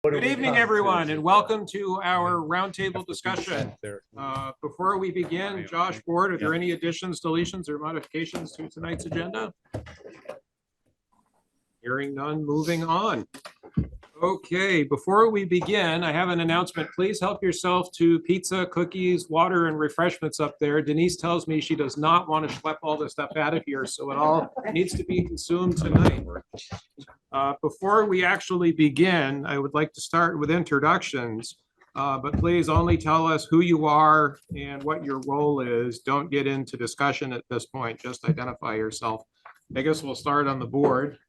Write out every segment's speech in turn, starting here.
Good evening, everyone, and welcome to our roundtable discussion. Before we begin, Josh, Board, are there any additions, deletions, or modifications to tonight's agenda? Hearing none, moving on. Okay, before we begin, I have an announcement. Please help yourself to pizza, cookies, water, and refreshments up there. Denise tells me she does not want to schlep all this stuff out of here, so it all needs to be consumed tonight. Before we actually begin, I would like to start with introductions, but please only tell us who you are and what your role is. Don't get into discussion at this point, just identify yourself. I guess we'll start on the board.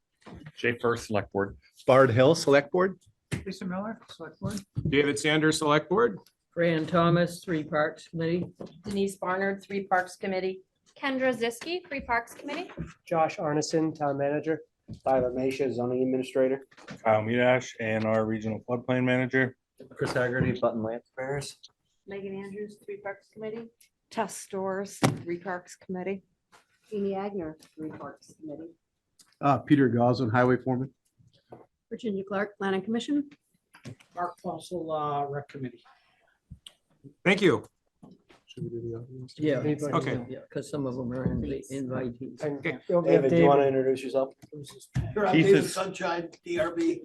Jay First, Select Board. Bard Hill, Select Board. Lisa Miller, Select Board. David Sanders, Select Board. Fran Thomas, 3 Parks Committee. Denise Barnard, 3 Parks Committee. Kendra Ziski, 3 Parks Committee. Josh Arneson, Town Manager. Tyler Masha, Zoning Administrator. Kyle Meadash, and our Regional Floodplain Manager. Chris Haggerty, Button Lance Bears. Megan Andrews, 3 Parks Committee. Tess Stores, 3 Parks Committee. Amy Agner, 3 Parks Committee. Peter Goslin, Highway Foreman. Virginia Clark, Planning Commission. Mark Fossil, Rec Committee. Thank you. Should we do the audience? Yeah. Okay. Yeah, because some of them are invitees. David, do you want to introduce yourself? Keith is, Sunshine, DRB.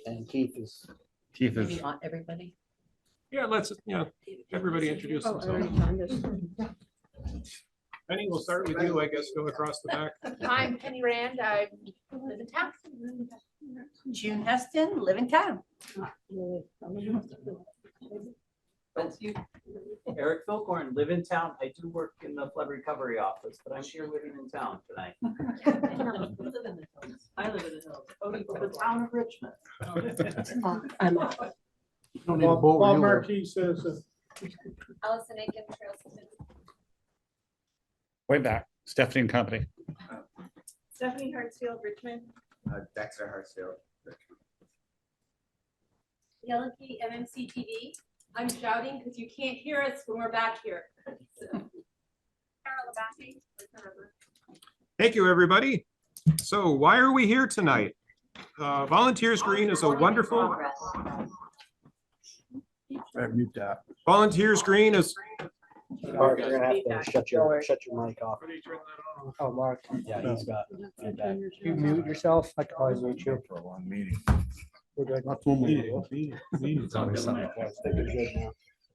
And Keith is. Keith Maybe is, not everybody. Yeah, let's, everybody introduce Oh, I already themselves. found this. Penny, we'll start with you, I guess, go across the back. I'm Penny Rand. I live in town. June Heston, live in town. That's you. Eric Philcorn, live in town. I do work in the flood recovery office, but I'm here living in town tonight. I live in the hills. Oh, the town of Richmond. I'm Bob Marquis says. Allison Aiken, Trails Committee. way back, Stephanie and Company. Stephanie Hartsfield, Richmond. Dexter Hartsfield. Yellow Key, MMC TV. I'm shouting because you can't hear us when we're back here. Thank you, everybody. So why are we here tonight? Volunteers Green is a wonderful. Mute that. Volunteers Green is. Mark, you're gonna have to shut your mic off. Oh, Mark, yeah, he's got feedback. You mute yourself, I can always mute you. For a long meeting. That's one meeting. It's always something.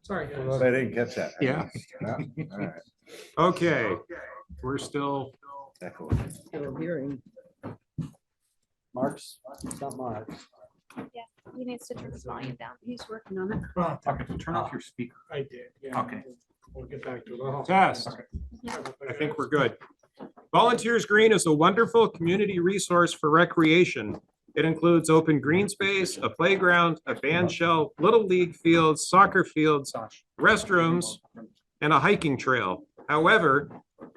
Sorry, I guys. didn't catch that. Yeah. All right. Okay, we're still. Still hearing. Mark's, it's not Mark's. Yeah, he needs to turn his volume down. He's working on it. Okay, turn off your speaker. I did, yeah. Okay. We'll get back to it. Test. I think we're good. Volunteers Green is a wonderful community resource for recreation. It includes open green space, a playground, a bandshell, little league fields, soccer fields, restrooms, and a hiking trail. However,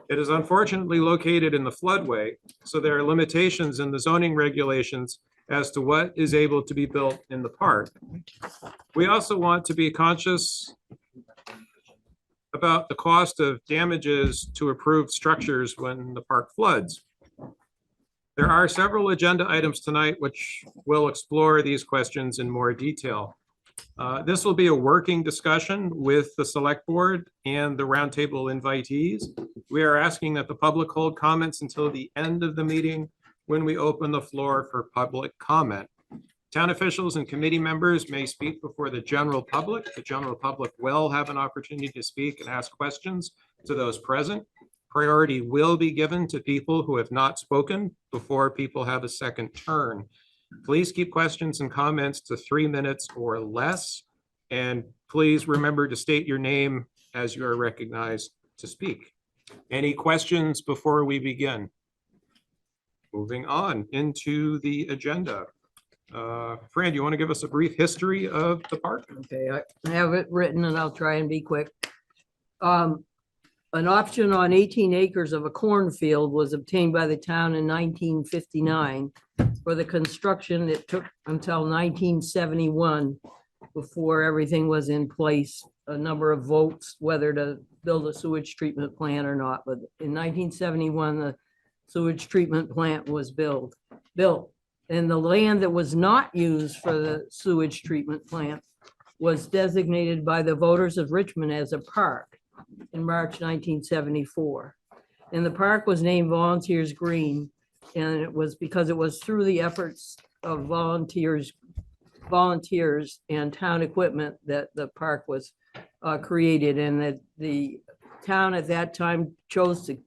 it is unfortunately located in the floodway, so there are limitations in the zoning regulations as to what is able to be built in the park. We also want to be conscious about the cost of damages to approved structures when the park floods. There are several agenda items tonight which will explore these questions in more detail. This will be a working discussion with the Select Board and the roundtable invitees. We are asking that the public hold comments until the end of the meeting when we open the floor for public comment. Town officials and committee members may speak before the general public. The general public will have an opportunity to speak and ask questions to those present. Priority will be given to people who have not spoken before people have a second turn. Please keep questions and comments to 3 minutes or less. And please remember to state your name as you are recognized to speak. Any questions before we begin? Moving on into the agenda. Fran, do you want to give us a brief history of the park? Okay, I have it written and I'll try and be quick. An option on 18 acres of a cornfield was obtained by the town in 1959. For the construction, it took until 1971 before everything was in place, a number of votes whether to build a sewage treatment plant or not. But in 1971, the sewage treatment plant was built. And the land that was not used for the sewage treatment plant was designated by the voters of Richmond as a park in March 1974. And the park was named Volunteers Green, and it was because it was through the efforts of volunteers and town equipment that the park was created, and that the town at that time chose to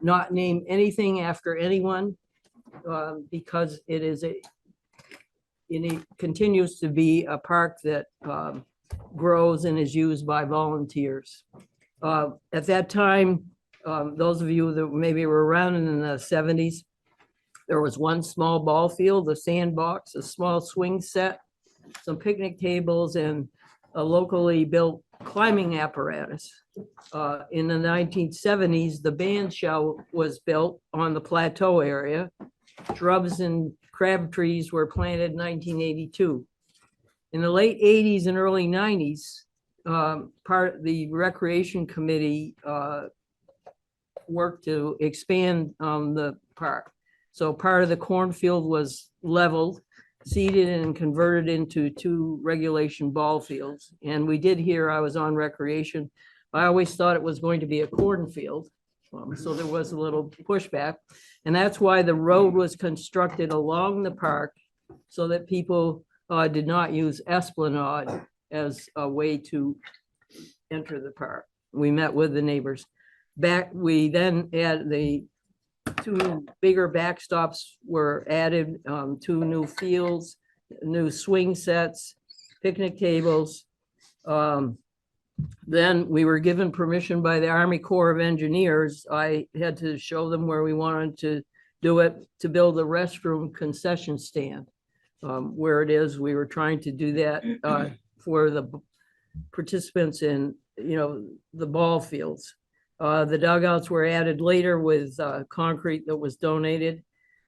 not name anything after anyone because it continues to be a park that grows and is used by volunteers. At that time, those of you that maybe were around in the 70s, there was one small ball field, a sandbox, a small swing set, some picnic tables, and a locally built climbing apparatus. In the 1970s, the Bandshell was built on the Plateau area. Shrubs and crab trees were planted in 1982. In the late 80s and early 90s, the Recreation Committee worked to expand the park. So part of the cornfield was leveled, seeded, and converted into 2 regulation ball fields. And we did hear, I was on recreation, I always thought it was going to be a cornfield. So there was a little pushback. And that's why the road was constructed along the park so that people did not use Esplanade as a way to enter the park. We met with the neighbors. We then add the 2 bigger backstops were added, 2 new fields, new swing sets, picnic tables. Then we were given permission by the Army Corps of Engineers. I had to show them where we wanted to do it, to build a restroom concession stand. Where it is, we were trying to do that for the participants in, the ball fields. The dugouts were added later with concrete that was donated.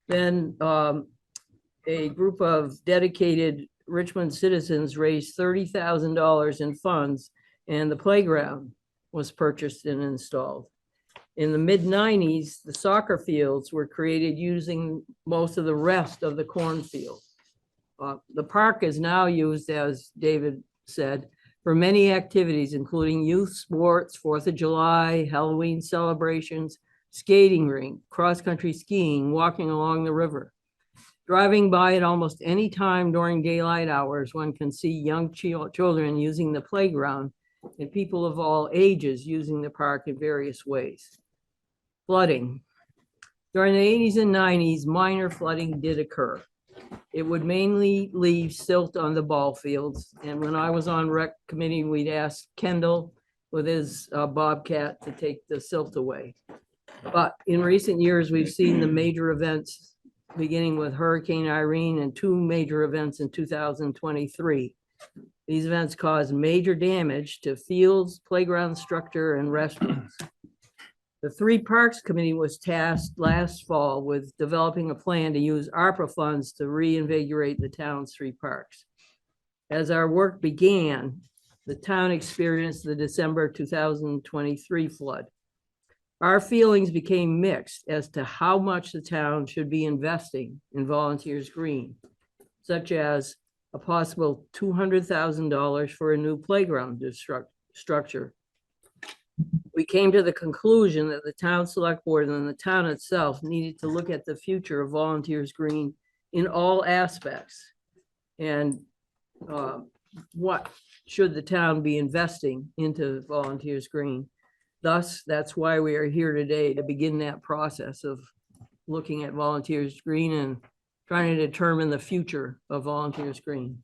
Then a group of dedicated Richmond citizens raised $30,000 in funds, and the playground was purchased and installed. In the mid-90s, the soccer fields were created using most of the rest of the cornfield. The park is now used, as David said, for many activities, including youth sports, 4th of July, Halloween celebrations, skating rink, cross-country skiing, walking along the river. Driving by at almost any time during daylight hours, one can see young children using the playground and people of all ages using the park in various ways. Flooding. During the 80s and 90s, minor flooding did occur. It would mainly leave silt on the ball fields. And when I was on rec committee, we'd ask Kendall with his Bobcat to take the silt away. But in recent years, we've seen the major events beginning with Hurricane Irene and 2 major events in 2023. These events caused major damage to fields, playground structure, and restrooms. The 3 Parks Committee was tasked last fall with developing a plan to use ARPA funds to reinvigorate the town's 3 parks. As our work began, the town experienced the December 2023 flood. Our feelings became mixed as to how much the town should be investing in Volunteers Green, such as a possible $200,000 for a new playground structure. We came to the conclusion that the town select board and the town itself needed to look at the future of Volunteers Green in all aspects. And what should the town be investing into Volunteers Green? Thus, that's why we are here today, to begin that process of looking at Volunteers Green and trying to determine the future of Volunteers Green.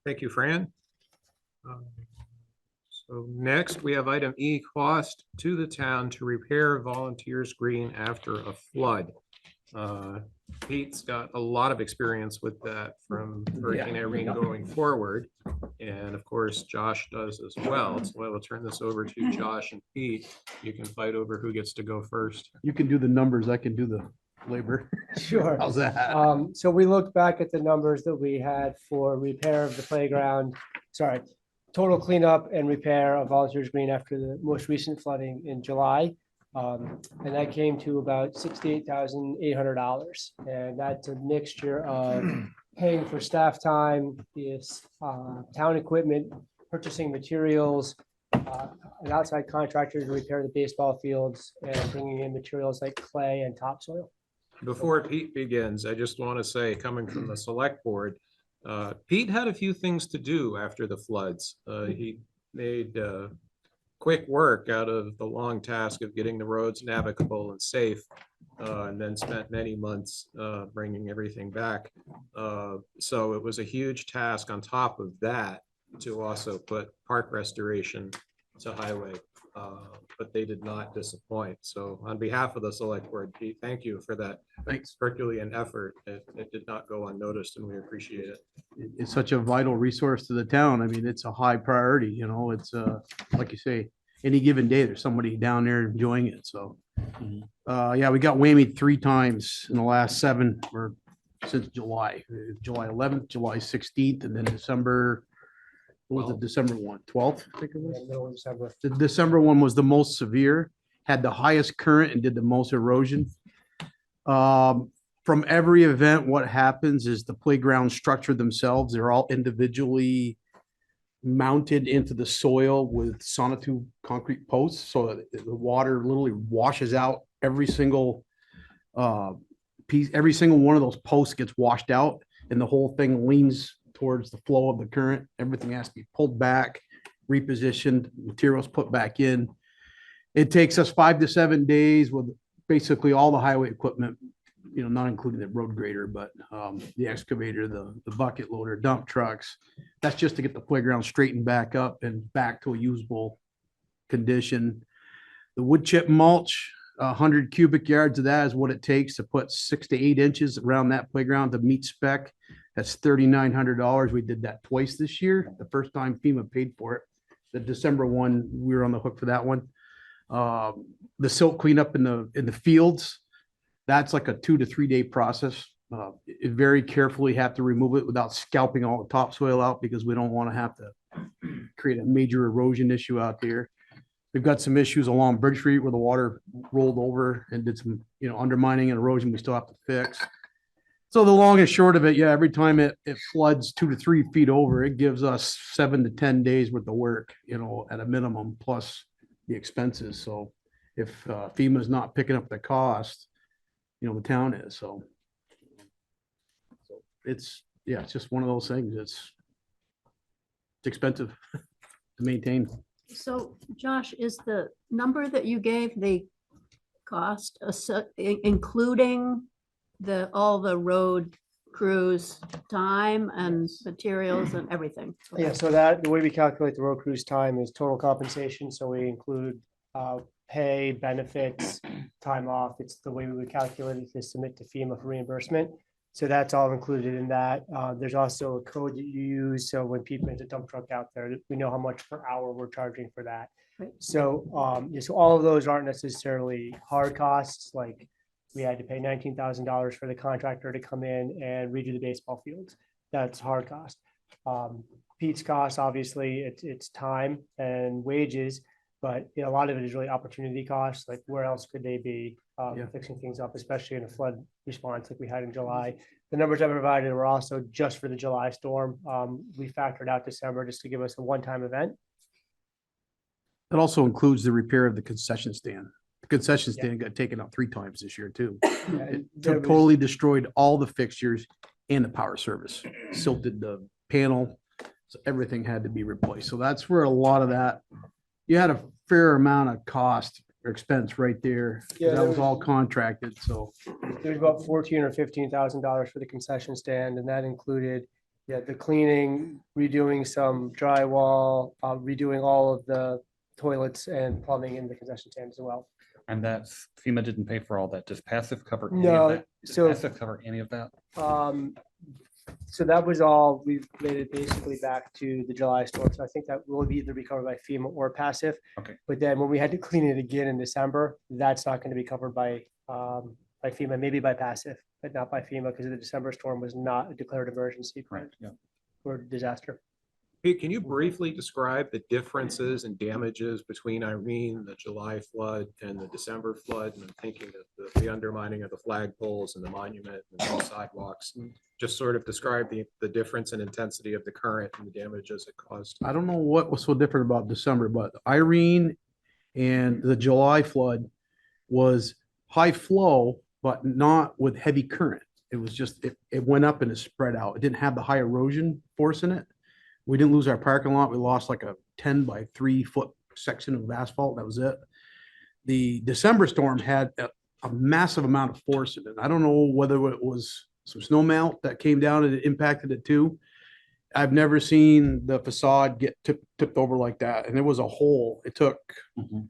Thank you, Fran. So next, we have item E, cost to the town to repair Volunteers Green after a flood. Pete's got a lot of experience with that from Hurricane Irene going forward. And of course, Josh does as well. So I will turn this over to Josh and Pete. You can fight over who gets to go first. You can do the numbers, I can do the labor. Sure. How's that? So we looked back at the numbers that we had for repair of the playground, total cleanup and repair of Volunteers Green after the most recent flooding in July. And that came to about $68,800. And that's a mixture of paying for staff time, is town equipment, purchasing materials, an outside contractor to repair the baseball fields, and bringing in materials like clay and topsoil. Before Pete begins, I just want to say, coming from the select board, Pete had a few things to do after the floods. He made quick work out of the long task of getting the roads navigable and safe, and then spent many months bringing everything back. So it was a huge task on top of that to also put park restoration to highway. But they did not disappoint. So on behalf of the select board, Pete, thank you for that Herculean effort. It did not go unnoticed, and we appreciate it. It's such a vital resource to the town. I mean, it's a high priority, you know, it's like you say, any given day, there's somebody down there enjoying it, so. Yeah, we got whammied 3 times in the last 7 or since July, July 11th, July 16th, and then December. What was the December one? 12th, I think it was. Middle of December. The December one was the most severe, had the highest current and did the most erosion. From every event, what happens is the playground structure themselves, they're all individually mounted into the soil with sonotube concrete posts. So the water literally washes out every single piece, every single one of those posts gets washed out, and the whole thing leans towards the flow of the current. Everything has to be pulled back, repositioned, materials put back in. It takes us 5 to 7 days with basically all the highway equipment, you know, not including the road grader, but the excavator, the bucket loader, dump trucks. That's just to get the playground straightened back up and back to a usable condition. The wood chip mulch, 100 cubic yards of that is what it takes to put 6 to 8 inches around that playground to meet spec. That's $3,900. We did that twice this year. The first time FEMA paid for it. The December one, we were on the hook for that one. The silt cleanup in the fields, that's like a 2 to 3 day process. You very carefully have to remove it without scalping all the topsoil out, because we don't want to have to create a major erosion issue out there. We've got some issues along Bridge Street where the water rolled over and did some, you know, undermining and erosion we still have to fix. So the long and short of it, yeah, every time it floods 2 to 3 feet over, it gives us 7 to 10 days worth of work, you know, at a minimum, plus the expenses. So if FEMA's not picking up the cost, you know, the town is, so it's, yeah, it's just one of those things. It's expensive to maintain. So Josh, is the number that you gave the cost, including all the road crews time and materials and everything? Yeah, so that, the way we calculate the road crew's time is total compensation, so we include pay, benefits, time off. It's the way we would calculate it to submit to FEMA for reimbursement. So that's all included in that. There's also a code that you use, so when people get a dump truck out there, we know how much per hour we're charging for that. Right. So, yeah, so all of those aren't necessarily hard costs, like we had to pay $19,000 for the contractor to come in and redo the baseball fields. That's hard cost. Pete's cost, obviously, it's time and wages, but you know, a lot of it is really opportunity costs. Like where else could they be fixing things up, especially in a flood response like we had in July. The numbers I provided were also just for the July storm. We factored out December just to give us a one-time event. It also includes the repair of the concession stand. The concession stand got taken out 3 times this year too. It totally destroyed all the fixtures and the power service, silted the panel. So everything had to be replaced. So that's where a lot of that, you had a fair amount of cost or expense right there. Yeah, That was all contracted, so. There's about $14,000 or $15,000 for the concession stand, and that included the cleaning, redoing some drywall, redoing all of the toilets and plumbing in the concession stand as well. And that's FEMA didn't pay for all that. Does passive cover any No, of that? Does so- passive cover any of that? So that was all, we've made it basically back to the July storm. So I think that will either be covered by FEMA or passive. Okay. But then when we had to clean it again in December, that's not going to be covered by FEMA, maybe by passive, but not by FEMA, because the December storm was not a declared emergency Right, yeah. or disaster. Pete, can you briefly describe the differences and damages between Irene, the July flood, and the December flood? And I'm thinking of the undermining of the flagpoles and the monument and the sidewalks. Just sort of describe the difference in intensity of the current and the damages it caused. I don't know what was so different about December, but Irene and the July flood was high flow, but not with heavy current. It was just, it went up and it spread out. It didn't have the high erosion force in it. We didn't lose our parking lot. We lost like a 10 by 3 foot section of asphalt. That was it. The December storm had a massive amount of force in it. I don't know whether it was some snow melt that came down and it impacted it too. I've never seen the facade get tipped over like that. And there was a hole. It took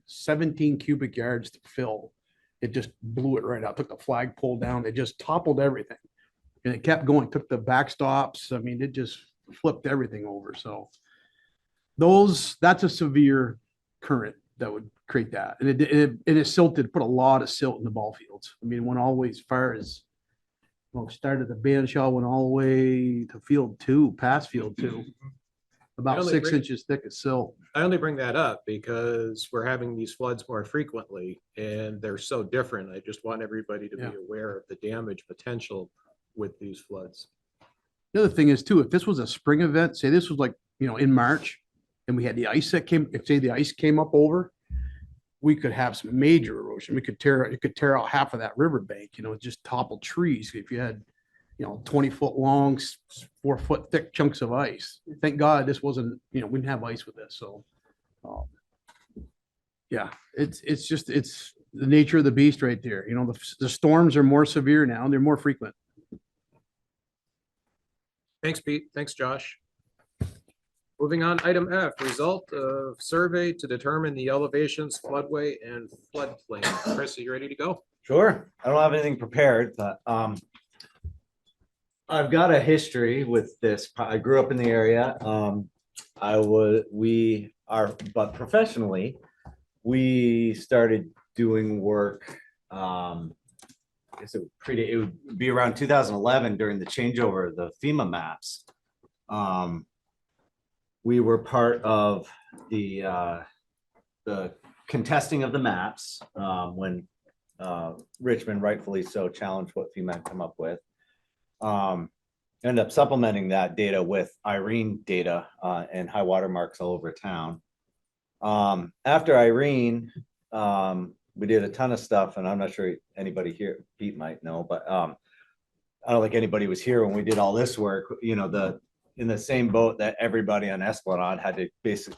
17 cubic yards to fill. It just blew it right out. Took the flagpole down. It just toppled everything. And it kept going. Took the backstops. I mean, it just flipped everything over. So that's a severe current that would create that. And it silted, put a lot of silt in the ball fields. I mean, it went all the way as far as, well, started the Bandshell, went all the way to field 2, past field 2. About only 6 bring- inches thick of silt. I only bring that up because we're having these floods more frequently and they're so different. I just want everybody to be Yeah. aware of the damage potential with these floods. The other thing is too, if this was a spring event, say this was like, in March, and we had the ice that came, if say the ice came up over, we could have some major erosion. It could tear out half of that riverbank, just topple trees. If you had, 20-foot long, 4-foot thick chunks of ice. Thank God this wasn't, we didn't have ice with this. So, yeah, it's the nature of the beast right there. The storms are more severe now and they're more frequent. Thanks, Pete. Thanks, Josh. Moving on, item F, result of survey to determine the elevations, floodway and floodplain. Chris, are you ready to go? Sure. I don't have anything prepared, but I've got a history with this. I grew up in the area. But professionally, we started doing work. I guess it would be around 2011 during the changeover of the FEMA maps. We were part of the contesting of the maps when Richmond rightfully so challenged what FEMA had come up with. Ended up supplementing that data with Irene data and high water marks all over town. After Irene, we did a ton of stuff, and I'm not sure anybody here, Pete might know, but I don't think anybody was here when we did all this work. In the same boat that everybody on Esplanade had to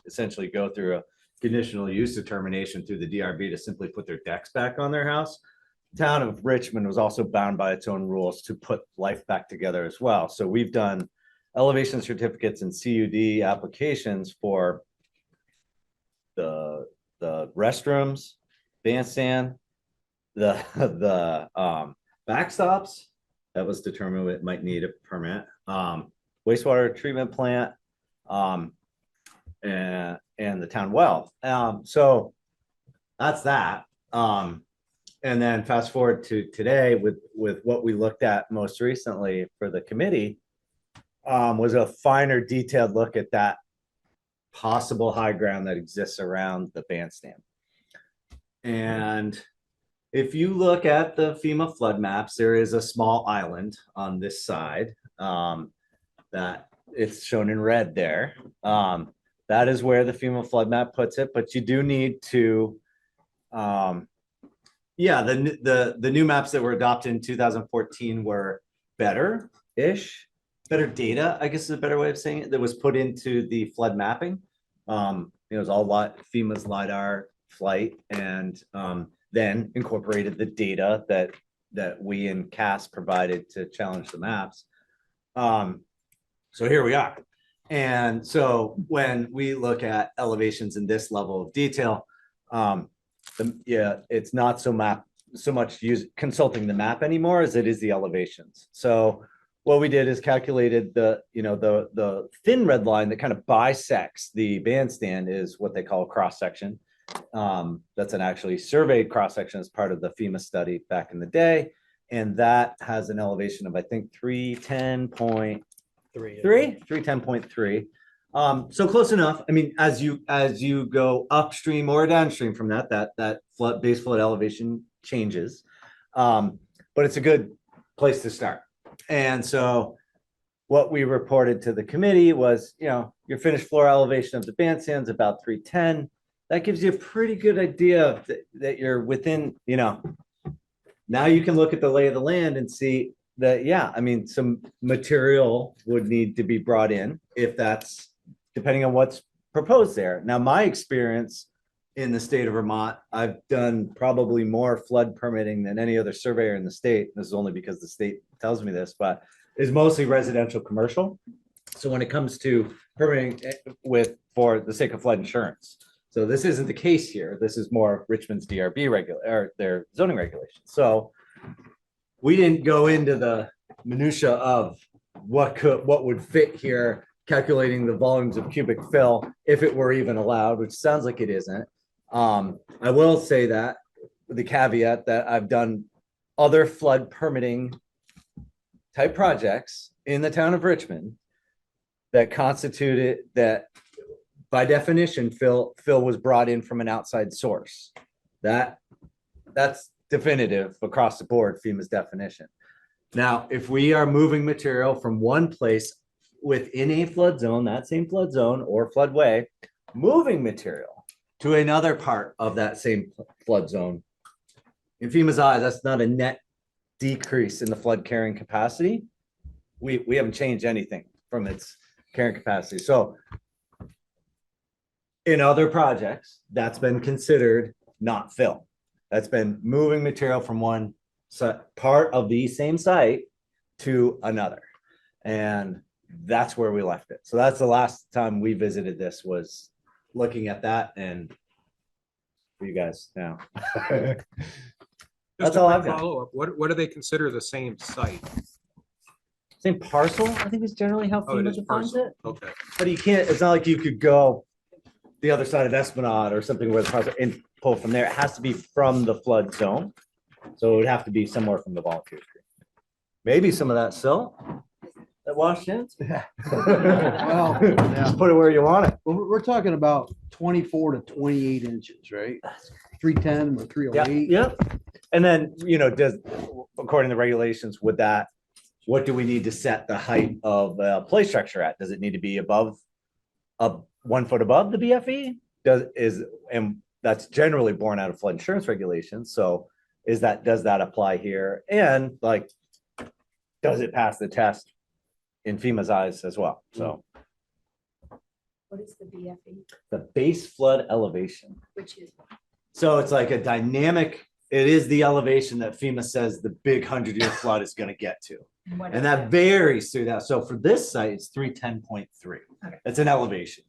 essentially go through a conditional use determination through the DRB to simply put their decks back on their house. The town of Richmond was also bound by its own rules to put life back together as well. So we've done elevation certificates and CUD applications for the restrooms, bandstand, the backstops. That was determined it might need a permit. Wastewater treatment plant, and the town well. So that's that. And then fast forward to today with what we looked at most recently for the committee, was a finer detailed look at that possible high ground that exists around the bandstand. And if you look at the FEMA flood maps, there is a small island on this side. That it's shown in red there. That is where the FEMA flood map puts it, but you do need to, the new maps that were adopted in 2014 were better-ish, better data, I guess is a better way of saying it, that was put into the flood mapping. It was all FEMA's LiDAR flight, and then incorporated the data that we in CAS provided to challenge the maps. So here we are. And so when we look at elevations in this level of detail, it's not so much consulting the map anymore as it is the elevations. So what we did is calculated the thin red line that kind of bisects the bandstand is what they call a cross section. That's an actually surveyed cross section as part of the FEMA study back in the day. And that has an elevation of, I think, 310.3. So close enough. I mean, as you go upstream or downstream from that base flood elevation changes. But it's a good place to start. And so what we reported to the committee was, your finished floor elevation of the bandstand's about 310. That gives you a pretty good idea that you're within, now you can look at the lay of the land and see that, yeah, I mean, some material would need to be brought in if that's depending on what's proposed there. Now, my experience in the state of Vermont, I've done probably more flood permitting than any other surveyor in the state. This is only because the state tells me this, but is mostly residential commercial. So when it comes to permitting for the sake of flood insurance. So this isn't the case here. This is more Richmond's DRB or their zoning regulations. So we didn't go into the minutia of what would fit here, calculating the volumes of cubic fill if it were even allowed, which sounds like it isn't. I will say that with the caveat that I've done other flood permitting type projects in the town of Richmond that constituted that by definition, fill was brought in from an outside source. That's definitive across the board, FEMA's definition. Now, if we are moving material from one place within a flood zone, that same flood zone or floodway, moving material to another part of that same flood zone, in FEMA's eyes, that's not a net decrease in the flood carrying capacity. We haven't changed anything from its carrying capacity. So in other projects, that's been considered not fill. That's been moving material from one part of the same site to another. And that's where we left it. So that's the last time we visited this, was looking at that, and for you guys now. That's all I've got. Follow-up, what do they consider the same site? Same parcel, I think is generally how Oh, it FEMA is defines parcel. it. Okay. But you can't, it's not like you could go the other side of Esplanade or something where the parcel and pull from there. It has to be from the flood zone. So it would have to be somewhere from the volunteer stream. Maybe some of that silt that washed in. Well, yeah. Just put it where you want it. Well, we're talking about 24 to 28 inches, right? 310 or Yeah, 308. yeah. And then, according to the regulations, what do we need to set the height of the play structure at? Does it need to be above 1 foot above the BFE? And that's generally born out of flood insurance regulations. So does that apply here? And does it pass the test in FEMA's eyes as well? So What is the BFE? the base flood elevation. Which is, So it's like a dynamic, it is the elevation that FEMA says the big 100-year flood is going to get to. what And is that it? varies through that. So for this site, it's 310.3. Okay. That's an elevation.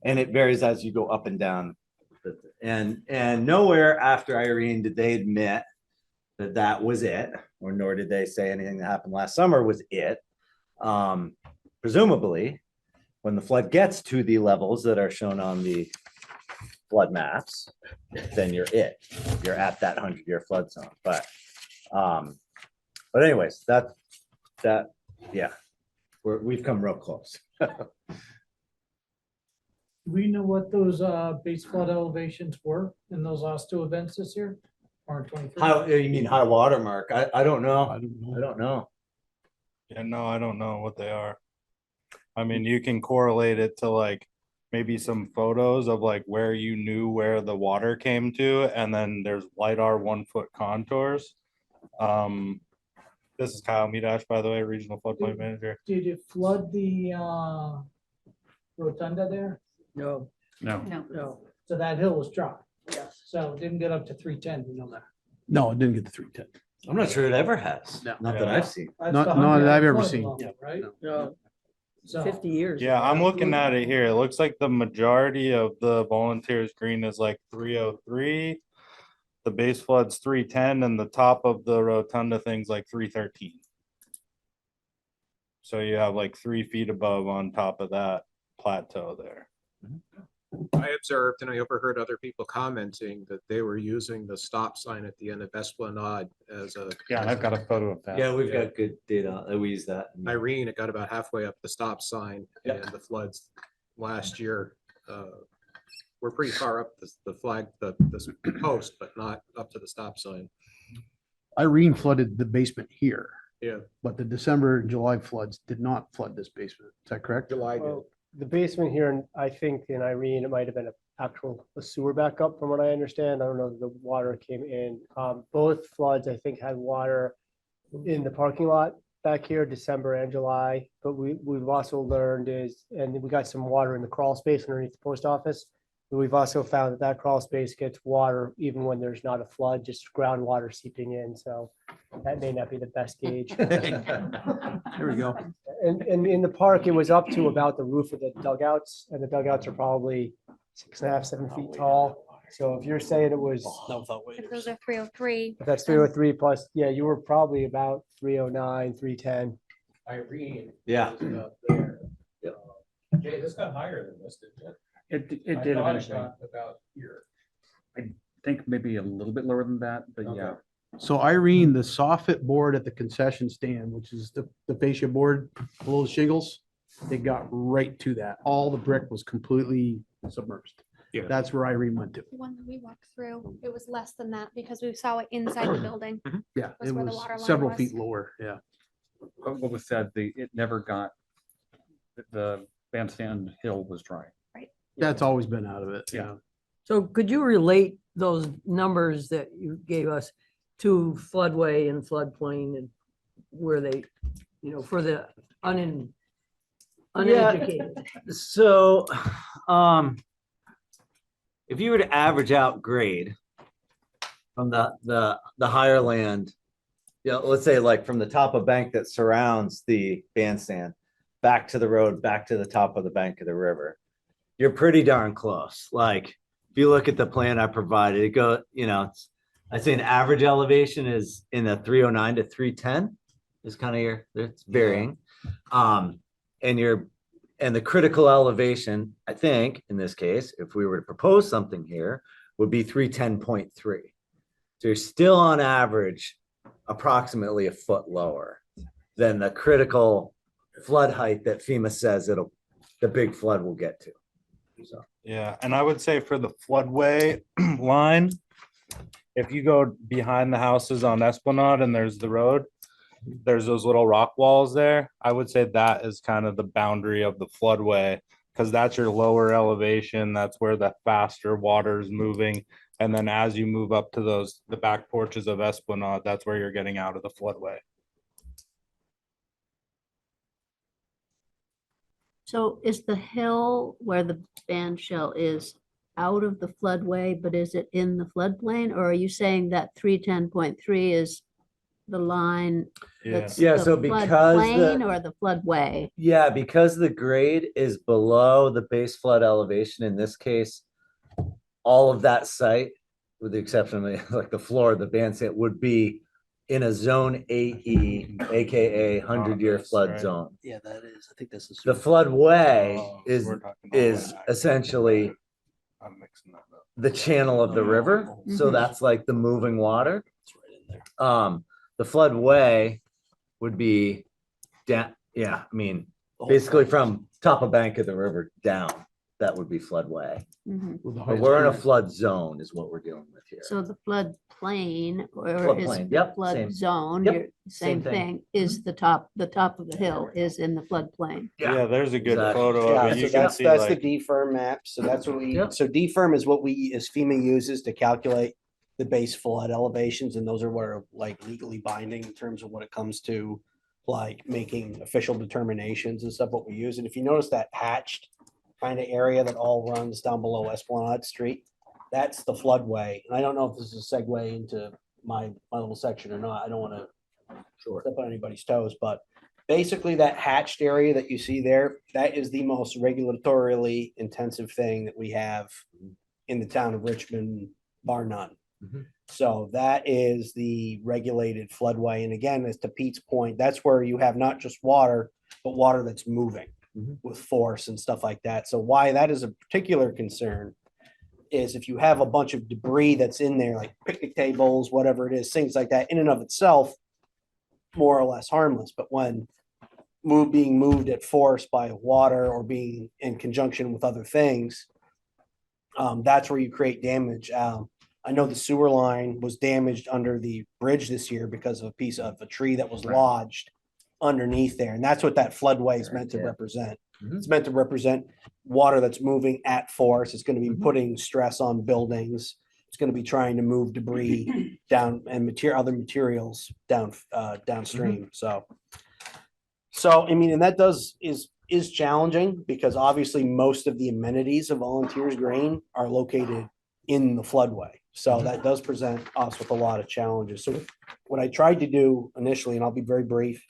And it varies as you go up and down. And nowhere after Irene did they admit that was it, or nor did they say anything that happened last summer was it. Presumably, when the flood gets to the levels that are shown on the flood maps, then you're at that 100-year flood zone. But anyways, yeah, we've come real close. Do we know what those base flood elevations were in those last two events this year? Or 23? How, you mean high water mark? I don't know. I don't know. I don't know. Yeah, no, I don't know what they are. I mean, you can correlate it to maybe some photos of where you knew where the water came to, and then there's LiDAR 1 foot contours. This is Kyle Medash, by the way, regional floodplain manager. Did it flood the rotunda there? No, No. no. So that hill was dry. Yes. So it didn't get up to 310, you know that. No, it didn't get the 310. I'm not sure it ever has. No. Not that I've seen. That's Not- the not 100 that I've ever flood seen. level, Yeah. Right? No, So 50 years. Yeah, I'm looking at it here. It looks like the majority of the volunteers green is 303. The base flood's 310, and the top of the rotunda thing's 313. So you have 3 feet above on top of that plateau there. I observed, and I overheard other people commenting that they were using the stop sign at the end of Esplanade as a. Yeah, I've got a photo of that. Yeah, we've got good data. We use that. Irene, it got about halfway up the stop sign Yeah. and the floods last year. We're pretty far up the flag, the post, but not up to the stop sign. Irene flooded the basement here, Yeah, but the December and July floods did not flood this basement. Is that correct? July did. Well, the basement here, and I think in Irene, it might have been a sewer backup from what I understand. I don't know if the water came in. Both floods, I think, had water in the parking lot back here, December and July. But we've also learned and we got some water in the crawl space underneath the post office. But we've also found that that crawl space gets water even when there's not a flood, just groundwater seeping in. So that may not be the best gauge. There we go. And in the park, it was up to about the roof of the dugouts, and the dugouts are probably 6.5, 7 feet tall. So if you're saying it was, If those are 303, if that's 303 plus, yeah, you were probably about 309, 310. Irene. Yeah. was about there. Jay, this got higher than this, didn't it? It I did thought it eventually. got about here. I think maybe a little bit lower than that, but Okay. yeah. So Irene, the soffit board at the concession stand, which is the fascia board below the shingles, they got right to that. All the brick was completely submerged. Yeah. That's where Irene went to. the one that we walked through, it was less than that because we saw it inside the building. Yeah, That's it where the was water line several was. feet lower. Yeah. But what was said, it never got, the bandstand hill was dry. That's always been out of it. Yeah. Yeah. So could you relate those numbers that you gave us to floodway and floodplain and where they, for the uneducated? So, if you were to average out grade from the higher land, let's say like from the top of bank that surrounds the bandstand, back to the road, back to the top of the bank of the river, you're pretty darn close. Like, if you look at the plan I provided, I'd say an average elevation is in the 309 to 310 is kind of it's varying. And the critical elevation, I think, in this case, if we were to propose something here, would be 310.3. So you're still on average approximately a foot lower than the critical flood height that FEMA says the big flood will get to. So. Yeah, and I would say for the floodway line, if you go behind the houses on Esplanade and there's the road, there's those little rock walls there. I would say that is kind of the boundary of the floodway because that's your lower elevation. That's where the faster water is moving. And then as you move up to the back porches of Esplanade, that's where you're getting out of the floodway. So is the hill where the bandshell is out of the floodway, but is it in the floodplain? Or are you saying that 310.3 is the line that's Yeah, the so because floodplain or the floodway? Yeah, because the grade is below the base flood elevation, in this case, all of that site, with the exception of like the floor of the bandstand, would be in a zone 8E, AKA 100-year flood right. zone. Yeah, that is. I think this is. The floodway Oh, is we're talking about is that. essentially I'm mixing that up. the channel of the river. So Mhm. that's like the moving water. It's right in there. The floodway would be down, I mean, basically from top of bank of the river down, that would be floodway. Mhm. With the But highest we're in a grade. flood zone is what we're dealing with here. So the floodplain or is Floodplain, the yep, flood same. zone, Yep, same same thing. thing, is the top of the hill is in the floodplain. Yeah, there's a good Exactly. photo Yeah, of it. so You can that's, see that's the like, DFIRM map. So that's what we, Yep. so DFIRM is what we, as FEMA uses to calculate the base flood elevations. And those are what are like legally binding in terms of what it comes to like making official determinations and stuff, what we use. And if you notice that hatched kind of area that all runs down below Esplanade Street, that's the floodway. And I don't know if this is a segue into my little section or not. I don't want to step on anybody's toes, but basically that hatched area that you see there, that is the most regulatorily intensive thing that we have in the town of Richmond, bar none. Mhm. So that is the regulated floodway. And again, as to Pete's point, that's where you have not just water, but water that's moving Mhm. with force and stuff like that. So why that is a particular concern is if you have a bunch of debris that's in there, like picnic tables, whatever it is, things like that, in and of itself, more or less harmless. But when being moved at force by water or being in conjunction with other things, that's where you create damage. I know the sewer line was damaged under the bridge this year because of a piece of a tree that was lodged underneath there. And that's what that floodway is meant to represent. It's meant to represent water that's moving at force. It's going to be putting stress on buildings. It's going to be trying to move debris down and other materials downstream. So I mean, and that is challenging because obviously most of the amenities of Volunteers Green are located in the floodway. So that does present us with a lot of challenges. So what I tried to do initially, and I'll be very brief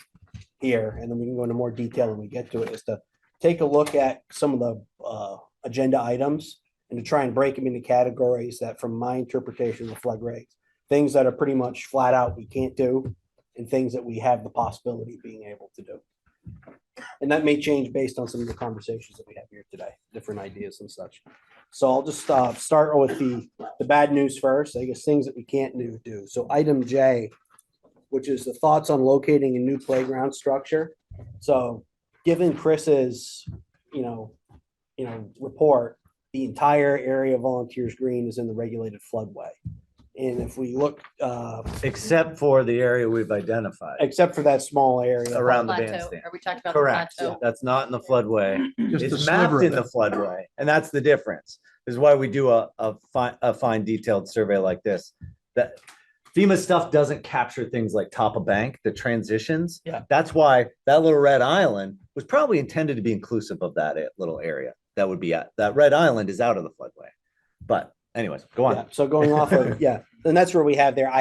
here, and then we can go into more detail when we get to it, is to take a look at some of the agenda items and to try and break them into categories that, from my interpretation of the flood regs, things that are pretty much flat out we can't do, and things that we have the possibility of being able to do. And that may change based on some of the conversations that we have here today, different ideas and such. So I'll just start with the bad news first, I guess, things that we can't do. So item J, which is the thoughts on locating a new playground structure. So given Chris's, report, the entire area of Volunteers Green is in the regulated floodway. And if we look, Except for the area we've identified except for that small area around the Plateau. bandstand. Are we talking about the Correct. plateau? That's not in the floodway. Just a It's sliver mapped of in the it. floodway, and that's the difference. This is why we do a fine detailed survey like this. That FEMA stuff doesn't capture things like top of bank, the transitions. Yeah. That's why that little red island was probably intended to be inclusive of that little area. That would be that red island is out of the floodway. But anyways, go on. Yeah, so going off of, and that's where we have there.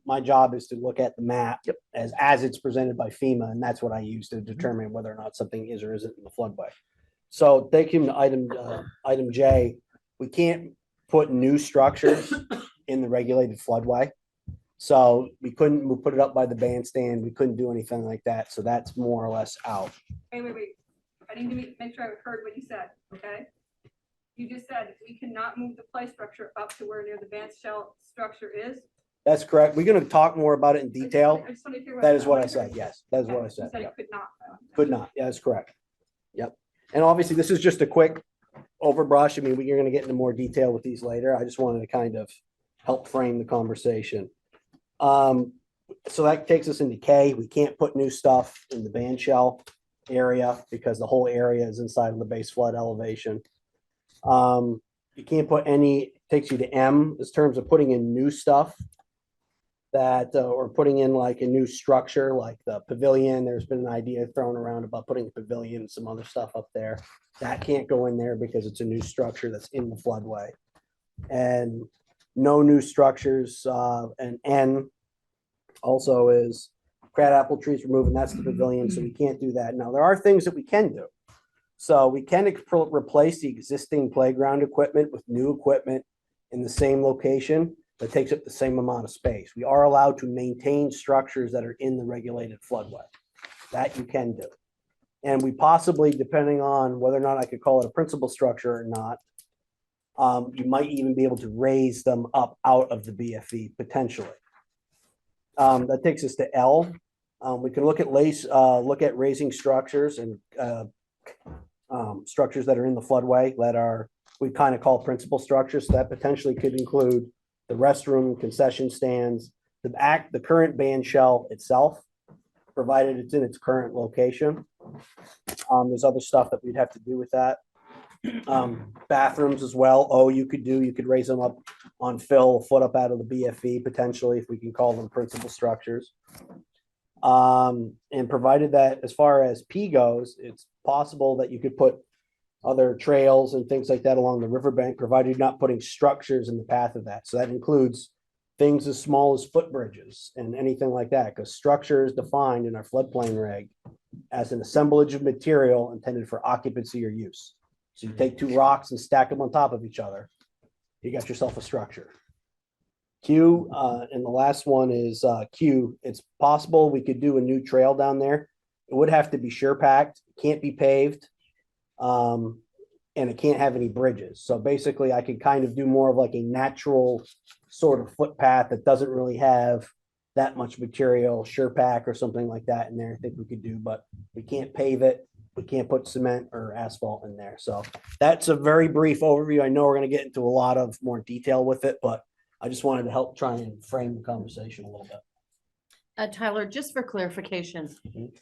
My job is to look at the map as it's presented by FEMA, and that's what I use to determine whether or not something is or isn't in the floodway. So taking item J, we can't put new structures in the regulated floodway. So we put it up by the bandstand. We couldn't do anything like that. So that's more or less out. Wait. I need to make sure I heard what you said, okay? You just said we cannot move the play structure up to where near the Bandshell structure is. That's correct. We're going to talk more about it in detail. I just want to hear That is what I said. Yes, that is what I You said. said Yeah. it could not. Could not. Yeah, that's correct. Yep. And obviously, this is just a quick overbrush. I mean, we're going to get into more detail with these later. I just wanted to kind of help frame the conversation. So that takes us into K. We can't put new stuff in the Bandshell area because the whole area is inside of the base flood elevation. You can't put takes you to M in terms of putting in new stuff that, or putting in like a new structure, like the pavilion. There's been an idea thrown around about putting a pavilion and some other stuff up there. That can't go in there because it's a new structure that's in the floodway. And no new structures, and N also is crabapple trees removed, and that's the pavilion, so we can't do that. Now, there are things that we can do. So we can replace the existing playground equipment with new equipment in the same location that takes up the same amount of space. We are allowed to maintain structures that are in the regulated floodway. That you can do. And we possibly, depending on whether or not I could call it a principal structure or not, you might even be able to raise them up out of the BFE potentially. That takes us to L. We can look at raising structures and structures that are in the floodway that we kind of call principal structures. So that potentially could include the restroom, concession stands, the current bandshell itself, provided it's in its current location. There's other stuff that we'd have to do with that. Bathrooms as well. You could raise them up on fill, a foot up out of the BFE potentially, if we can call them principal structures. And provided that as far as P goes, it's possible that you could put other trails and things like that along the riverbank, provided you're not putting structures in the path of that. So that includes things as small as footbridges and anything like that, because structure is defined in our floodplain reg as an assemblage of material intended for occupancy or use. So you take two rocks and stack them on top of each other. You got yourself a structure. Q, and the last one is Q. It's possible we could do a new trail down there. It would have to be sure packed, can't be paved, and it can't have any bridges. So basically I could kind of do more of like a natural sort of footpath that doesn't really have that much material, sure pack or something like that in there, I think we could do, but we can't pave it. We can't put cement or asphalt in there. So that's a very brief overview. I know we're going to get into a lot of more detail with it, but I just wanted to help try and frame the conversation a little bit. Tyler, just for clarification, Mhm.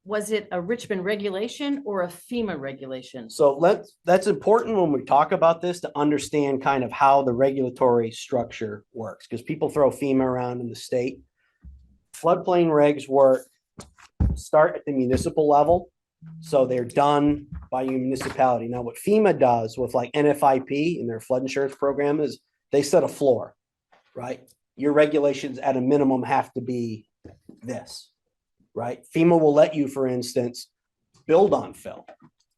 was it a Richmond regulation or a FEMA regulation? So that's important when we talk about this to understand kind of how the regulatory structure works, because people throw FEMA around in the state. Floodplain regs start at the municipal level. So they're done by your municipality. Now, what FEMA does with like NFIP and their flood insurance program is they set a floor, right? Your regulations at a minimum have to be this, right? FEMA will let you, for instance, build on fill,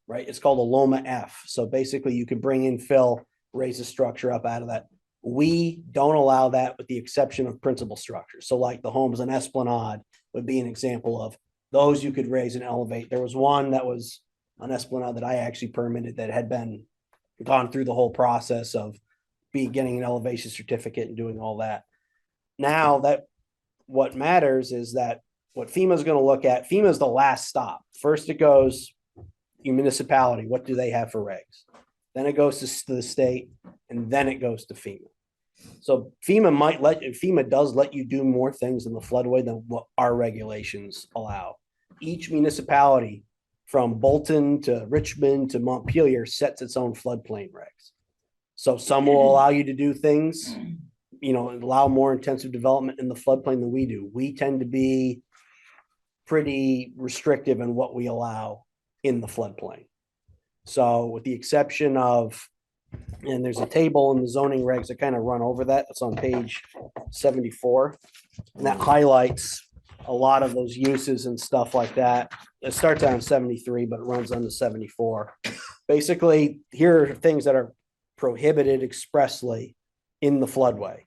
right? It's called a Loma F. So basically you can bring in fill, raise the structure up out of that. We don't allow that with the exception of principal structures. So like the homes on Esplanade would be an example of those you could raise and elevate. There was one that was on Esplanade that I actually permitted that had been gone through the whole process of getting an elevation certificate and doing all that. Now that what matters is that what FEMA is going to look at, FEMA is the last stop. First it goes your municipality. What do they have for regs? Then it goes to the state, and then it goes to FEMA. So FEMA does let you do more things in the floodway than what our regulations allow. Each municipality from Bolton to Richmond to Montpelier sets its own floodplain regs. So some will allow you to do things, allow more intensive development in the floodplain than we do. We tend to be pretty restrictive in what we allow in the floodplain. So with the exception of, and there's a table in the zoning regs that kind of run over that. It's on page 74. And that highlights a lot of those uses and stuff like that. It starts out on 73, but it runs on to 74. Basically, here are things that are prohibited expressly in the floodway.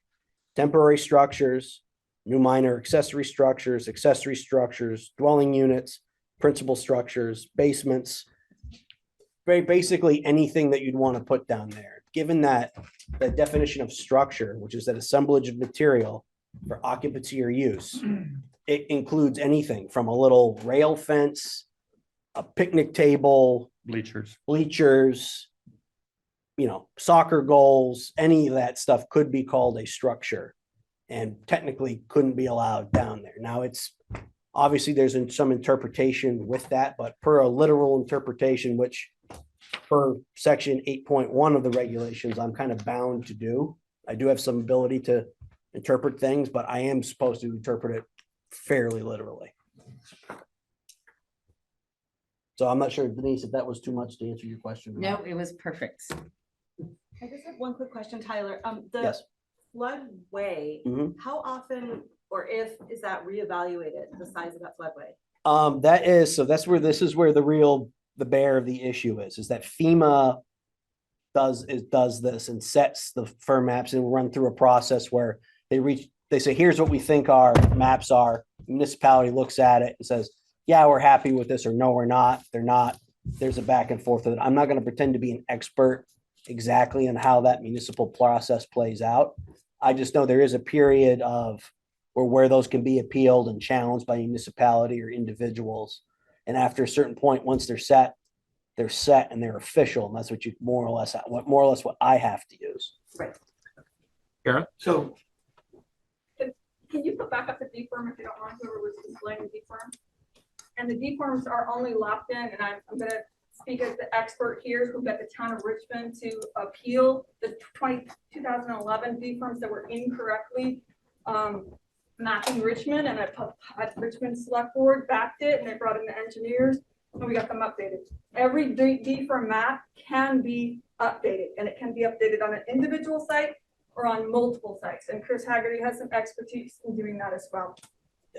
Temporary structures, new minor accessory structures, dwelling units, principal structures, basements, basically anything that you'd want to put down there. Given that the definition of structure, which is that assemblage of material for occupancy or use, it includes anything from a little rail fence, a picnic table, Bleachers. Soccer goals, any of that stuff could be called a structure and technically couldn't be allowed down there. Now it's obviously there's some interpretation with that, but per a literal interpretation, which per section 8.1 of the regulations, I'm kind of bound to do. I do have some ability to interpret things, but I am supposed to interpret it fairly literally. So I'm not sure, Denise, if that was too much to answer your question. No, it was perfect. I just have one quick question, Tyler. The Yes. floodway, Mhm. how often or if is that reevaluated, the size of that floodway? That's where the bear of the issue is that FEMA does this and sets the firm maps and run through a process where they say, here's what we think our maps are. Municipality looks at it and says, yeah, we're happy with this, or no, we're not. They're not. There's a back and forth of it. I'm not going to pretend to be an expert exactly on how that municipal process plays out. I just know there is a period of where those can be appealed and challenged by municipality or individuals. And after a certain point, once they're set and they're official. And that's what you more or less what I have to use. Right. Kara? So can you put back up the deform if you don't mind, whoever was displaying the deform? And the deforms are only locked in, and I'm gonna speak as the expert here who got the town of Richmond to appeal the 2011 deforms that were incorrectly mapping Richmond, and at Richmond Selectboard backed it, and they brought in the engineers, and we got them updated. Every deform map can be updated, and it can be updated on an individual site or on multiple sites, and Chris Haggerty has some expertise in doing that as well.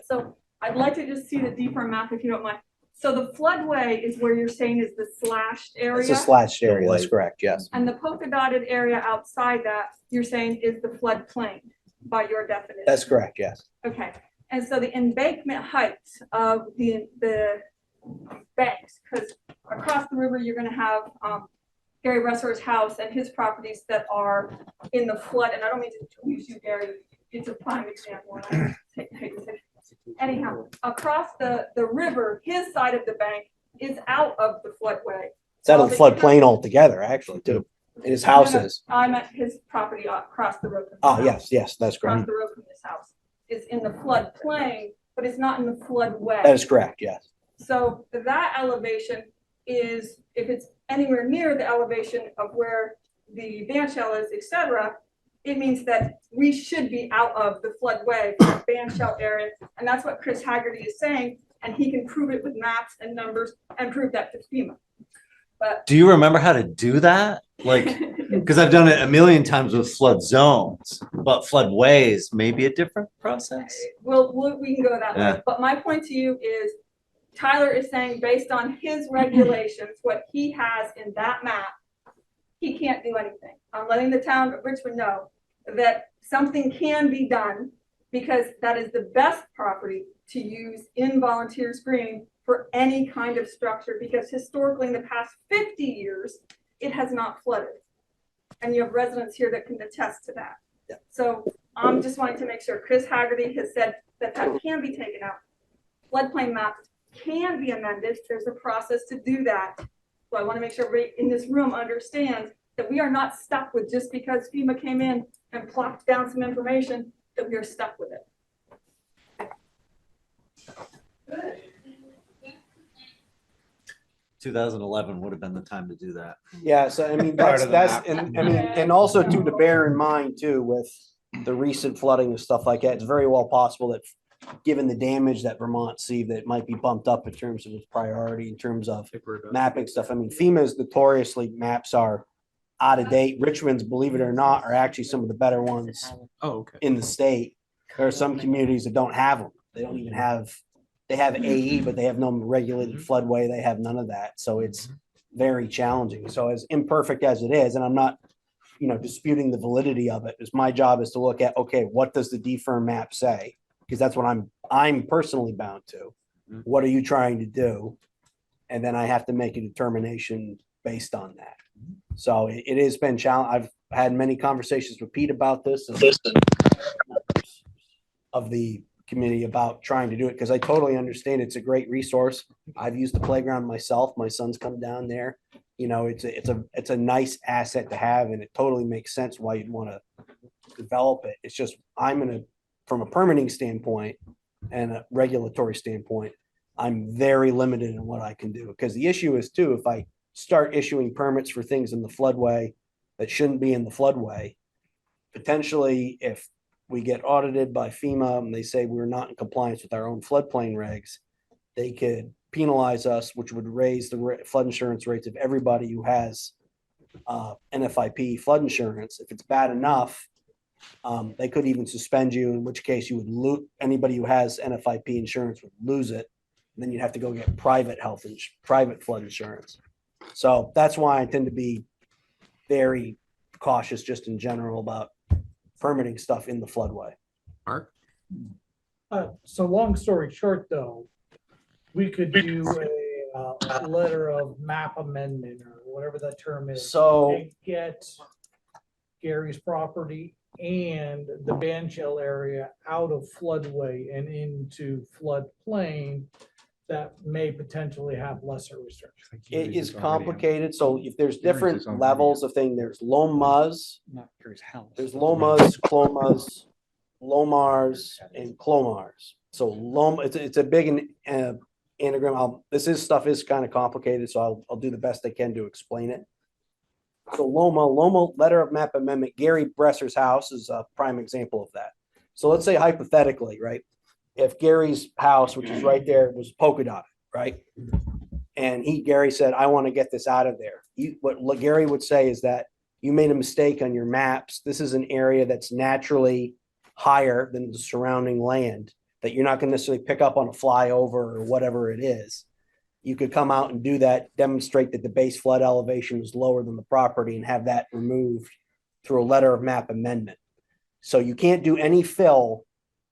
So I'd like to just see the deform map if you don't mind. So the floodway is where you're saying is the slashed area? It's a slashed area, that's correct, yes. And the polka dotted area outside that, you're saying is the floodplain by your definition? That's correct, yes. Okay, and so the embankment height of the banks, because across the river, you're gonna have Gary Ressor's house and his properties that are in the flood, and I don't mean to confuse you, Gary, it's a prime example. And anyhow, across the river, his side of the bank is out of the floodway. It's out of the floodplain altogether, actually, too. And his house is. I'm at his property across the road. From his Oh, house. yes, that's Across correct. the road from his house is in the floodplain, but it's not in the floodway. That is correct, yes. So that elevation is, if it's anywhere near the elevation of where the Bandshell is, et cetera, it means that we should be out of the floodway for the Bandshell area. And that's what Chris Haggerty is saying. And he can prove it with maps and numbers and prove that to FEMA. But Do you remember how to do that? Like, because I've done it a million times with flood zones, but floodways may be a different process. we can go that Yeah. way. But my point to you is Tyler is saying based on his regulations, what he has in that map, he can't do anything. I'm letting the town of Richmond know that something can be done because that is the best property to use in volunteer screening for any kind of structure, because historically in the past 50 years, it has not flooded. And you have residents here that can attest to that. Yeah. So I'm just wanting to make sure Chris Haggerty has said that that can be taken out. Floodplain maps can be amended. There's a process to do that. So I want to make sure everybody in this room understands that we are not stuck with just because FEMA came in and plopped down some information that we are stuck with it. 2011 would have been the time to do that. Yeah, so I mean, Part of the that's, map. and I mean, and also too, to bear in mind too, with the recent flooding and stuff like that, it's very well possible that given the damage that Vermont received, that it might be bumped up in terms of its priority, in terms of mapping stuff. I mean, FEMA's notoriously maps are out of date. Richmond's, believe it or not, are actually some of the better ones in the state. There are some communities that don't have them. They don't even have, they have AE, but they have no regulated floodway. They have none of that. So it's very challenging. So as imperfect as it is, and I'm not, disputing the validity of it, is my job is to look at, okay, what does the DFIRM map say? Because that's what I'm personally bound to. What are you trying to do? And then I have to make a determination based on that. So it has been challenging. I've had many conversations with Pete about this and of the committee about trying to do it, because I totally understand it's a great resource. I've used the playground myself. My son's come down there. It's a nice asset to have, and it totally makes sense why you'd want to develop it. It's just from a permitting standpoint and a regulatory standpoint, I'm very limited in what I can do, because the issue is too, if I start issuing permits for things in the floodway that shouldn't be in the floodway, potentially if we get audited by FEMA and they say we're not in compliance with our own floodplain regs, they could penalize us, which would raise the flood insurance rates of everybody who has NFIP flood insurance. If it's bad enough, they could even suspend you, in which case you would lose, anybody who has NFIP insurance would lose it. And then you'd have to go get private private flood insurance. So that's why I tend to be very cautious just in general about permitting stuff in the floodway. Mark? So long story short, though, we could do a letter of map amendment or whatever that term is. So- and get Gary's property and the Bandshell area out of floodway and into floodplain that may potentially have lesser restrictions. It is complicated. So if there's different levels of thing, there's Lomas, there's Lomas, Clomas, Lomars, and Clomars. So it's a big anagram. Stuff is kind of complicated, so I'll do the best I can to explain it. So Loma letter of map amendment, Gary Bresser's house is a prime example of that. So let's say hypothetically, right? If Gary's house, which is right there, was polka dotted, right? And Gary said, I want to get this out of there. What Gary would say is that you made a mistake on your maps. This is an area that's naturally higher than the surrounding land that you're not going to necessarily pick up on a flyover or whatever it is. You could come out and do that, demonstrate that the base flood elevation is lower than the property and have that removed through a letter of map amendment. So you can't do any fill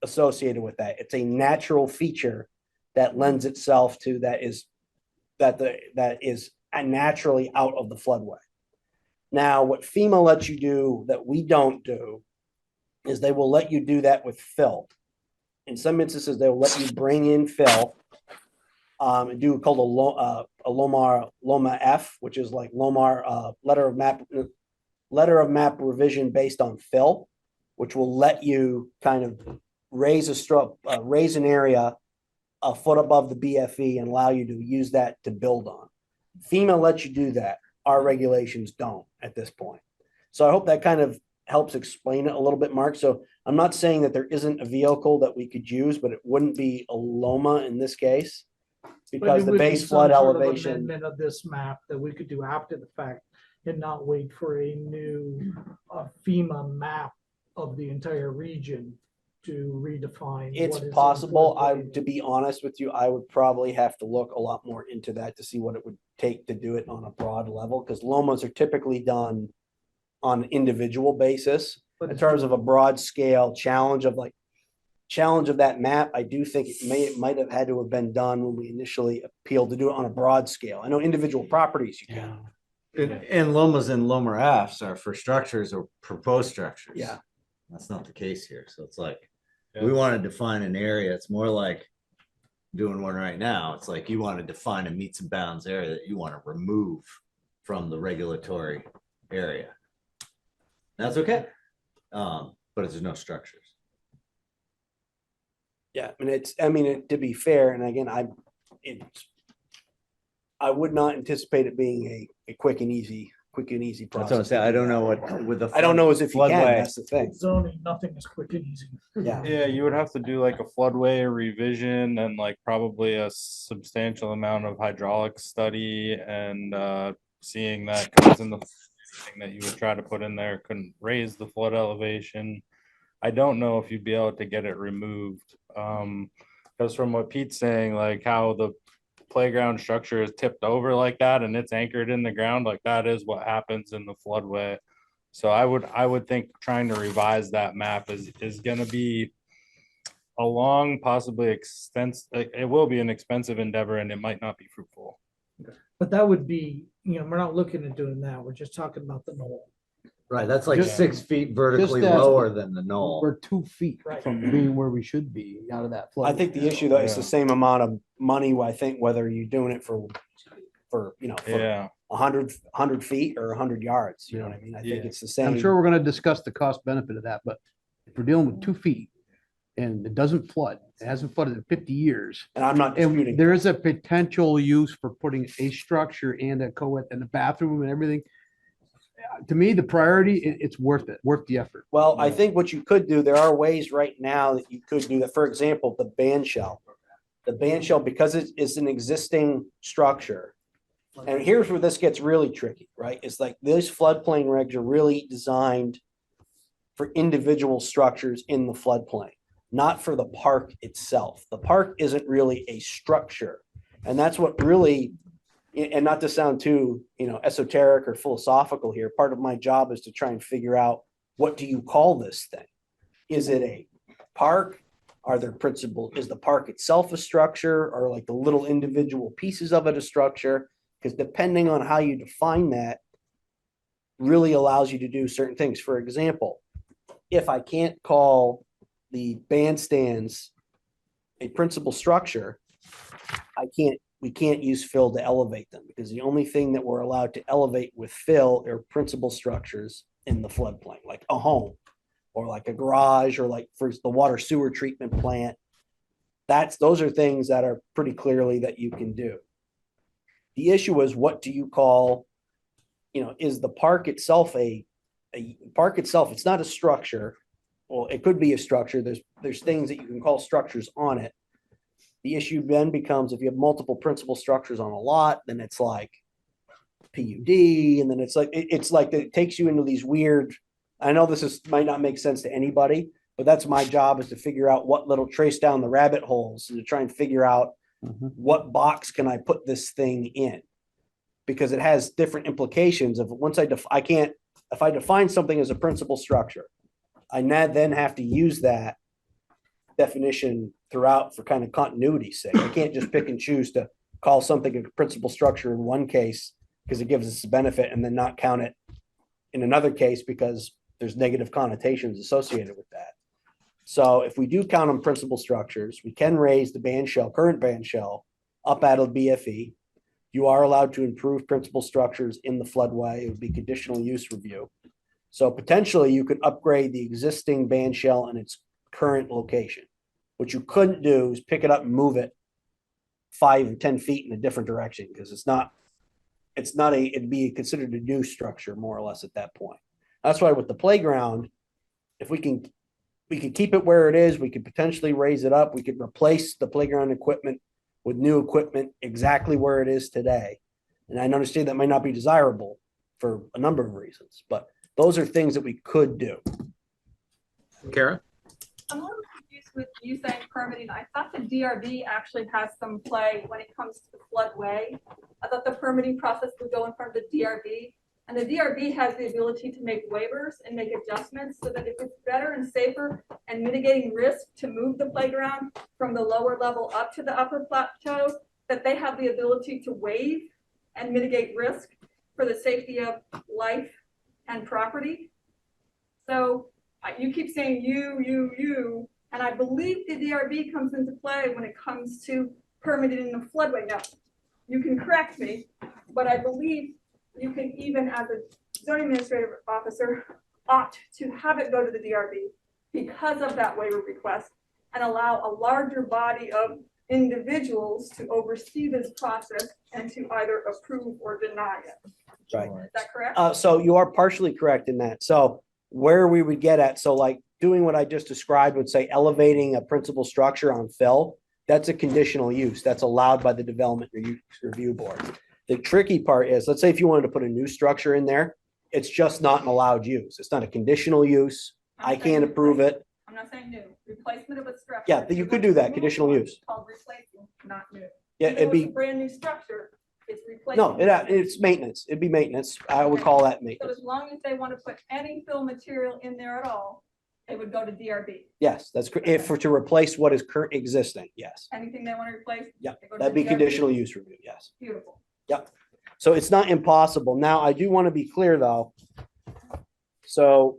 associated with that. It's a natural feature that lends itself to that is naturally out of the floodway. Now, what FEMA lets you do that we don't do is they will let you do that with fill. In some instances, they will let you bring in fill. And do called a Loma F, which is like Lomar, letter of map revision based on fill, which will let you kind of raise raise an area a foot above the BFE and allow you to use that to build on. FEMA lets you do that. Our regulations don't at this point. So I hope that kind of helps explain it a little bit, Mark. So I'm not saying that there isn't a vehicle that we could use, but it wouldn't be a Loma in this case. But Because it the would be base some flood sort of elevation, amendment of this map that we could do after the fact and not wait for a new FEMA map of the entire region to redefine. it's what is in possible. floodplain. To be honest with you, I would probably have to look a lot more into that to see what it would take to do it on a broad level, because Lomas are typically done on an individual basis. But In terms of a broad scale challenge of that map, I do think it might have had to have been done when we initially appealed to do it on a broad scale. I know individual properties you can. And Lomas and Loma Fs are for structures or proposed structures. Yeah. That's not the case here. So it's like, we want to define an area. It's more like doing one right now. It's like you want to define a meets and bounds area that you want to remove from the regulatory area. That's okay. But there's no structures. Yeah, to be fair, and again, I would not anticipate it being a quick and easy process. That's what I'm saying. I don't know what with the. I don't know as if you can, floodway. that's the thing. Zoning, nothing is quick and easy. Yeah. Yeah, you would have to do like a floodway revision and like probably a substantial amount of hydraulic study and seeing that, because in the thing that you would try to put in there couldn't raise the flood elevation. I don't know if you'd be able to get it removed. Because from what Pete's saying, like how the playground structure is tipped over like that and it's anchored in the ground, like that is what happens in the floodway. So I would think trying to revise that map is gonna be a long, possibly expensive, it will be an expensive endeavor and it might not be fruitful. But that would be, we're not looking at doing that. We're just talking about the knoll. Right, that's like Just- 6 feet vertically that- lower than the knoll. We're 2 feet Right. from being where we should be out of that flood. I think the issue though, is the same amount of money, I think, whether you're doing it for for Yeah, 100 feet or 100 yards, you know what I mean? I think Yeah. it's the same. I'm sure we're gonna discuss the cost benefit of that, but if we're dealing with 2 feet and it doesn't flood, it hasn't flooded in 50 years. And I'm not disputing. And there is a potential use for putting a structure and a co-ed and a bathroom and everything. To me, the priority, it's worth it, worth the effort. Well, I think what you could do, there are ways right now that you could do that. For example, the bandshell. The bandshell, because it is an existing structure. And here's where this gets really tricky, right? It's like these floodplain regs are really designed for individual structures in the floodplain, not for the park itself. The park isn't really a structure. And that's what really, and not to sound too, esoteric or philosophical here, part of my job is to try and figure out, what do you call this thing? Is it a park? Is the park itself a structure, or like the little individual pieces of it a structure? Because depending on how you define that really allows you to do certain things. For example, if I can't call the bandstands a principal structure, we can't use fill to elevate them, because the only thing that we're allowed to elevate with fill are principal structures in the floodplain, like a home or like a garage, or like for the water sewer treatment plant. Those are things that are pretty clearly that you can do. The issue is, what do you call, is the park itself a park itself? It's not a structure. Well, it could be a structure. There's things that you can call structures on it. The issue then becomes, if you have multiple principal structures on a lot, then it's like PUD, and then it's like it takes you into these weird. I know might not make sense to anybody, but that's my job, is to figure out what little trace down the rabbit holes and to try and figure out what box can I put this thing in, because it has different implications of once if I define something as a principal structure, I then have to use that definition throughout for kind of continuity's sake. I can't just pick and choose to call something a principal structure in one case because it gives us a benefit, and then not count it in another case because there's negative connotations associated with that. So if we do count on principal structures, we can raise the bandshell, current bandshell, up out of BFE. You are allowed to improve principal structures in the floodway. It would be conditional use review. So potentially you could upgrade the existing bandshell in its current location. What you couldn't do is pick it up and move it 5 or 10 feet in a different direction, because it'd be considered a new structure more or less at that point. That's why with the playground, if we can keep it where it is, we could potentially raise it up. We could replace the playground equipment with new equipment exactly where it is today. And I understand that might not be desirable for a number of reasons, but those are things that we could do. Kara? I'm a little confused with you saying permitting. I thought the DRB actually has some play when it comes to the floodway. I thought the permitting process would go in front of the DRB. And the DRB has the ability to make waivers and make adjustments so that if it's better and safer and mitigating risk to move the playground from the lower level up to the upper plateau, that they have the ability to waive and mitigate risk for the safety of life and property. So you keep saying you, and I believe the DRB comes into play when it comes to permitting in the floodway. Now, you can correct me, but I believe you can, even as a zoning administrative officer, ought to have it go to the DRB because of that waiver request and allow a larger body of individuals to oversee this process and to either approve or deny it. Right. Is that correct? So you are partially correct in that. So where we would get at, so like doing what I just described would say elevating a principal structure on fill, that's a conditional use. That's allowed by the Development Review Board. The tricky part is, let's say if you wanted to put a new structure in there, it's just not an allowed use. It's not a conditional use. I can't approve it. I'm not saying new. Replacement of a structure. Yeah, you could do that, conditional use. Called replacing, not new. Yeah, Even it'd though it's be, a brand new structure. It's replacing. no, it's maintenance. It'd be maintenance. I would call that So maintenance. as long as they want to put any fill material in there at all, it would go to DRB. Yes, that's if for to replace what is current existing. Yes. Anything they want to replace. Yeah, they go to that'd the be DRB. conditional use review. Yes. Beautiful. Yep. So it's not impossible. Now, I do want to be clear though. So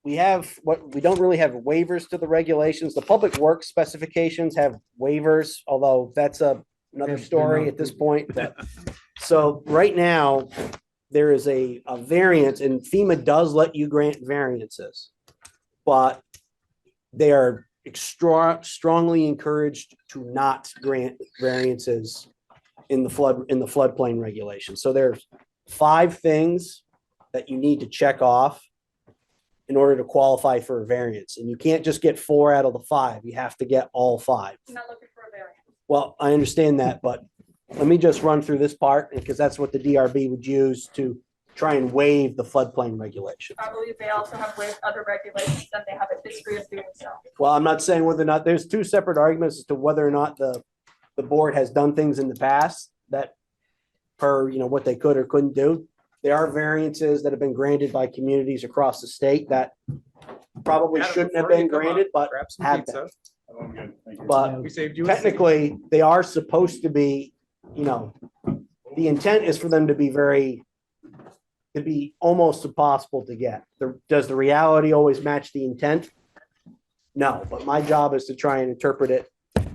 we don't really have waivers to the regulations. The public works specifications have waivers, although that's another story at this point. So right now, there is a variance, and FEMA does let you grant variances, but they are strongly encouraged to not grant variances in the floodplain regulation. So there's 5 things that you need to check off in order to qualify for a variance. And you can't just get 4 out of the 5. You have to get all 5. I'm not looking for a variance. Well, I understand that, but let me just run through this part because that's what the DRB would use to try and waive the floodplain regulation. I believe they also have waived other regulations and they have a history of doing so. Well, I'm not saying whether or not, there's 2 separate arguments as to whether or not the board has done things in the past that per, what they could or couldn't do. There are variances that have been granted by communities across the state that probably Adam, shouldn't have before you been come up, granted, but grab some have pizza. been. But We saved you a seat. technically, they are supposed to be, the intent is for them to be almost impossible to get. Does the reality always match the intent? No, but my job is to try and interpret it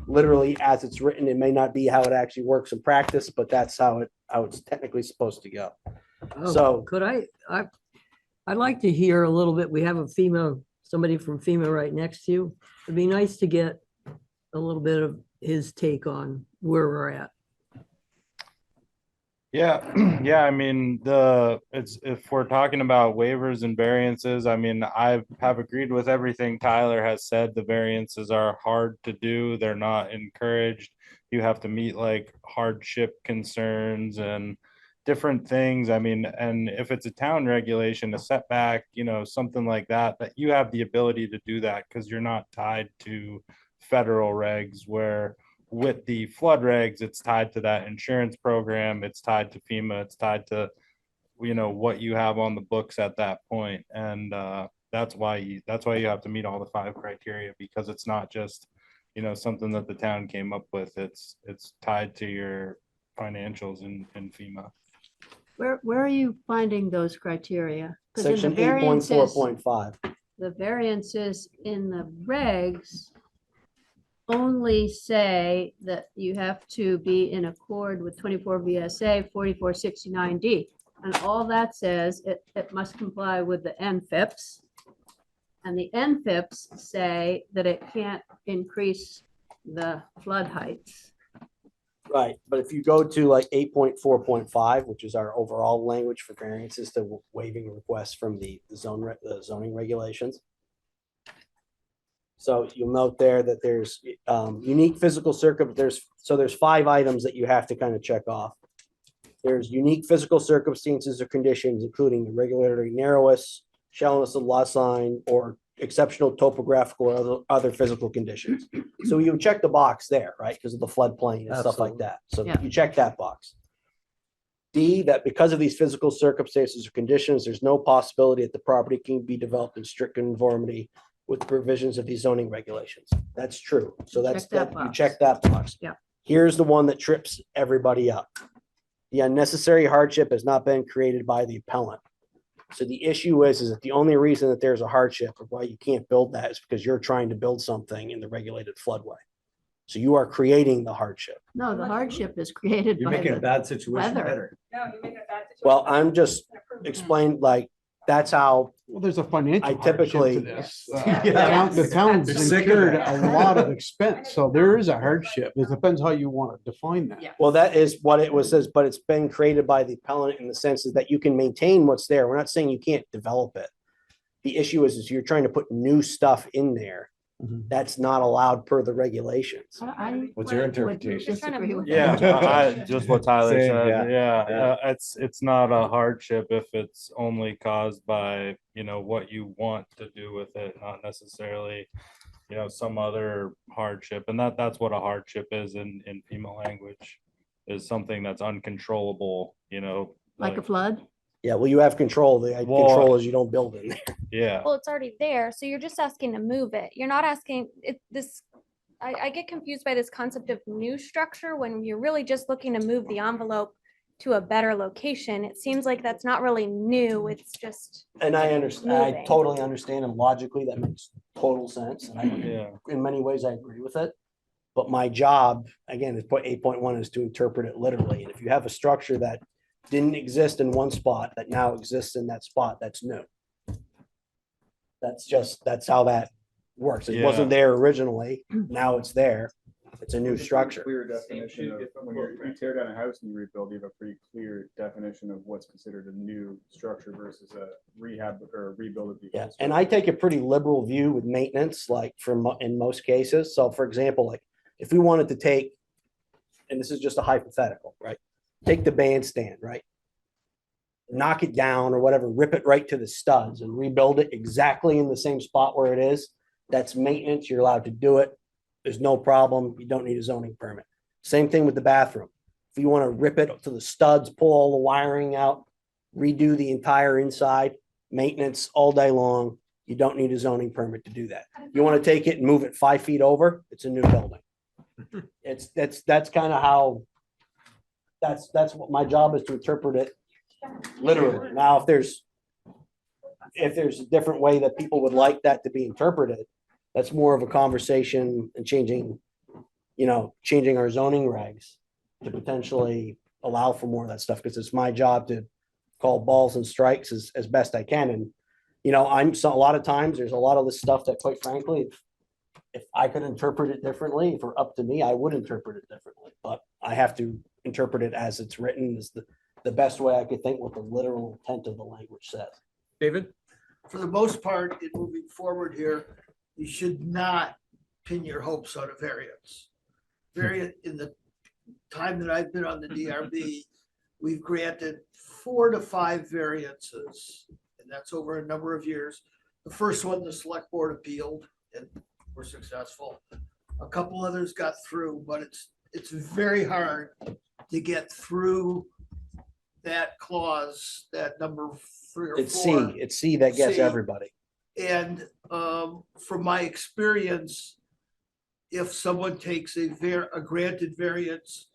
literally as it's written. It may not be how it actually works in practice, but that's how it's technically supposed to go. Oh, So- could I'd like to hear a little bit. We have somebody from FEMA right next to you. It'd be nice to get a little bit of his take on where we're at. Yeah, yeah, I mean, if we're talking about waivers and variances, I mean, I have agreed with everything Tyler has said. The variances are hard to do. They're not encouraged. You have to meet like hardship concerns and different things. I mean, and if it's a town regulation, a setback, something like that you have the ability to do that because you're not tied to federal regs where with the flood regs, it's tied to that insurance program, it's tied to FEMA, it's tied to, what you have on the books at that point. And that's why you have to meet all the 5 criteria, because it's not just, something that the town came up with. It's tied to your financials in FEMA. Where are you finding those criteria? 'Cause in the Section 8.4.5. the variances in the regs only say that you have to be in accord with 24 VSA 4469D. And all that says, it must comply with the NFIPS. And the NFIPS say that it can't increase the flood heights. Right, but if you go to like 8.4.5, which is our overall language for variances to waiving requests from the zoning regulations. So you'll note there that there's unique physical there's 5 items that you have to kind of check off. There's unique physical circumstances or conditions, including the regulatory narrowness, shallowness of lot line, or exceptional topographical or other physical conditions. So you check the box there, right? Because of the floodplain and stuff like that. So Yeah. you check that box. D, that because of these physical circumstances or conditions, there's no possibility that the property can be developed in strict conformity with the provisions of these zoning regulations. That's true. So that's, Check that that, you box. check that box. Yeah. Here's the one that trips everybody up. The unnecessary hardship has not been created by the appellant. So the issue is that the only reason that there's a hardship of why you can't build that is because you're trying to build something in the regulated floodway. So you are creating the hardship. No, the hardship is created You're by making a the bad situation weather. better. No, you're making a bad situation. Well, I'm just explaining, like, that's how, Well, there's a financial I hardship typically- to this. Yeah. The town's They're sick of incurred that. a lot of expense, so there is a hardship. It depends how you want to define that. Yeah. well, that is what it was, says, but it's been created by the appellant in the sense is that you can maintain what's there. We're not saying you can't develop it. The issue is you're trying to put new stuff in there. Mhm. That's not allowed per the regulations. I What's your would interpretation? disagree with Yeah, that. just what Tyler Same, said, yeah. yeah, it's not a hardship if it's only caused by, what you want to do with it, not necessarily, some other hardship, and that's what a hardship is in FEMA language, is something that's uncontrollable, Like a flood? Yeah, well, you have control. The Well- control is you don't build in there. yeah. Well, it's already there, so you're just asking to move it. You're not asking I get confused by this concept of new structure when you're really just looking to move the envelope to a better location. It seems like that's not really new. It's just, And I understand, I Moving. totally understand, and logically, that makes total sense. And I, Yeah. in many ways, I agree with it. But my job, again, is 8.1 is to interpret it literally. And if you have a structure that didn't exist in one spot that now exists in that spot, that's new. That's how that works. It wasn't there originally. Now it's there. It's a new structure. Clear definition of when you tear down a house and you rebuild, you have a pretty clear definition of what's considered a new structure versus a rehab or a rebuild of the. Yeah, and I take a pretty liberal view with maintenance, like in most cases. So for example, like if we wanted to take, and this is just a hypothetical, right? Take the bandstand, right? Knock it down or whatever, rip it right to the studs and rebuild it exactly in the same spot where it is. That's maintenance. You're allowed to do it. There's no problem. You don't need a zoning permit. Same thing with the bathroom. If you want to rip it to the studs, pull all the wiring out, redo the entire inside, maintenance all day long, you don't need a zoning permit to do that. You want to take it and move it 5 feet over, it's a new building. That's kind of how, that's what my job is, to interpret it literally. Now, if there's a different way that people would like that to be interpreted, that's more of a conversation and changing our zoning regs to potentially allow for more of that stuff, because it's my job to call balls and strikes as best I can. And, a lot of times there's a lot of this stuff that, quite frankly, if I could interpret it differently, if it were up to me, I would interpret it differently, but I have to interpret it as it's written, is the best way I could think what the literal intent of the language says. David? For the most part, in moving forward here, you should not pin your hopes on a variance. Variant, in the time that I've been on the DRB, we've granted 4 to 5 variances, and that's over a number of years. The first one, the select board appealed and were successful. A couple others got through, but it's very hard to get through that clause, that number 3 or 4. It's C that gets C. everybody. And from my experience, if someone takes a granted variance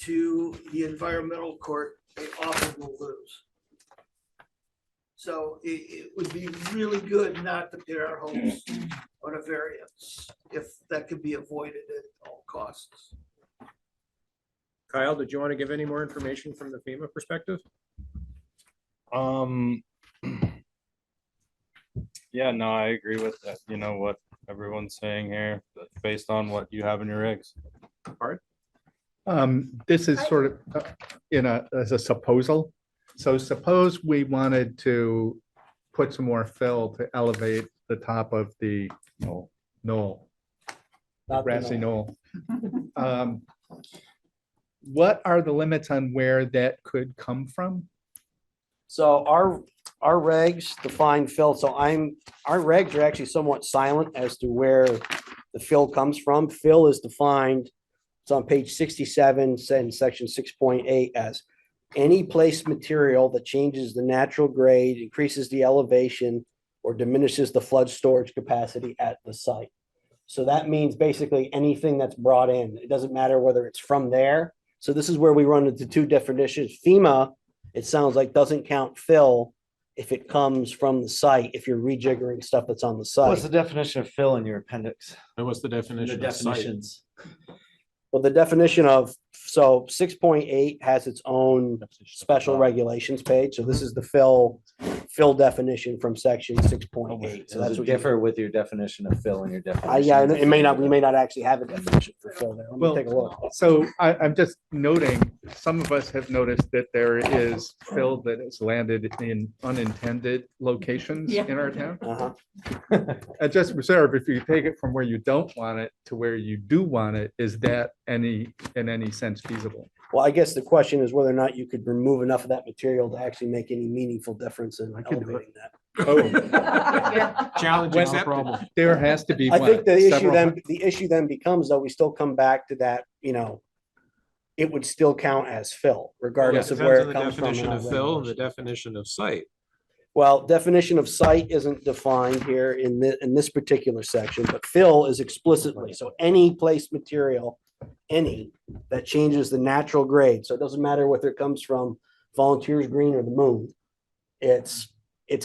to the environmental court, they often will lose. So it would be really good not to pin our hopes on a variance if that could be avoided at all costs. Kyle, did you want to give any more information from the FEMA perspective? Yeah, no, I agree with that. You know what everyone's saying here, but based on what you have in your regs. This is sort of as a proposal. So suppose we wanted to put some more fill to elevate the top of the knoll, grassy knoll. What are the limits on where that could come from? So our regs define fill, so our regs are actually somewhat silent as to where the fill comes from. Fill is defined, it's on page 67, in section 6.8 as any place material that changes the natural grade, increases the elevation, or diminishes the flood storage capacity at the site. So that means basically anything that's brought in. It doesn't matter whether it's from there. So this is where we run into two definitions. FEMA, it sounds like, doesn't count fill if it comes from the site, if you're rejiggering stuff that's on the site. What's the definition of fill in your appendix? And what's the The definition of site? definitions. Well, the definition of, so 6.8 has its own special regulations page. So this is the fill definition from section 6.8. So Does that's it what differ with your definition of fill and your definition? yeah, it may not, we may not actually have a definition for fill there. Let me Well, take a look. So I'm just noting, some of us have noticed that there is fill that has landed in unintended locations in our town. And just reserve, if you take it from where you don't want it to where you do want it, is that in any sense feasible? Well, I guess the question is whether or not you could remove enough of that material to actually make any meaningful difference in elevating that. Oh. Challenge When- accepted. There has to be. I think what, the issue several then, hundred- the issue then becomes, though, we still come back to that, it would still count as fill, regardless of where Depends it on the comes from. in definition our of fill and the regulations. definition of site. Well, definition of site isn't defined here in this particular section, but fill is explicitly, so any place material, any that changes the natural grade, so it doesn't matter whether it comes from Volunteers Green or the Moon. It's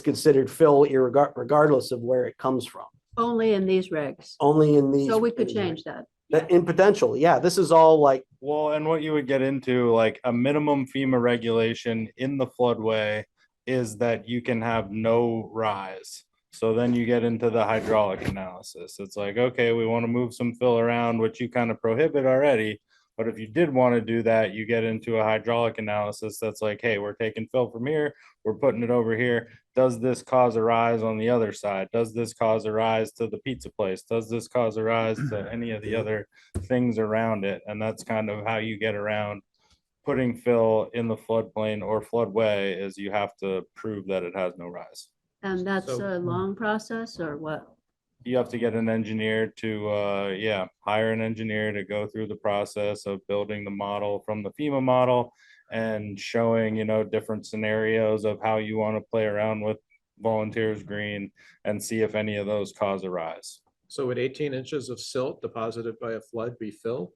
considered fill regardless of where it comes from, Only in these regs. only in these. So we could change that. In potential, yeah, this is all like, Well, and what you would get into, like a minimum FEMA regulation in the floodway is that you can have no rise. So then you get into the hydraulic analysis. It's like, okay, we want to move some fill around, which you kind of prohibit already. But if you did want to do that, you get into a hydraulic analysis that's like, hey, we're taking fill from here, we're putting it over here. Does this cause a rise on the other side? Does this cause a rise to the pizza place? Does this cause a rise to any of the other things around it? And that's kind of how you get around putting fill in the floodplain or floodway, is you have to prove that it has no rise. And that's So- a long process or what? You have to get an engineer to, hire an engineer to go through the process of building the model from the FEMA model and showing, different scenarios of how you want to play around with Volunteers Green and see if any of those cause a rise. So would 18 inches of silt deposited by a flood be fill?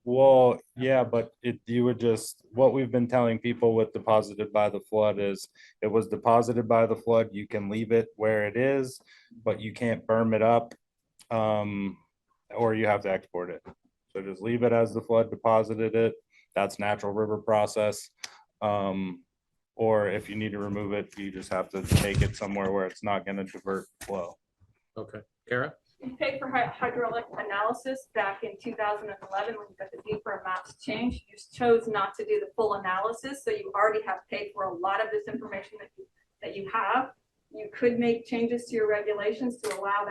Well, yeah, but you would what we've been telling people with deposited by the flood is it was deposited by the flood, you can leave it where it is, but you can't berm it up. Or you have to export it. So just leave it as the flood deposited it. That's natural river process. Or if you need to remove it, you just have to take it somewhere where it's not gonna divert flow. Okay, Kara? You paid for hydraulic analysis back in 2011 when you got the deeper maps changed. You just chose not to do the full analysis, so you already have paid for a lot of this information that you have. You could make changes to your regulations to allow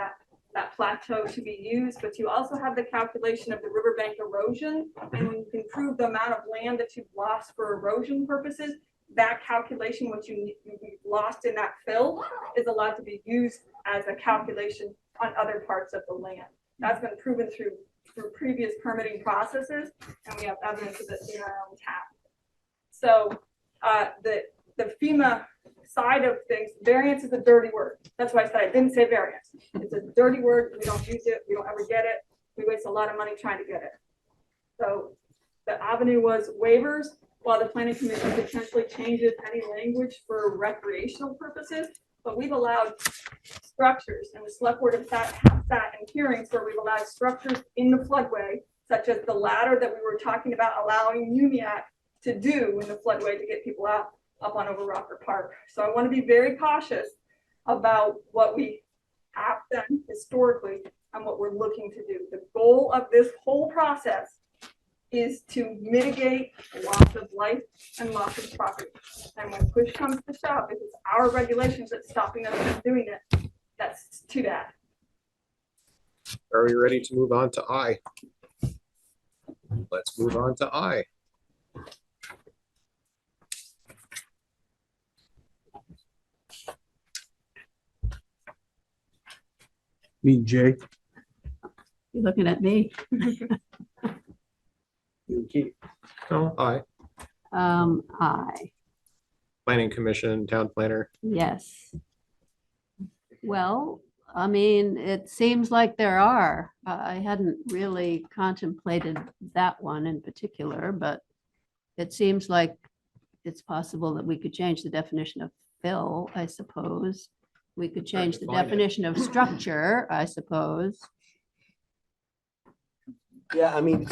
that plateau to be used, but you also have the calculation of the riverbank erosion. And when you can prove the amount of land that you've lost for erosion purposes, that calculation, what you've lost in that fill, is allowed to be used as a calculation on other parts of the land. That's been proven through previous permitting processes, and we have evidence of it in our own town. So the FEMA side of things, variance is a dirty word. That's why I said I didn't say variance. It's a dirty word. We don't use it. We don't ever get it. We waste a lot of money trying to get it. So the avenue was waivers. while the planning commission potentially changes any language for recreational purposes, but we've allowed structures, and the select board have sat in hearings where we've allowed structures in the floodway, such as the ladder that we were talking about allowing UMIAC to do in the floodway to get people out up on Over Rocker Park. So I want to be very cautious about what we have done historically and what we're looking to do. The goal of this whole process is to mitigate loss of life and loss of property. And when push comes to shove, if it's our regulations that's stopping us from doing it, that's too bad. Are we ready to move on to I? Let's move on to I. Me, Jay. You're looking at me. No, I. I, Planning Commission, Town Planner. yes. Well, I mean, it seems like there are. I hadn't really contemplated that one in particular, but it seems like it's possible that we could change the definition of fill, I suppose. We could change the define it. definition of structure, I suppose. Yeah, I mean,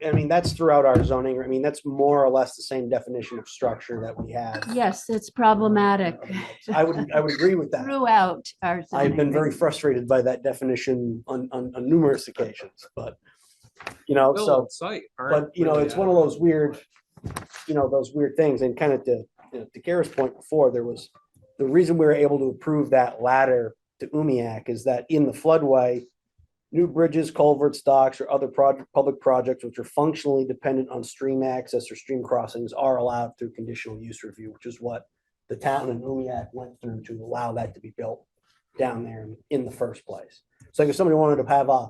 I mean, that's throughout our zoning. I mean, that's more or less the same definition of structure that we have. Yes, it's problematic I would agree with that. throughout our I've been zoning. very frustrated by that definition on numerous occasions, but, you know, Fill so, and site aren't but, you know, really it's one of those weird, you know, those weird things, and kind of to Kara's point before, there was, the reason we were able to approve that ladder to Umiak is that in the floodway, new bridges, culverts, docks, or other public projects which are functionally dependent on stream access or stream crossings are allowed through conditional use review, which is what the town and Umiak went through to allow that to be built down there in the first place. So like if somebody wanted to have a,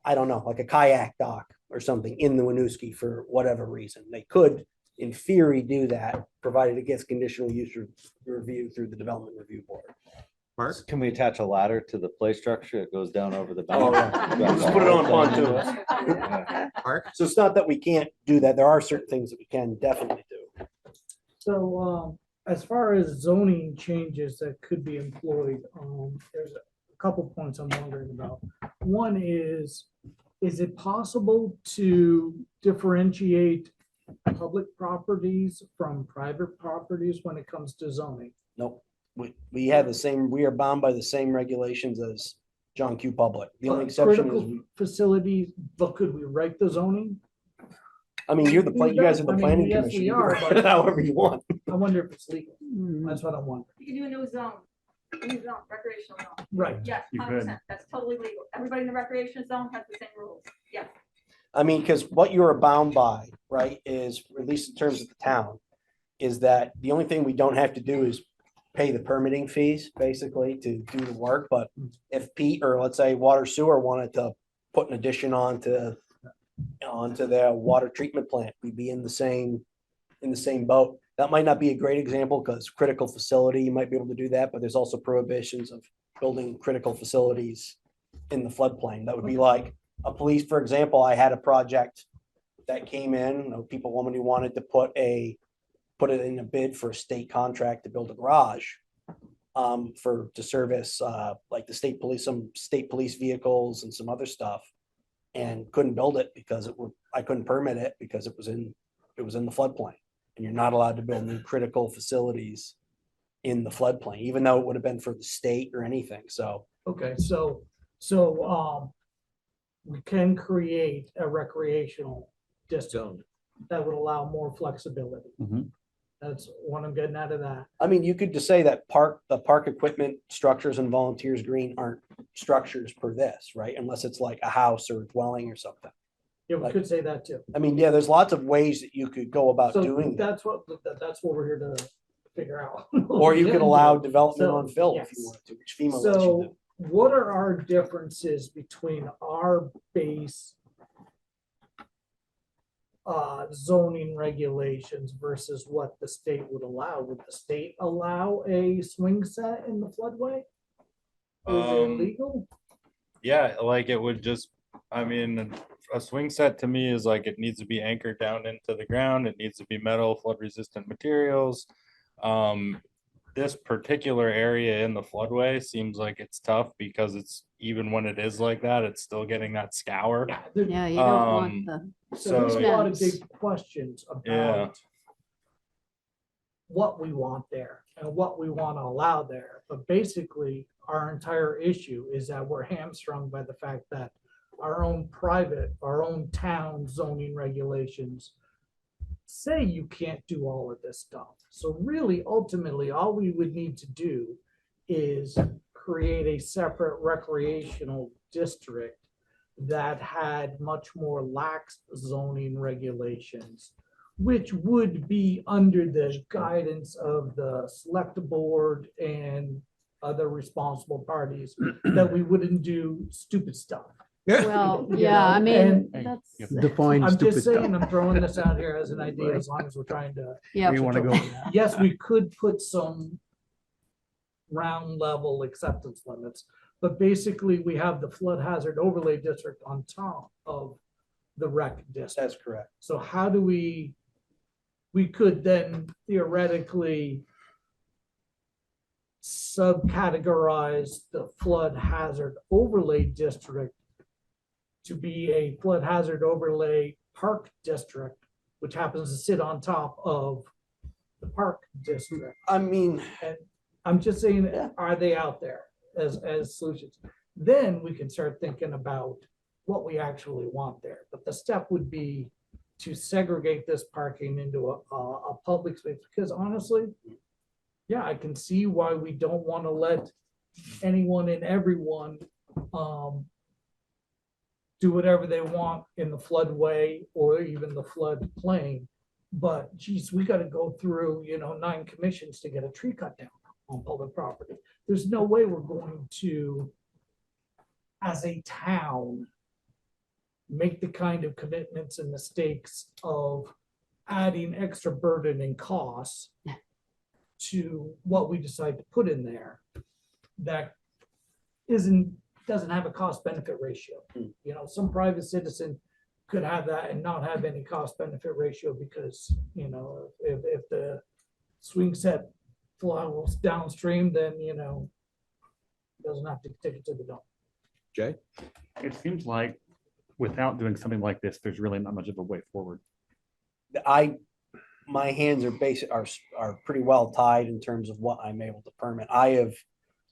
I don't know, like a kayak dock or something in the Winooski for whatever reason, they could, in theory, do that, provided it gets conditional use review through the development review board. Mark? Can we attach a ladder to the play structure? It goes down over the. Oh, yeah. Just put it on pontoons. Mark? So it's not that we can't do that. There are certain things that we can definitely do. So, as far as zoning changes that could be employed, there's a couple points I'm wondering about. One is it possible to differentiate public properties from private properties when it comes to zoning? Nope. We have the same, we are bound by the same regulations as John Q. Public. The only exception Critical is, facilities, but could we write the zoning? I mean, you guys are the I mean, planning yes, commission. we You can are, write but- it however you want. I wonder if it's legal. Hmm. That's what I wonder. You can do a new zone, recreational zone. Right. Yes, You 100%. That's totally legal. Everybody in the recreation zone has the same rules. Yes. I mean, because what you are bound by, right, is, at least in terms of the town, is that the only thing we don't have to do is pay the permitting fees, basically, to do the work. But if Pete, or let's say Water Sewer, wanted to put an addition onto their water treatment plant, we'd be in the same boat. That might not be a great example because critical facility, you might be able to do that, but there's also prohibitions of building critical facilities in the floodplain. That would be like a police, for example. I had a project that came in, people wanted to put it in a bid for a state contract to build a garage to service like the state police, some state police vehicles and some other stuff, and couldn't build it because I couldn't permit it because it was in the floodplain, and you're not allowed to build new critical facilities in the floodplain, even though it would have been for the state or anything. So Okay, so we can create a recreational district that would allow more flexibility. That's what I'm getting out of that. I mean, you could just say that the park equipment structures and volunteers green aren't structures per this, right? Unless it's like a house or a dwelling or something. Yeah, we could say that too. I mean, yeah, there's lots of ways that you could go about So doing that. that's what we're here to figure out. Or you could allow development So, on fill if yes. you wanted to, which FEMA lets you do. So what are our differences between our base zoning regulations versus what the state would allow? Would the state allow a swing set in the floodway? Is it legal? Yeah, like it would just I mean, a swing set to me is like, it needs to be anchored down into the ground. It needs to be metal, flood resistant materials. This particular area in the floodway seems like it's tough because it's, even when it is like that, it's still getting that scour. Yeah, you don't want the. So there's a lot of cements. big questions Yeah. about what we want there and what we want to allow there. But basically, our entire issue is that we're hamstrung by the fact that our own town zoning regulations say you can't do all of this stuff. So really, ultimately, all we would need to do is create a separate recreational district that had much more lax zoning regulations, which would be under the guidance of the select board and other responsible parties, that we wouldn't do stupid stuff. Well, You yeah, I know, mean, and that's. Define I'm stupid just stuff. saying, I'm throwing this out here as an idea, as long as we're trying to. Yeah. We wanna go- Yes, we could put some round level acceptance limits, but basically we have the flood hazard overlay district on top of the rec district. That's correct. So how do we could then theoretically subcategorize the flood hazard overlay district to be a flood hazard overlay park district, which happens to sit on top of the park district. I mean, And I'm just saying, are they out there as solutions? Then we can start thinking about what we actually want there. But the step would be to segregate this parking into a public space, because honestly, yeah, I can see why we don't want to let anyone and everyone do whatever they want in the floodway or even the floodplain. But geez, we got to go through, 9 commissions to get a tree cut down on public property. There's no way we're going to, as a town, make the kind of commitments and mistakes of adding extra burden and costs to what we decide to put in there that doesn't have a cost benefit ratio. Some private citizen could have that and not have any cost benefit ratio because, if the swing set flows downstream, then, doesn't have to take it to the dump. Jay? It seems like without doing something like this, there's really not much of a way forward. My hands are pretty well tied in terms of what I'm able to permit. I have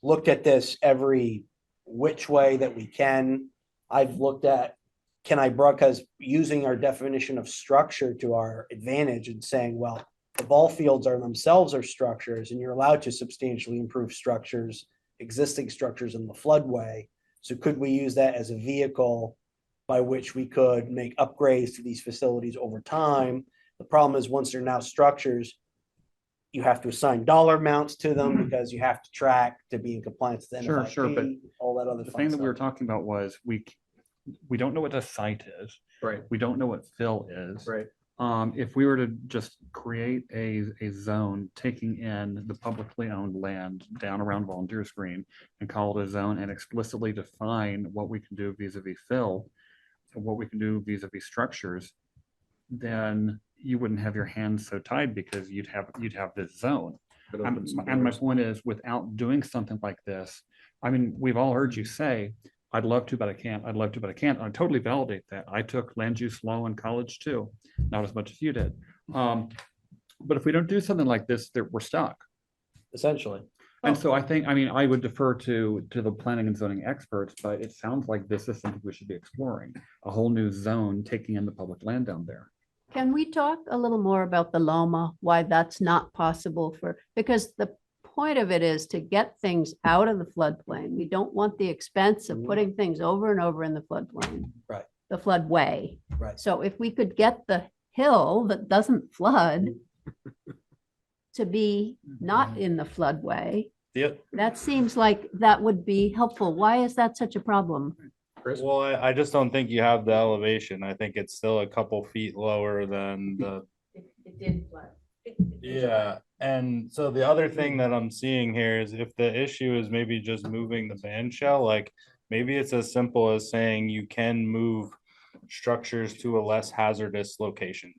looked at this every which way that we can. I've looked at, because using our definition of structure to our advantage and saying, well, the ball fields themselves are structures and you're allowed to substantially improve existing structures in the floodway. So could we use that as a vehicle by which we could make upgrades to these facilities over time? The problem is once they're now structures, you have to assign dollar amounts to them because you have to track to be in compliance with the Sure, but NFIP, all that other the fun thing that we were stuff. talking about was we don't know what a site is. Right. We don't know what fill is. Right. If we were to just create a zone taking in the publicly owned land down around Volunteers Green and call it a zone and explicitly define what we can do vis-a-vis fill and what we can do vis-a-vis structures, then you wouldn't have your hands so tied because you'd have this zone. And my point is, without doing something like this, I mean, we've all heard you say, I'd love to, but I can't. I'd love to, but I can't. I totally validate that. I took land use law in college too, not as much as you did. But if we don't do something like this, we're stuck. Essentially. And so I would defer to the planning and zoning experts, but it sounds like this is something we should be exploring, a whole new zone taking in the public land down there. Can we talk a little more about the Loma, why that's not possible because the point of it is to get things out of the floodplain. We don't want the expense of putting things over and over in the floodplain. Right. The floodway. Right. So if we could get the hill that doesn't flood to be not in the floodway, that seems like that would be helpful. Why is that such a problem? Well, I just don't think you have the elevation. I think it's still a couple feet lower than the. It did flood. Yeah, and so the other thing that I'm seeing here is if the issue is maybe just moving the bandshell, like maybe it's as simple as saying you can move structures to a less hazardous location.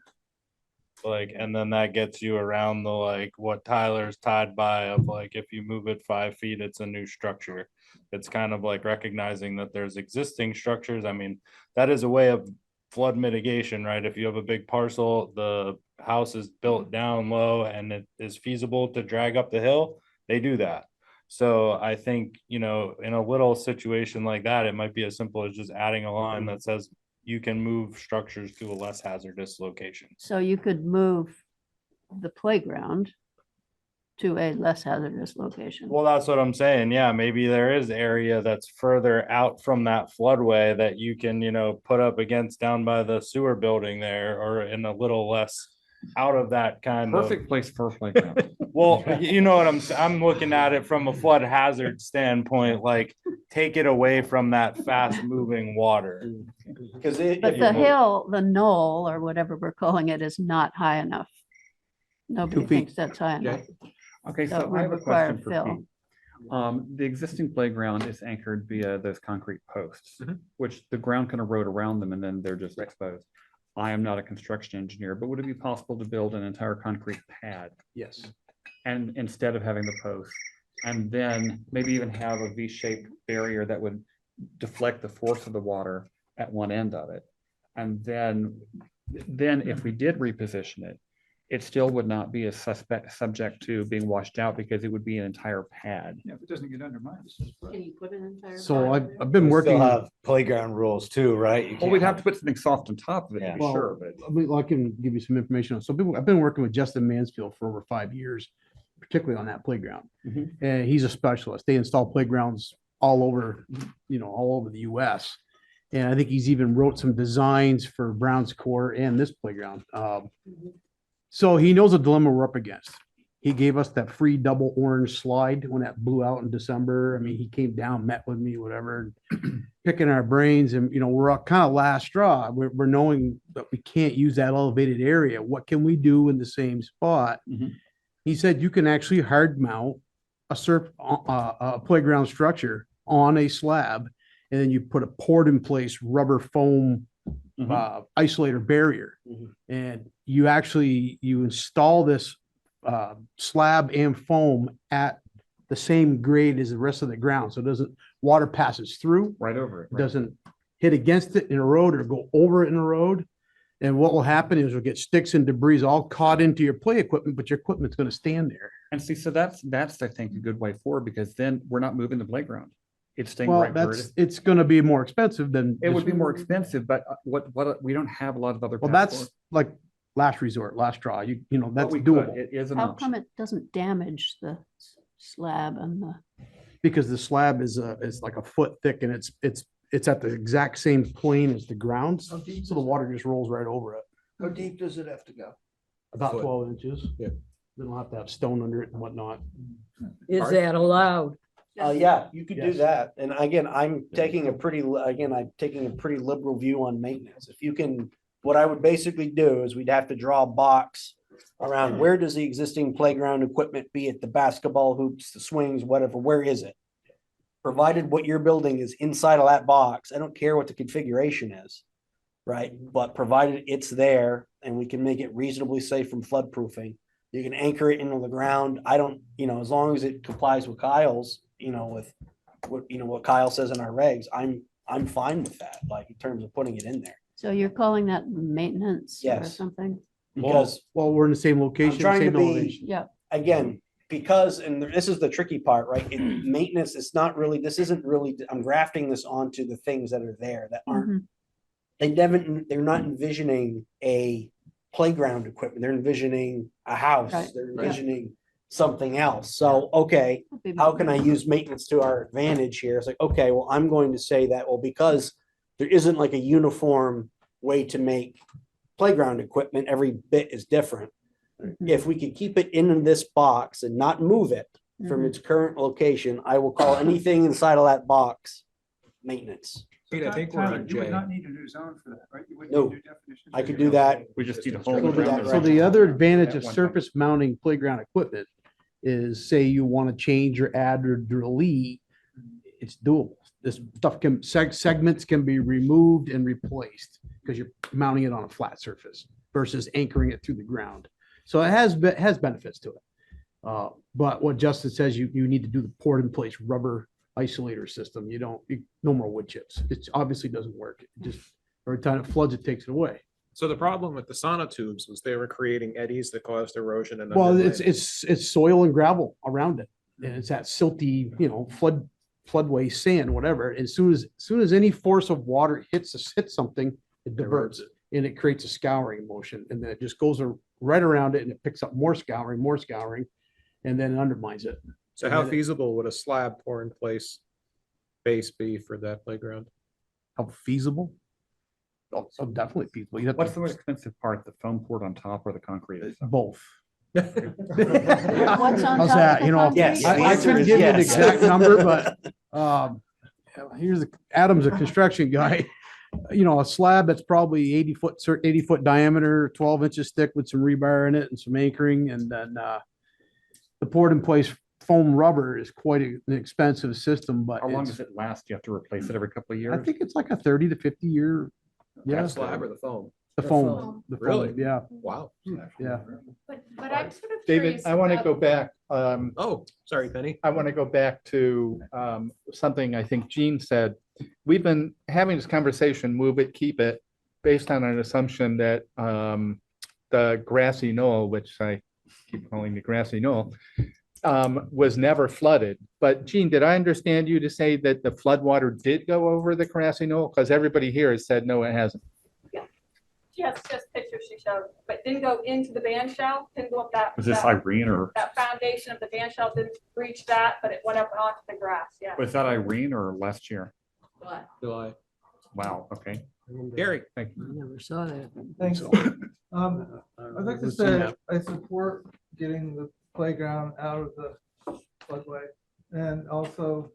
Like, and then that gets you around the, like, what Tyler's tied by of like, if you move it 5 feet, it's a new structure. It's kind of like recognizing that there's existing structures. I mean, that is a way of flood mitigation, right? If you have a big parcel, the house is built down low and it is feasible to drag up the hill, they do that. So I think, you know, in a little situation like that, it might be as simple as just adding a line that says you can move structures to a less hazardous location. So you could move the playground to a less hazardous location. Well, that's what I'm saying. Yeah, maybe there is area that's further out from that floodway that you can, you know, put up against down by the sewer building there, or in a little less out of that kind of. Perfect place for a playground. Well, you know what I'm looking at it from a flood hazard standpoint, like take it away from that fast moving water. Because But the hill, the knoll or whatever we're calling it is not high enough. Nobody 2 feet. thinks that's high enough. Okay, So it so I would have a require question for fill. Pete. The existing playground is anchored via those concrete posts, which the ground can erode around them and then they're just exposed. I am not a construction engineer, but would it be possible to build an entire concrete pad? Yes. And instead of having the post, and then maybe even have a V-shaped barrier that would deflect the force of the water at one end of it. And then if we did reposition it, it still would not be a subject to being washed out because it would be an entire pad. Yeah, if it doesn't get undermined. Can you put an entire? So pad there? I've been We working. still have playground rules too, right? You Well, we'd can't have to put something soft on top of it, to be Well, sure, but. I mean, I can give you some information on, so people, I've been working with Justin Mansfield for over 5 years, particularly on that playground. And he's a specialist. They install playgrounds all over, you know, all over the US. And I think he's even wrote some designs for Brown's Court and this playground. So he knows the dilemma we're up against. He gave us that free double orange slide when that blew out in December. I mean, he came down, met with me, whatever, picking our brains, and, you know, we're kind of last straw. We're knowing that we can't use that elevated area. What can we do in the same spot? He said you can actually hard mount a playground structure on a slab, and then you put a poured in place rubber foam isolator barrier. And you install this slab and foam at the same grade as the rest of the ground. So it doesn't, water passes through. Right over it. It doesn't hit against it in a road or go over it in a road. And what will happen is you'll get sticks and debris all caught into your play equipment, but your equipment's going to stand there. And see, so that's, I think, a good way forward, because then we're not moving the playground. It's staying Well, right where it is. it's going to be more expensive than. It would just- be more expensive, but what, we don't have a lot of other. Well, paths that's forward. like last resort, last straw. You know, But that's we could. doable It is an How option. come it doesn't damage the slab and the? because the slab is like a foot thick and it's at the exact same plane as the ground. So the water just rolls right over it. How deep does it have to go? About Foot. 12 inches. Yeah. They don't have to have stone under it and whatnot. Is that allowed? Yeah, you could do Yes. that. And again, I'm taking a pretty liberal view on maintenance. If you can, what I would basically do is we'd have to draw a box around where does the existing playground equipment be at the basketball hoops, the swings, whatever, where is it? Provided what you're building is inside of that box, I don't care what the configuration is, right? But provided it's there and we can make it reasonably safe from flood proofing, you can anchor it into the ground. I don't, as long as it complies with Kyle's, with what Kyle says in our regs, I'm fine with that, like in terms of putting it in there. So you're calling that maintenance or Yes. something? Because Well, we're in the same location, trying to same be- elevation. Yeah. again, because, and this is the tricky part, right? Maintenance, this isn't really, I'm grafting this onto the things that are there that aren't, they're not envisioning a playground equipment. They're envisioning a house. Right. They're Yeah. envisioning something else. So, okay, how can I use maintenance to our advantage here? It's like, okay, well, I'm going to say that, well, because there isn't like a uniform way to make playground equipment, every bit is different. If we could keep it in this box and not move it from its current location, I will call anything inside of that box maintenance. Pete, I think we're Tyler, on you would J. not need a new zone for that, right? You wouldn't No, need new definitions. I could do that. We just need a So whole. the other advantage of surface mounting playground equipment is, say you want to change or add or delete, it's doable. this stuff can, segments can be removed and replaced because you're mounting it on a flat surface versus anchoring it through the ground. So it has benefits to it. But what Justin says, you need to do the poured in place rubber isolator system. No more wood chips. It obviously doesn't work. It just every time it floods, it takes it away. So the problem with the sonotubes was they were creating eddies that caused erosion and. Well, underlay. it's soil and gravel around it. And it's that silty, floodway sand, whatever. As soon as any force of water hits something, it diverts and it creates a scouring motion. And then it just goes right around it and it picks up more scouring, and then it undermines it. So how feasible would a slab pour in place base be for that playground? How feasible? Oh, definitely feasible. What's the most expensive part, the foam poured on top or the concrete? itself? Both. What's on How's top that? of the concrete? Yes. I couldn't give you an exact number, but Adam's a construction guy. A slab that's probably 80 foot diameter, 12 inches thick with some rebar in it and some anchoring. And then the poured in place foam rubber is quite an expensive system, but How long does it last? You have to replace it every couple of I years? think it's like a 30 to 50 year. The Yeah. slab or the foam? The The foam. foam. The foam, Really? Yeah. Wow. Yeah. But I'm sort of David, curious. I want to about- go back. Oh, sorry, Penny. I want to go back to something I think Gene said. We've been having this conversation, move it, keep it, based on an assumption that the grassy knoll, which I keep calling the grassy knoll, was never flooded. But Gene, did I understand you to say that the floodwater did go over the grassy knoll? Because everybody here has said, no, it hasn't. She has just pictures she showed, but didn't go into the bandshell, didn't go up that. Was this that- Irene or That foundation of the bandshell didn't reach that, but it went up onto the grass, yeah. was that Irene or last year? What? July. Wow, okay. Gary. I never saw that. Thanks. I'd like to say I support getting the playground out of the floodway and also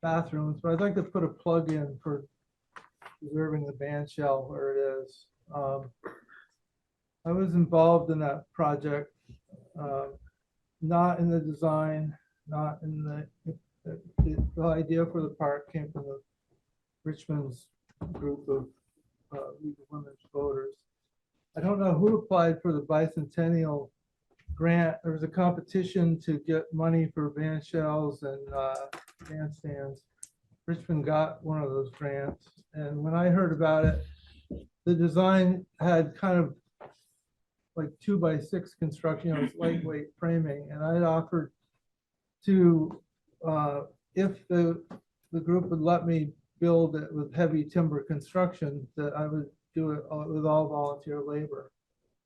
bathrooms, but I'd like to put a plug in for preserving the bandshell where it is. I was involved in that project, not in the design, not in the idea for the park came from the Richmond's group of League of Women's Voters. I don't know who applied for the bicentennial grant. There was a competition to get money for bandshells and bandstands. Richmond got one of those grants. And when I heard about it, the design had kind of like 2x6 construction, it's lightweight framing. And I'd offered to, if the group would let me build it with heavy timber construction, that I would do it with all volunteer labor.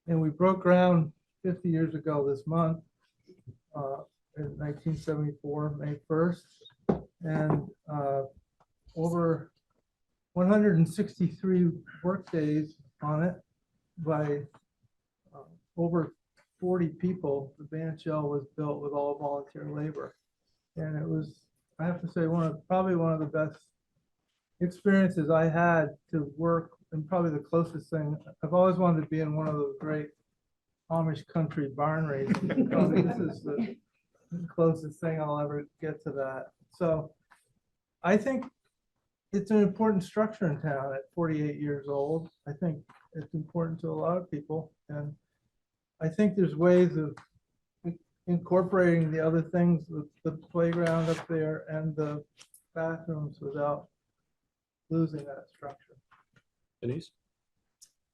And we broke ground 50 years ago this month, in 1974, May 1st. And over 163 work days on it by over 40 people, the bandshell was built with all volunteer labor. And it was, I have to say, probably one of the best experiences I had to work, and probably the closest thing. I've always wanted to be in one of those great Amish country barn raising. Probably this is the closest thing I'll ever get to that. So I think it's an important structure in town at 48 years old. I think it's important to a lot of people. And I think there's ways of incorporating the other things, the playground up there and the bathrooms without losing that structure. Denise?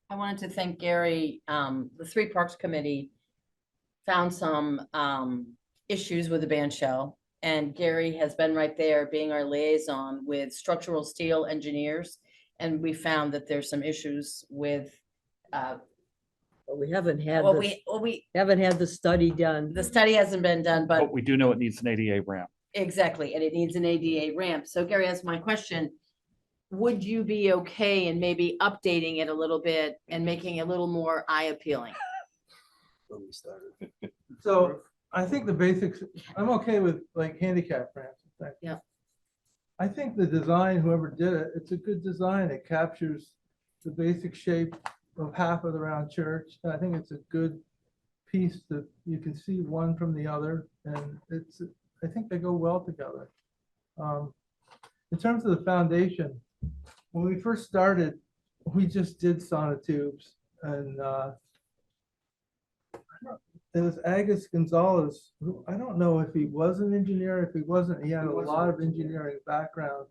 I wanted to thank Gary. The Three Parks Committee found some issues with the bandshell, and Gary has been right there being our liaison with structural steel engineers. And we found that there's some issues with But we haven't had, well, this- we haven't had the study done. the study hasn't been done, but But we do know it needs an ADA ramp. exactly, and it needs an ADA ramp. So Gary, that's my question. Would you be okay in maybe updating it a little bit and making it a little more eye appealing? So I think the basics, I'm okay with like handicap ramps. in fact. Yeah. I think the design, whoever did it, it's a good design. It captures the basic shape of half of the round church. I think it's a good piece that you can see one from the other, and I think they go well together. in terms of the foundation, when we first started, we just did sonotubes and it was Agus Gonzalez, who I don't know if he was an engineer, if he wasn't, he had a lot of engineering background.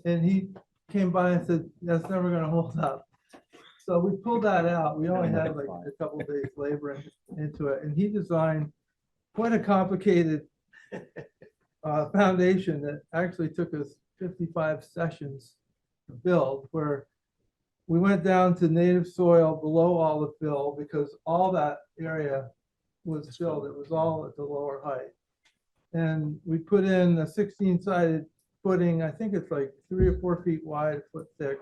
And he came by and said, that's never gonna hold up. So we pulled that out. We only had like a couple of days labor into it. And he designed quite a complicated foundation that actually took us 55 sessions to build, where we went down to native soil below all the fill because all that area was filled. It was all at the lower height. And we put in a 16-sided footing. I think it's like 3 or 4 feet wide, foot thick.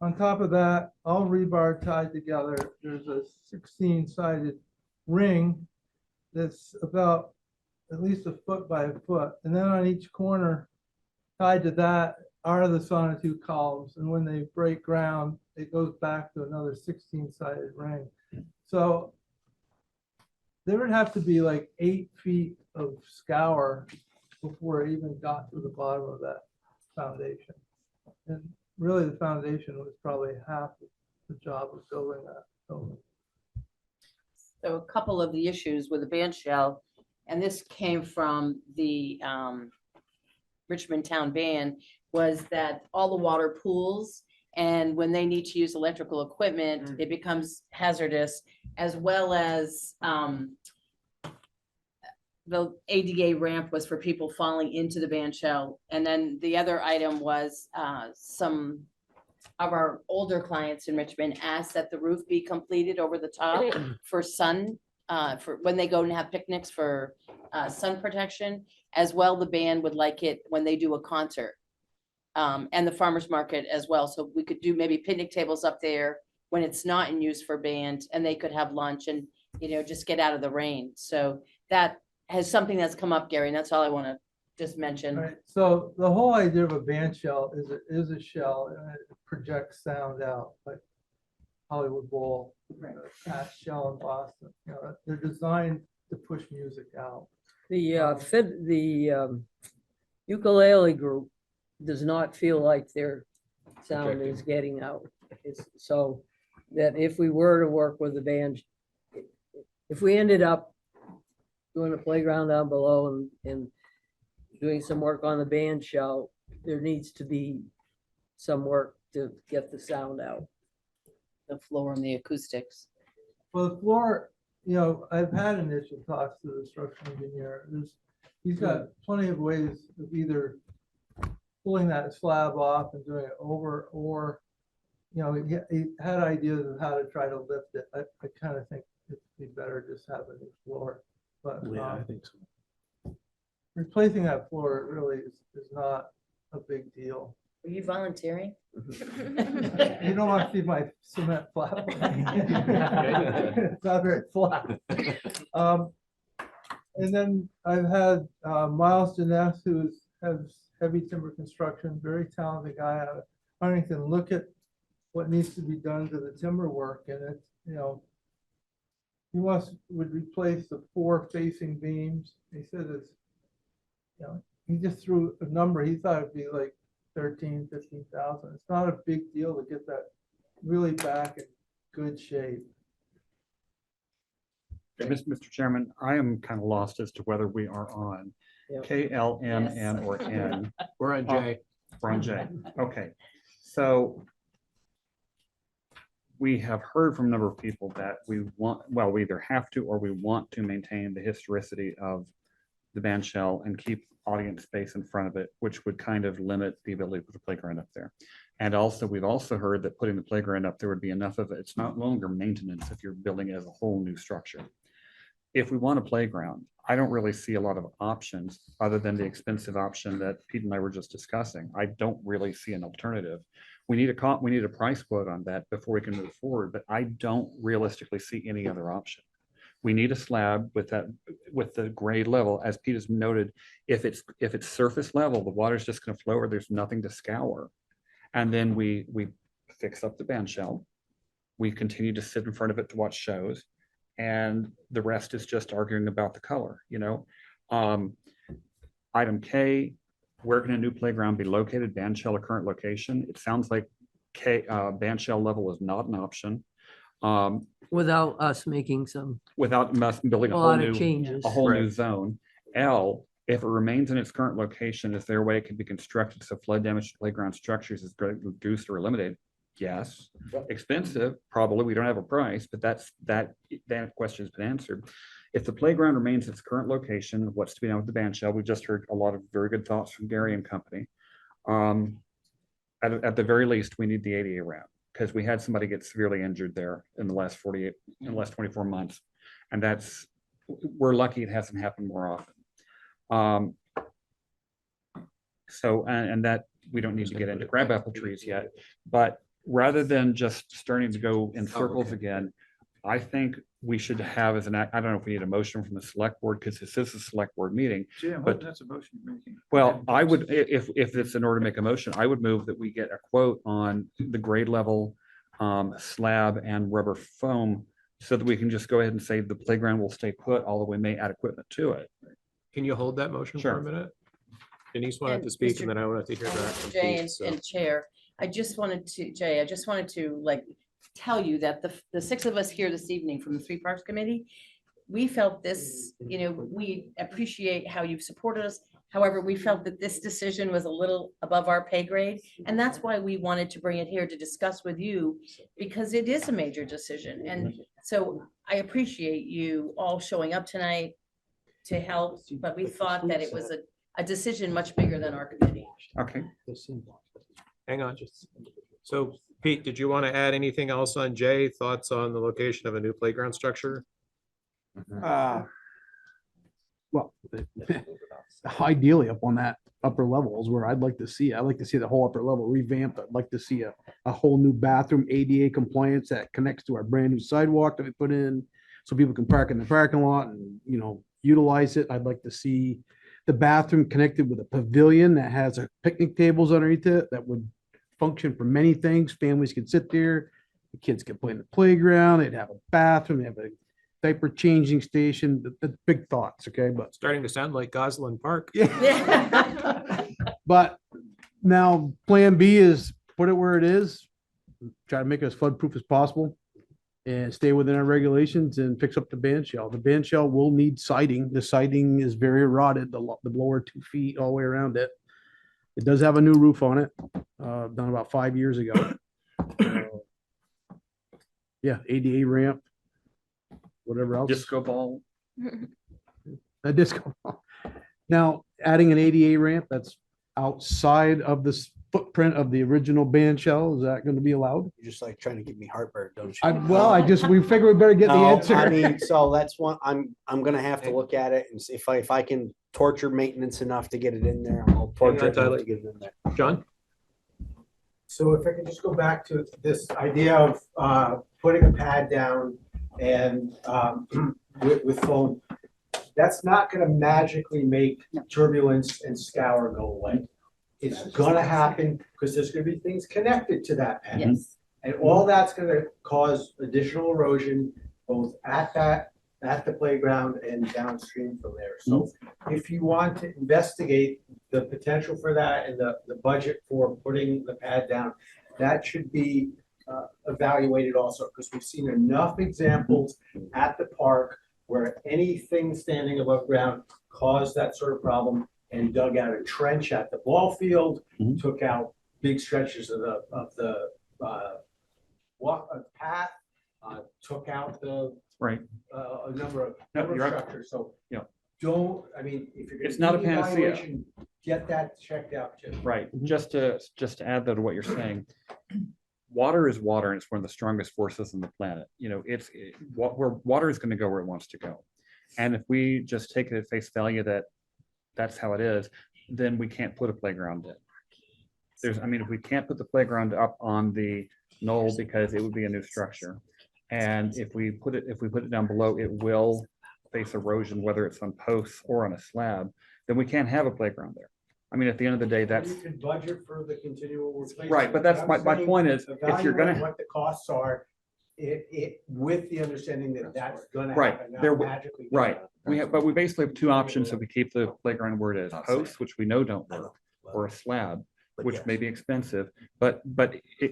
On top of that, all rebar tied together. There's a 16-sided ring that's about at least a foot by a foot. And then on each corner tied to that are the sonotube columns. And when they break ground, it goes back to another 16-sided ring. So there would have to be like 8 feet of scour before it even got to the bottom of that foundation. And really the foundation was probably half the job of building that building. So a couple of the issues with the Bandshell, and this came from the Richmond Town Band, was that all the water pools, and when they need to use electrical equipment, it becomes hazardous, as well as the ADA ramp was for people falling into the Bandshell. And then the other item was some of our older clients in Richmond asked that the roof be completed over the top for sun, for when they go and have picnics for sun protection. As well, the band would like it when they do a concert. And the farmer's market as well. So we could do maybe picnic tables up there when it's not in use for band, and they could have lunch and, you know, just get out of the rain. So that has something that's come up, Gary, and that's all I want to just mention. Right. So the whole idea of a band shell is a shell and it projects sound out, like Hollywood Bowl, Cash Shell in Boston. You know, they're designed to push music out. The ukulele group does not feel like their sound is getting out. So that if we were to work with the band, if we ended up doing a playground down below and doing some work on the band shell, there needs to be some work to get the sound out. The floor and the acoustics. Well, the floor, you know, I've had initial talks to the structural engineer. He's got plenty of ways of either pulling that slab off and doing it over, or, you know, he had ideas of how to try to lift it. I kind of think it'd be better just have a new floor. But Yeah, I think so. replacing that floor really is not a big deal. Are you volunteering? You don't want to see my cement flat. It's not very flat. And then I've had Miles Janess, who has heavy timber construction, very talented guy out of Huntington, look at what needs to be done to the timber work. And it's, you know, he would replace the 4 facing beams. He said it's, you know, he just threw a number. He thought it'd be like 13, 15,000. It's not a big deal to get that really back in good shape. Mr. Chairman, I am kind of lost as to whether we are on K, L, M, N, or N. We're on J. We're on J. Okay, so we have heard from a number of people that we want, well, we either have to or we want to maintain the historicity of the Bandshell and keep audience space in front of it, which would kind of limit the ability to put the playground up there. And also, we've also heard that putting the playground up there would be enough of it. It's not longer maintenance if you're building it as a whole new structure. If we want a playground, I don't really see a lot of options other than the expensive option that Pete and I were just discussing. I don't really see an alternative. We need a price quote on that before we can move forward, but I don't realistically see any other option. We need a slab with the grade level, as Pete has noted. If it's surface level, the water's just going to flow, or there's nothing to scour. And then we fix up the Bandshell. We continue to sit in front of it to watch shows, and the rest is just arguing about the color. You know, item K, where can a new playground be located? Bandshell or current location? It sounds like Bandshell level is not an option. Without us making some, Without building a a whole lot of new, changes. a whole new Right. zone. L, if it remains in its current location, is there a way it can be constructed so flood damage to playground structures is reduced or eliminated? Yes. Expensive, probably. We don't have a price, but that question's been answered. If the playground remains its current location, what's to be done with the bandshell? We just heard a lot of very good thoughts from Gary and company. At the very least, we need the ADA ramp because we had somebody get severely injured there in the last 24 months. And we're lucky it hasn't happened more often. So, and that we don't need to get into crabapple trees yet, but rather than just starting to go in circles again, I think we should have as I don't know if we need a motion from the select board because this is a select board meeting. Yeah, but that's a motion you're making. Well, I would, if it's in order to make a motion, I would move that we get a quote on the grade level slab and rubber foam so that we can just go ahead and say the playground will stay put, although we may add equipment to it. Can you hold that motion for Sure. a minute? Denise wanted And to speak Mr. and then I wanted to hear back from Jay Pete, and, so. and Chair, I just wanted to like tell you that the six of us here this evening from the Three Parks Committee, we felt this, we appreciate how you've supported us. However, we felt that this decision was a little above our pay grade. And that's why we wanted to bring it here to discuss with you because it is a major decision. And so I appreciate you all showing up tonight to help, but we thought that it was a decision much bigger than our committee. Okay. Hang on. So Pete, did you want to add anything else on Jay? Thoughts on the location of a new playground structure? Well, ideally up on that upper level is where I'd like to see. I'd like to see the whole upper level revamped. I'd like to see a whole new bathroom, ADA compliance that connects to our brand new sidewalk that we put in. So people can park in the parking lot and, utilize it. I'd like to see the bathroom connected with a pavilion that has picnic tables underneath it that would function for many things. Families could sit there, the kids could play in the playground, they'd have a bathroom, they have a diaper changing station, the big thoughts, okay? But Starting to sound like Goslin Park. But now plan B is put it where it is, try to make it as flood proof as possible and stay within our regulations and fix up the bandshell. The bandshell will need siding. The siding is very rotted, the lower 2 feet all the way around it. It does have a new roof on it, done about 5 years ago. Yeah, ADA ramp, whatever else. Disco ball. A disco ball. Now, adding an ADA ramp that's outside of this footprint of the original bandshell, is that going to be allowed? You're just like trying to give me heartburn, don't you? We figure we better get the No, answer. I mean, so that's one, I'm gonna have to look at it and see if I can torture maintenance enough to get it in there, I'll torture it enough to get it in there. John? So if I could just go back to this idea of putting a pad down and with foam, that's not gonna magically make turbulence and scour go away. It's gonna happen because there's gonna be things connected to that pad. Yes. And all that's gonna cause additional erosion, both at the playground and downstream from there. So if you want to investigate the potential for that and the budget for putting the pad down, that should be evaluated also, because we've seen enough examples at the park where anything standing above ground caused that sort of problem and dug out a trench at the ball field, took out big stretches of the path, took out the Right. a number of No, you're right. structures. So Yeah. don't, I mean, if you're. It's not a do the panacea. evaluation, Get that checked out too. Right, just to add that to what you're saying, water is water and it's one of the strongest forces on the planet. Where water is going to go where it wants to go. And if we just take it at face value that that's how it is, then we can't put a playground in. If we can't put the playground up on the knoll because it would be a new structure. And if we put it down below, it will face erosion, whether it's on posts or on a slab, then we can't have a playground there. At the end of the day, that's You can budget for the continual replacement. right. But that's my point is, if you're Evaluate gonna, what the costs are, with the understanding that that's gonna right, happen. not there, magically right. gonna. But we basically have two options if we keep the playground where it is: posts, which we know don't work, or a slab, But which yes. may be expensive, but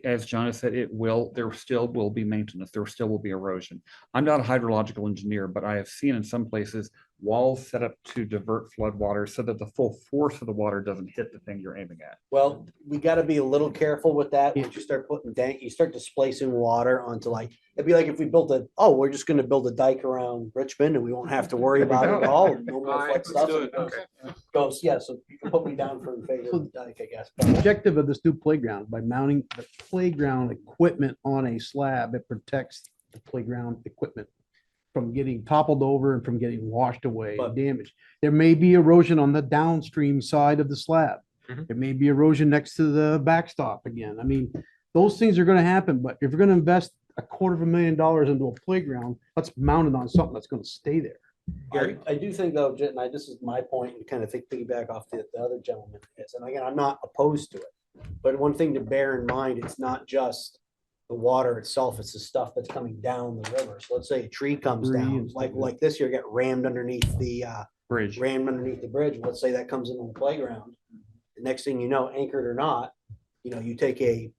as John has said, there still will be maintenance, there still will be erosion. I'm not a hydrological engineer, but I have seen in some places walls set up to divert floodwater so that the full force of the water doesn't hit the thing you're aiming at. Well, we gotta be a little careful with that. Once you start putting you start displacing water onto like, it'd be like if we built we're just gonna build a dike around Richmond and we won't have to worry about it at all. No more flood Let's stuff. do it. Okay. Goes, yeah, so you can put me down for in favor of the dike, I guess. The objective of this new playground, by mounting the playground equipment on a slab, it protects the playground equipment from getting toppled over and from getting washed away and damaged. There may be erosion on the downstream side of the slab. Mhm. There may be erosion next to the backstop again. I mean, those things are gonna happen, but if you're gonna invest $250,000 into a playground, let's mount it on something that's gonna stay there. I do think though, Jen, and this is my point, and kind of piggyback off the other gentleman is, and again, I'm not opposed to it. But one thing to bear in mind, it's not just the water itself, it's the stuff that's coming down the river. So let's say a tree comes Tree down, and stuff, like this year, get rammed underneath the Bridge. the bridge. Let's say that comes into the playground. The next thing you know, anchored or not, you take a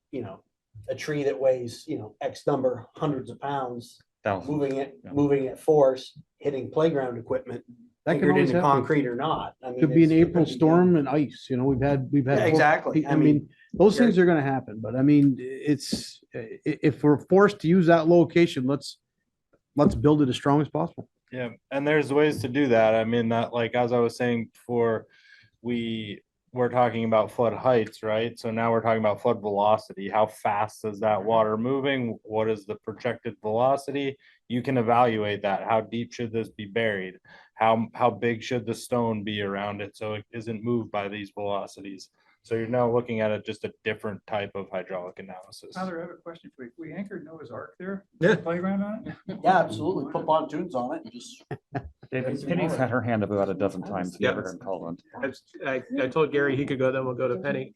tree that weighs, X number, hundreds of pounds, moving at force, hitting playground equipment, That can anchored always into happen. concrete or not. I mean, Could be an it's- April storm and ice, we've had. Yeah, exactly. I mean, those things are gonna happen, but I mean, if we're forced to use that location, let's build it as strong as possible. Yeah, and there's ways to do that. I mean, that like, as I was saying before, we're talking about flood heights, right? So now we're talking about flood velocity. How fast is that water moving? What is the projected velocity? You can evaluate that. How deep should this be buried? How big should the stone be around it so it isn't moved by these velocities? So you're now looking at it just a different type of hydraulic analysis. Tyler, I have a question for you. We anchored Noah's Ark there? Yeah. Playground on it? Yeah, absolutely. Put pontoons on it and just. David, Penny's had her hand up about a dozen times. Yeah. Never been called on. I told Gary he could go, then we'll go to Penny.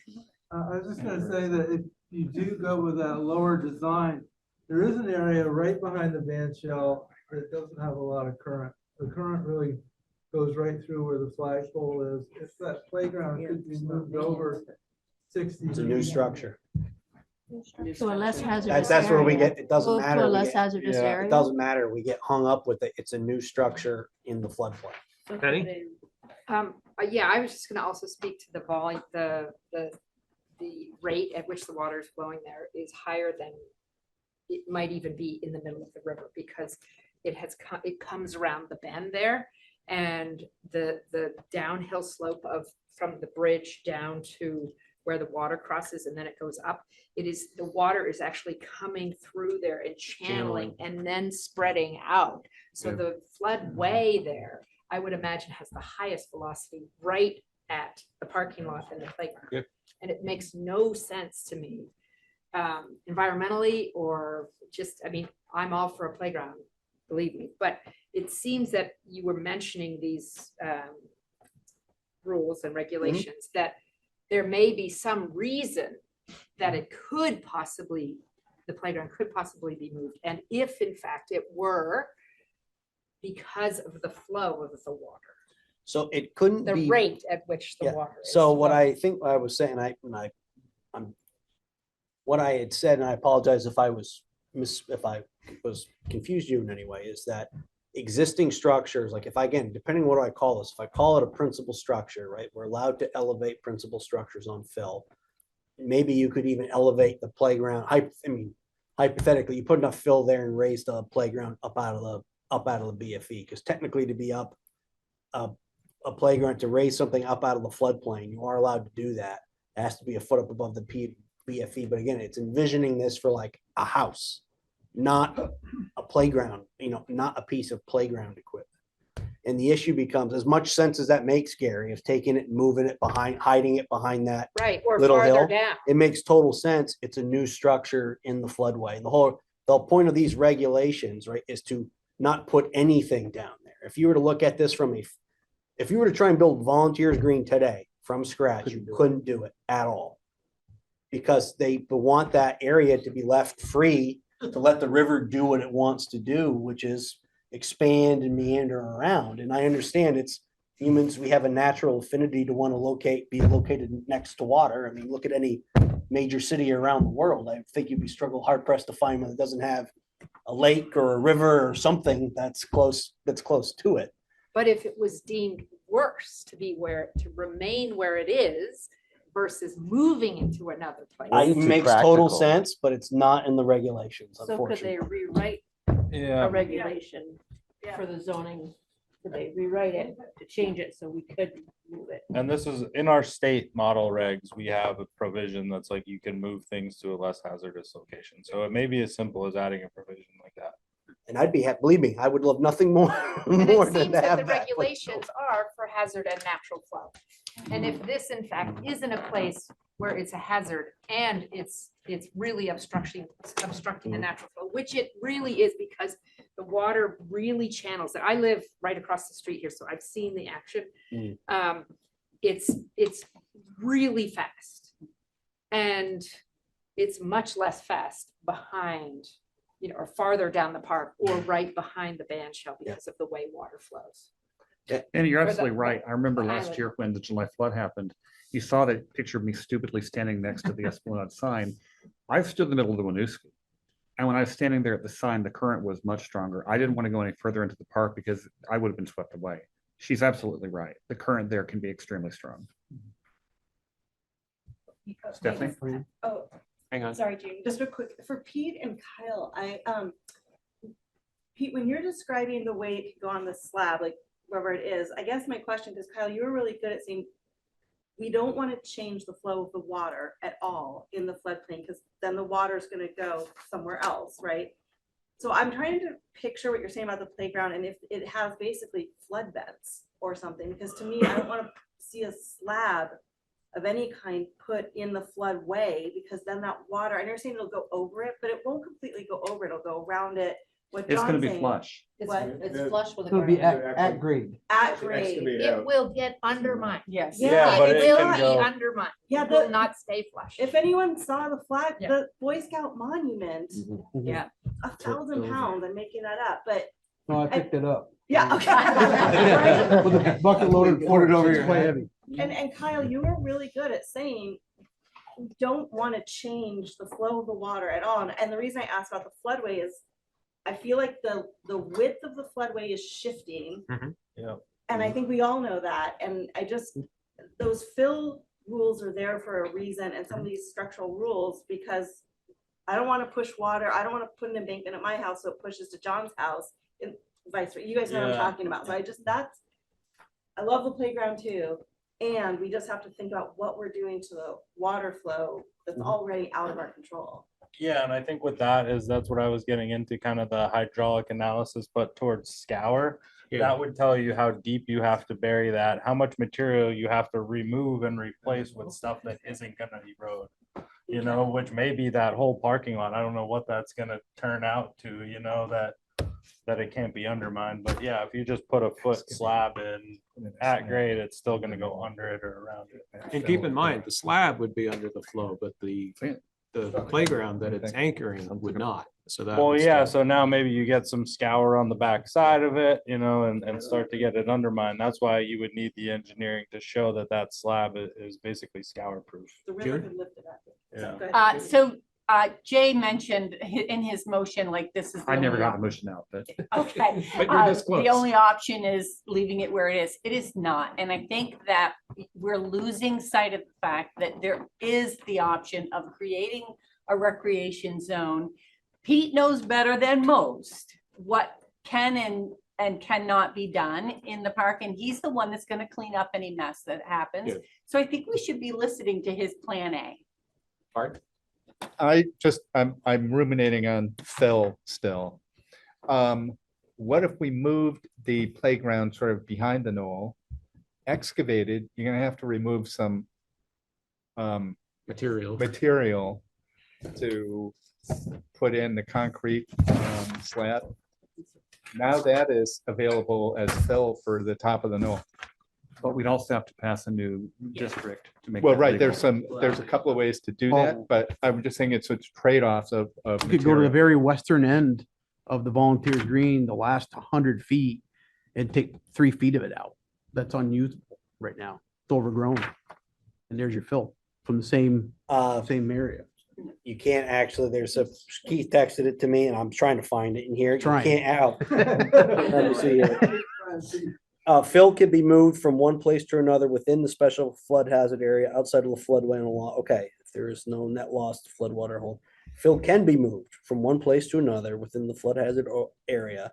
I was just gonna say that if you do go with that lower design, there is an area right behind the Bandshell that doesn't have a lot of current. The current really goes right through where the flagpole is. If that playground could be moved over 60. It's a new structure. To a less hazardous. That's where we area. get, it doesn't Move matter. To a we less get- hazardous area. It doesn't matter. We get hung up with it. It's a new structure in the floodplain. Penny? Yeah, I was just gonna also speak to the volume, the rate at which the water is flowing there is higher than it might even be in the middle of the river, because it comes around the bend there, and the downhill slope from the bridge down to where the water crosses and then it goes up. The water is actually coming through there and channeling and then spreading out. So the floodway there, I would imagine, has the highest velocity right at the parking lot and the playground. Yep. And it makes no sense to me, environmentally, or just, I mean, I'm all for a playground, believe me, but it seems that you were mentioning these rules and regulations, that there may be some reason that it could possibly, the playground could possibly be moved. And if in fact it were because of the flow of the water, So it couldn't the be. rate at which the Yeah. water is. So what flowing. I think I was saying, what I had said, and I apologize if I was confused you in any way, is that existing structures, like depending on what I call this, if I call it a principal structure, right? We're allowed to elevate principal structures on fill. Maybe you could even elevate the playground. Hypothetically, you put enough fill there and raise the playground up out of the BFE, because technically to be up a playground, to raise something up out of the floodplain, you are allowed to do that. It has to be a foot up above the BFE. But again, it's envisioning this for like a house, not a playground, not a piece of playground equipment. And the issue becomes, as much sense as that makes, Gary, of taking it and moving it behind, hiding it behind that Right, or little farther hill, down. it makes total sense. It's a new structure in the floodway. The point of these regulations, right, is to not put anything down there. If you were to look at this if you were to try and build Volunteers Green today from scratch, you couldn't do it at all. Because they want that area to be left free to let the river do what it wants to do, which is expand and meander around. And I understand it's humans, we have a natural affinity to want to be located next to water. I mean, look at any major city around the world. I think you'd be hard pressed to find one that doesn't have a lake or a river or something that's close to it. But if it was deemed worse to remain where it is versus moving into another place. It makes total sense, but it's not in the regulations, So could they unfortunately. rewrite a regulation for the zoning? Could they rewrite it to change it so we could move it? And this is in our state model regs, we have a provision that's like you can move things to a less hazardous location. So it may be as simple as adding a provision like that. And I'd be happy, believe me, I would love nothing more, And more it than seems to that have the that. regulations are for hazard and natural flow. And if this in fact isn't a place where it's a hazard and it's really obstructing the natural flow, which it really is because the water really channels it. I live right across the street here, so I've seen the action. It's really fast. And it's much less fast behind, or farther down the park or right behind the Bandshell because of the way water flows. And you're Or the- absolutely right. I remember the last island. year when the July flood happened, you saw that picture of me stupidly standing next to the Esplanade sign. I stood in the middle of the Winooski. And when I was standing there at the sign, the current was much stronger. I didn't want to go any further into the park because I would have been swept away. She's absolutely right. The current there can be extremely strong. Stephanie? Oh, Hang on. sorry, Jane, just a quick, for Pete and Kyle, Pete, when you're describing the way it could go on the slab, like wherever it is, I guess my question, because Kyle, you were really good at saying, we don't want to change the flow of the water at all in the floodplain, because then the water is going to go somewhere else, right? So I'm trying to picture what you're saying about the playground and if it has basically flood vents or something, because to me, I don't want to see a slab of any kind put in the floodway, because then that water, I understand it'll go over it, but it won't completely go over it. It'll go around it. What It's gonna John's be saying- flush. What? It's flush with the It'll be ground. at grade. At grade. It will get undermined. Yes. Yeah, but It it will can be go- undermined. Yeah, It will the- not stay flush. If anyone saw the flag, Yeah. the Boy Scout monument, Yeah. 1,000 pounds, I'm making that up, but No, I picked it up. yeah, okay. With a bucket loaded. Put it over it's your quite head. heavy. And Kyle, you were really good at saying, we don't want to change the flow of the water at all. And the reason I asked about the floodway is, I feel like the width of the floodway is shifting. Yeah. And I think we all know that. And those fill rules are there for a reason, and some of these structural rules, because I don't want to push water. I don't want to put an embankment at my house so it pushes to John's house and vice versa. You guys know what I'm Yeah. talking about. So I love the playground too. And we just have to think about what we're doing to the water flow that's already out of our control. Yeah, and I think with that that's what I was getting into, kind of the hydraulic analysis, but towards scour. That would tell you how deep you have to bury that, how much material you have to remove and replace with stuff that isn't gonna erode. Which may be that whole parking lot. I don't know what that's gonna turn out to, that it can't be undermined. But yeah, if you just put a foot slab in at grade, it's still gonna go under it or around it. And keep in mind, the slab would be under the flow, but the playground that it's anchoring would not. So that. Well, would yeah, still- so now maybe you get some scour on the back side of it, and start to get it undermined. That's why you would need the engineering to show that that slab is basically scour proof. The river could lift it up. Yeah. Go ahead. So Jay mentioned in his motion, like this is. the I never only got the op- motion out, but. Okay. But you're this close. The only option is leaving it where it is. It is not. And I think that we're losing sight of the fact that there is the option of creating a recreation zone. Pete knows better than most what can and cannot be done in the park, and he's the one that's going to clean up any mess that happens. Yeah. So I think we should be listening to his plan A. Pardon? I'm ruminating on Phil still. What if we moved the playground sort of behind the knoll, excavated, you're gonna have to remove some Material. to put in the concrete slab. Now that is available as fill for the top of the knoll. But we'd also have to pass a new district to make. Well, that right, legal. there's a couple of ways to do that, but I'm just saying it's trade-offs of You could go to the material. very western end of the volunteer green, the last 100 feet, and take 3 feet of it out. that's unusable right now. It's overgrown. And there's your fill from the same area. You can't actually, there's a, Keith texted it to me and I'm trying to find it in here. You Trying. can't out. Let me see here. Fill can be moved from one place to another within the special flood hazard area outside of the floodway and along. Okay, if there is no net loss to floodwater hold. Fill can be moved from one place to another within the flood hazard area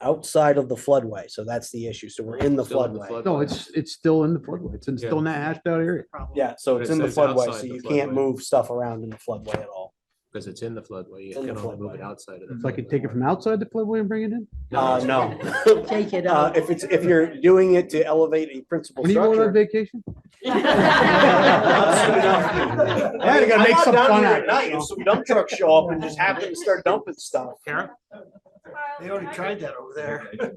outside of the floodway. So that's the issue. So we're in the Still in the floodway. No, it's still in the floodway. It's still in that hashed out area. Yeah, so But it's it in the says floodway, outside so the you can't floodway. move stuff around in the floodway at all. Because it's in the floodway. You It's in can the only move it floodway. outside of the. So I could take it from outside the floodway and bring it in? No. Take it out. If you're doing it to elevate a principal When are you going on structure. vacation? Yeah, you gotta make some fun out of it, at night, you know? and some dump trucks show up and just happen to start dumping stuff. Karen? They already tried that over there. Yeah.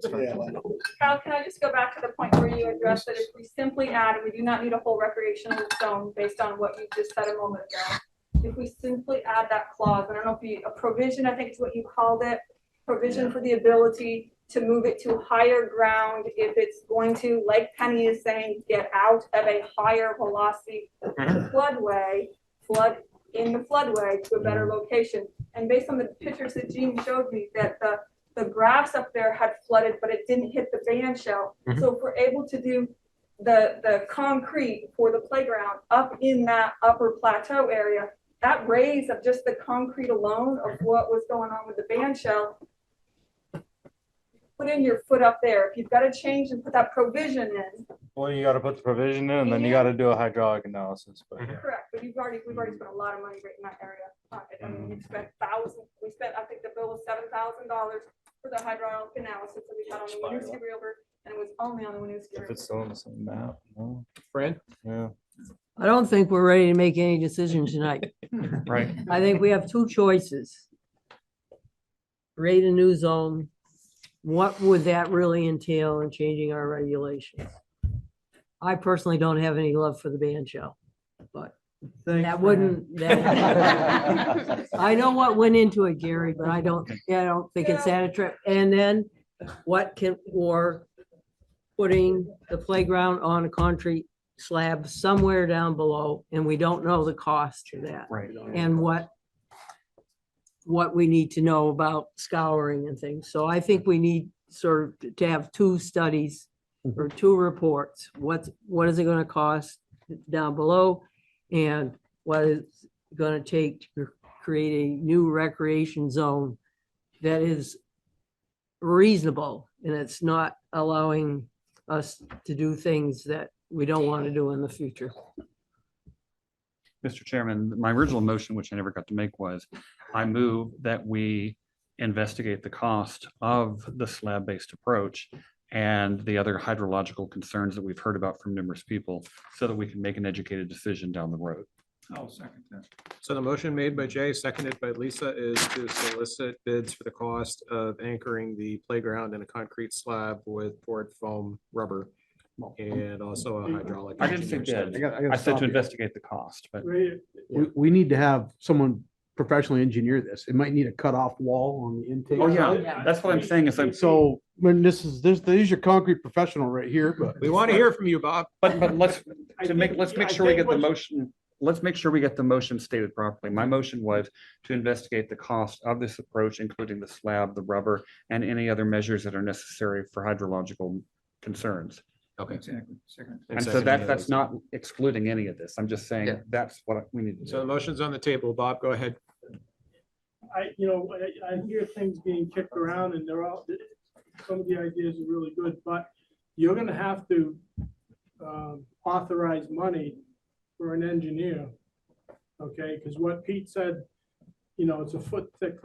Kyle, can I just go back to the point where you addressed that if we simply add, we do not need a whole recreational zone based on what you just said a moment ago. If we simply add that clause, I don't know if you, a provision, I think is what you called it, provision for the ability to move it to higher ground if it's going to, like Penny is saying, get out of a higher velocity floodway, flood in the floodway to a better location. And based on the pictures that Jean showed me, that the grass up there had flooded, but it didn't hit the bandshell. So if we're able to do the concrete for the playground up in that upper plateau area, that raise of just the concrete alone of what was going on with the bandshell, put in your foot up there. If you've got to change and put that provision in. Well, you gotta put the provision in and then you gotta do a hydraulic analysis, but yeah. Correct, but we've already spent a lot of money right in that area. I mean, we've spent I think the bill was $7,000 for the hydraulic analysis that we had on the Winooski River, and it was only on the Winooski If River. it's still on the same map, no. Fran? Yeah. I don't think we're ready to make any decision tonight. Right. I think we have two choices. Create a new zone. What would that really entail in changing our regulations? I personally don't have any love for the bandshell, but that wouldn't, that, I know what went into it, Gary, but I don't think it's that attractive. And then or putting the playground on a concrete slab somewhere down below, and we don't know the cost of that. Right. And what we need to know about scouring and things. So I think we need sort of to have two studies or two reports. What is it going to cost down below? And what is it going to take to create a new recreation zone that is reasonable and it's not allowing us to do things that we don't want to do in the future. Mr. Chairman, my original motion, which I never got to make, was I move that we investigate the cost of the slab-based approach and the other hydrological concerns that we've heard about from numerous people so that we can make an educated decision down the road. I'll second that. So the motion made by Jay, seconded by Lisa, is to solicit bids for the cost of anchoring the playground in a concrete slab with poured foam rubber and also a hydraulic. I didn't say engineer bid. study. I said to investigate the cost, but We need to have someone professionally engineer this. It might need a cutoff wall on the intake. oh yeah, that's what I'm saying is I'm So when there's your concrete professional right here, but. We want to hear from you, Bob. But let's make sure we think get the what- motion. Let's make sure we get the motion stated properly. My motion was to investigate the cost of this approach, including the slab, the rubber, and any other measures that are necessary for hydrological concerns. Okay. Exactly. Second. And so that's not excluding any of this. I'm just saying that's what we need to So the do. motion's on the table. Bob, go ahead. I hear things being kicked around and some of the ideas are really good, but you're gonna have to authorize money for an engineer. Okay, because what Pete said, it's a foot thick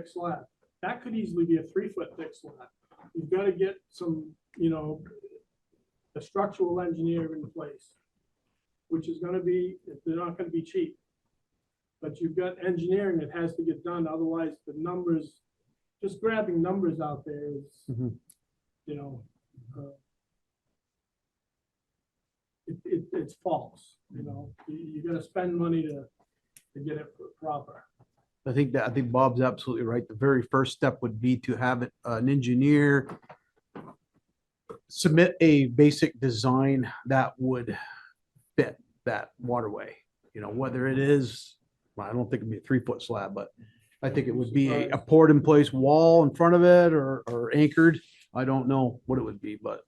slab. That could easily be a 3-foot thick slab. You've got to get some, a structural engineer in place, which is gonna be, they're not gonna be cheap. But you've got engineering that has to get done, otherwise the numbers, just grabbing numbers out there is, it's false, you gotta spend money to get it proper. I think Bob's absolutely right. The very first step would be to have an engineer submit a basic design that would fit that waterway. You know, whether it is, well, I don't think it'd be a 3-foot slab, but I think it would be a poured in place wall in front of it or anchored. I don't know what it would be, but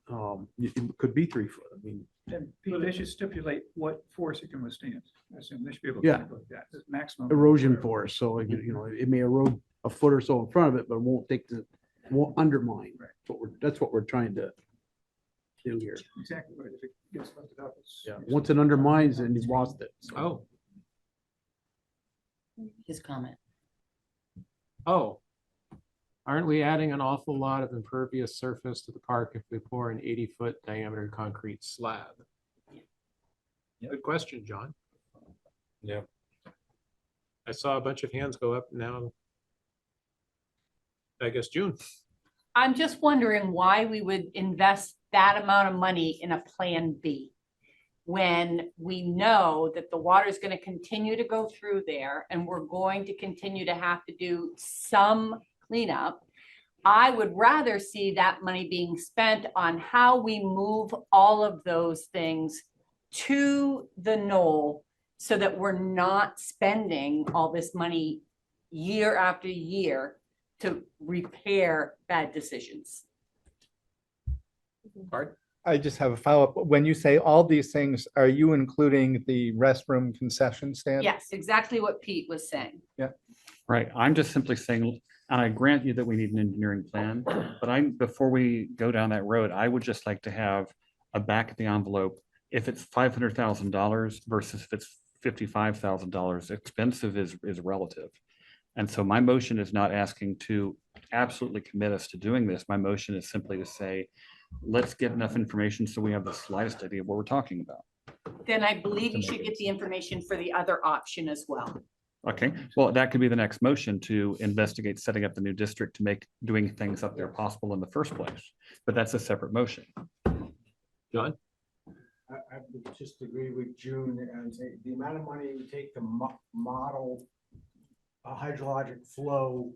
it could be 3 foot. I mean, Then they should stipulate what force it can withstand. I assume they should be able to Yeah. calculate that, the maximum. erosion force. So, like, you know, it may erode a foot or so in front of it, but it won't undermine. That's what we're trying to do here. Exactly right. If it gets lifted up, it's. Yeah. Once it undermines, then you've lost it. So. Oh, His comment. oh. Aren't we adding an awful lot of impervious surface to the park if we pour an 80-foot diameter concrete slab? Good question, John. Yeah. I saw a bunch of hands go up now. I guess June. I'm just wondering why we would invest that amount of money in a Plan B when we know that the water is going to continue to go through there and we're going to continue to have to do some cleanup. I would rather see that money being spent on how we move all of those things to the knoll so that we're not spending all this money year after year to repair bad decisions. Pardon? I just have a follow-up. When you say all these things, are you including the restroom concession stand? Yes, exactly what Pete was saying. Yeah. Right, I'm just simply saying, and I grant you that we need an engineering plan, but before we go down that road, I would just like to have a back of the envelope. If it's $500,000 versus if it's $55,000, expensive is relative. And so my motion is not asking to absolutely commit us to doing this. My motion is simply to say, let's get enough information so we have the slightest idea of what we're talking about. Then I believe you should get the information for the other option as well. Okay, well, that could be the next motion to investigate setting up the new district to make doing things up there possible in the first place. But that's a separate motion. John? I would just agree with June and say the amount of money it would take to model a hydrologic flow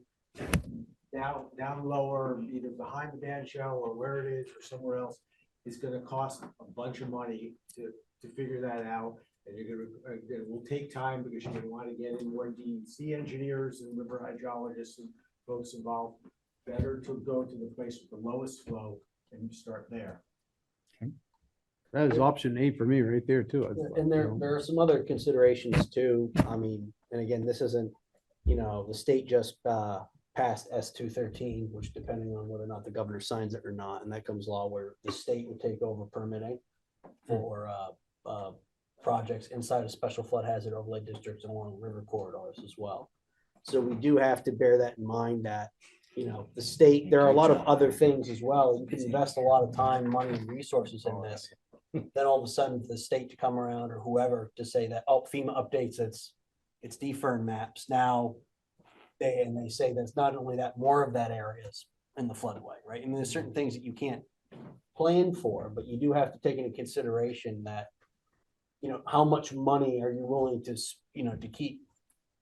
down lower, either behind the Bandshell or where it is or somewhere else, is gonna cost a bunch of money to figure that out. And it will take time because you're gonna want to get in more DEC engineers and river hydrologists and folks involved. Better to go to the place with the lowest flow and start there. That is option A for me right there too. And there are some other considerations too. I mean, and again, this isn't, you know, the state just passed S-213, which depending on whether or not the governor signs it or not, and that comes law where the state would take over permitting for projects inside of special flood hazard overlay districts and along river corridors as well. So we do have to bear that in mind that, you know, the state, there are a lot of other things as well. You can invest a lot of time, money, and resources in this. Then all of a sudden for the state to come around or whoever to say that, oh, FEMA updates its defern maps. Now they say that's not only that, more of that area is in the floodway, right? I mean, there's certain things that you can't plan for, but you do have to take into consideration that, you know, how much money are you willing to, you know, to keep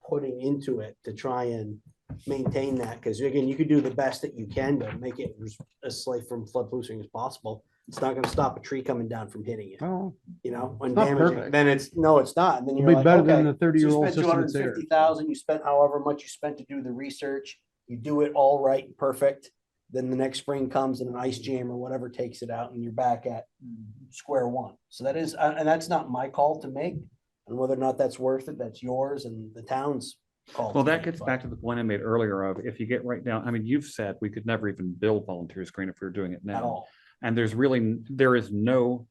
putting into it to try and maintain that? Because again, you could do the best that you can to make it as safe from flood pollution as possible. It's not going to stop a tree coming down from hitting you. Oh, you know, when it's not damaging, perfect. then it's not. And then It'll you're be like, better than okay, the 30-year-old so you system spent that's there. 250,000, you spent however much you spent to do the research, you do it all right and perfect. Then the next spring comes and an ice jam or whatever takes it out and you're back at square one. So that is, and that's not my call to make. And whether or not that's worth it, that's yours and the town's call. Well, to that make, gets but- back to the point I made earlier of if you get right down, I mean, you've said we could never even build volunteer screen if we were doing it now. At all. And there is no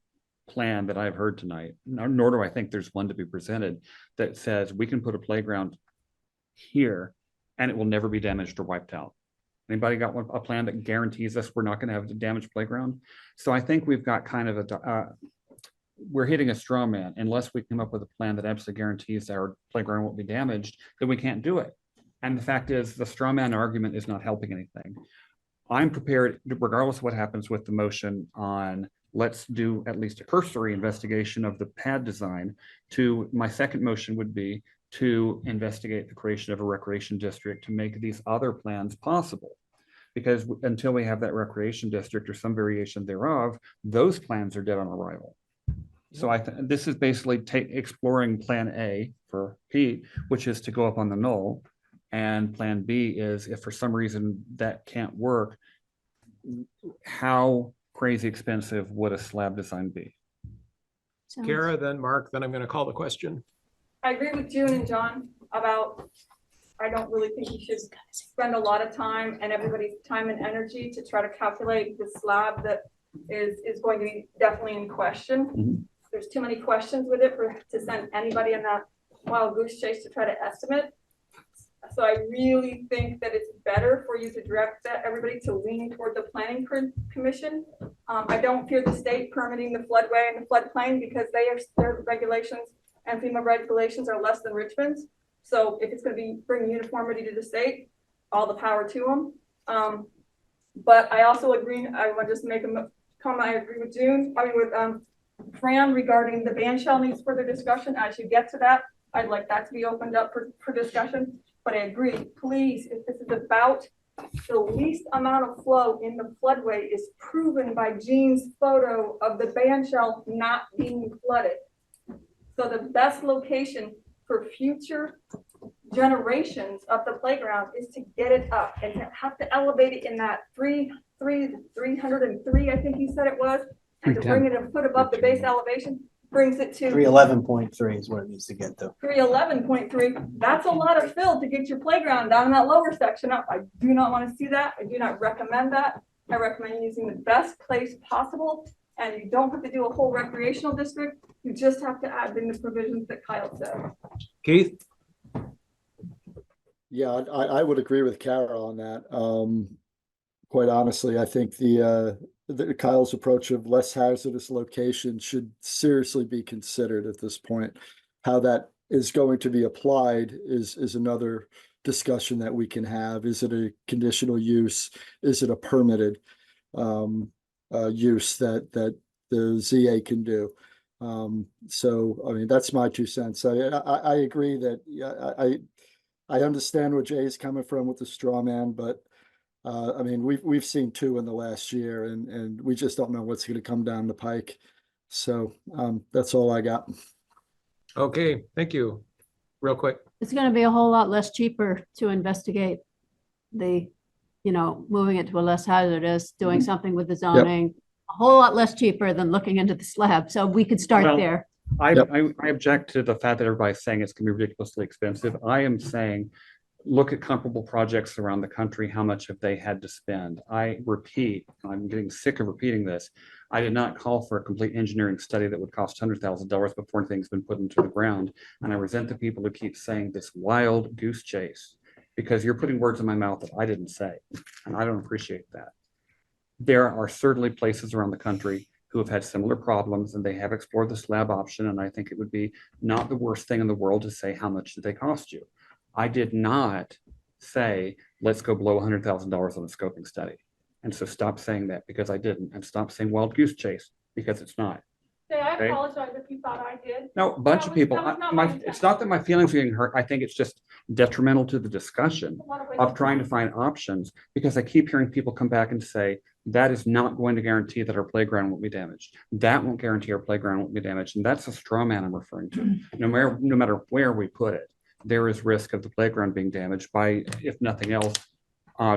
plan that I've heard tonight, nor do I think there's one to be presented that says we can put a playground here and it will never be damaged or wiped out. Anybody got a plan that guarantees us we're not going to have a damaged playground? So I think we've got kind of we're hitting a straw man. Unless we come up with a plan that absolutely guarantees our playground won't be damaged, then we can't do it. And the fact is the straw man argument is not helping anything. I'm prepared, regardless of what happens with the motion on let's do at least a cursory investigation of the pad design, to my second motion would be to investigate the creation of a recreation district to make these other plans possible. Because until we have that recreation district or some variation thereof, those plans are dead on arrival. So this is basically exploring plan A for Pete, which is to go up on the knoll. And plan B is if for some reason that can't work, how crazy expensive would a slab design be? Kara, then Mark, then I'm going to call the question. I agree with June and John about, I don't really think you should spend a lot of time and everybody's time and energy to try to calculate the slab that is going to be definitely in question. There's too many questions with it to send anybody in that wild goose chase to try to estimate. So I really think that it's better for you to direct everybody to lean toward the planning commission. I don't fear the state permitting the floodway and the floodplain because their regulations and FEMA regulations are less than Richmond's. So if it's going to be bring uniformity to the state, all the power to them. But I also agree. I want to just make a comment. I agree with June. I mean with Fran regarding the Bandshell needs further discussion. As you get to that, I'd like that to be opened up for discussion. But I agree, please, if this is about the least amount of flow in the floodway is proven by Jean's photo of the Bandshell not being flooded. So the best location for future generations of the playground is to get it up and to have to elevate it in that 303, I think you said it was, and to bring it a foot above the base elevation brings it to 311.3 is what it needs to get to. 311.3. That's a lot of fill to get your playground down in that lower section up. I do not want to see that. I do not recommend that. I recommend using the best place possible. And you don't have to do a whole recreational district. You just have to add in the provisions that Kyle said. Keith? Yeah, I would agree with Kara on that. Quite honestly, I think the Kyle's approach of less hazardous location should seriously be considered at this point. How that is going to be applied is another discussion that we can have. Is it a conditional use? Is it a permitted use that the ZA can do? So, I mean, that's my 2 cents. I agree that I understand where Jay's coming from with the straw man, but I mean, we've seen 2 in the last year, and we just don't know what's going to come down the pike. So that's all I got. Okay, thank you. Real quick. It's going to be a whole lot less cheaper to investigate the, moving it to a less hazardous, doing something with the zoning, a whole lot less cheaper than looking into the slab. So we could start there. I object to the fact that everybody's saying it's going to be ridiculously expensive. I am saying, look at comparable projects around the country. How much have they had to spend? I repeat, I'm getting sick of repeating this. I did not call for a complete engineering study that would cost $100,000 before anything's been put into the ground. And I resent the people who keep saying this wild goose chase, because you're putting words in my mouth that I didn't say. And I don't appreciate that. There are certainly places around the country who have had similar problems, and they have explored the slab option. And I think it would be not the worst thing in the world to say, how much did they cost you? I did not say, let's go below $100,000 on a scoping study. And so stop saying that, because I didn't, and stop saying wild goose chase, because it's not. Say, I Okay. apologize if you thought I did. No, a bunch of people, That was not my intent. it's not that my feelings are getting hurt. I think it's just detrimental to the discussion of trying to find options, because I keep hearing people come back and say, that is not going to guarantee that our playground won't be damaged. That won't guarantee our playground won't be damaged. And that's a straw man I'm referring to. No matter where we put it, there is risk of the playground being damaged by, if nothing else,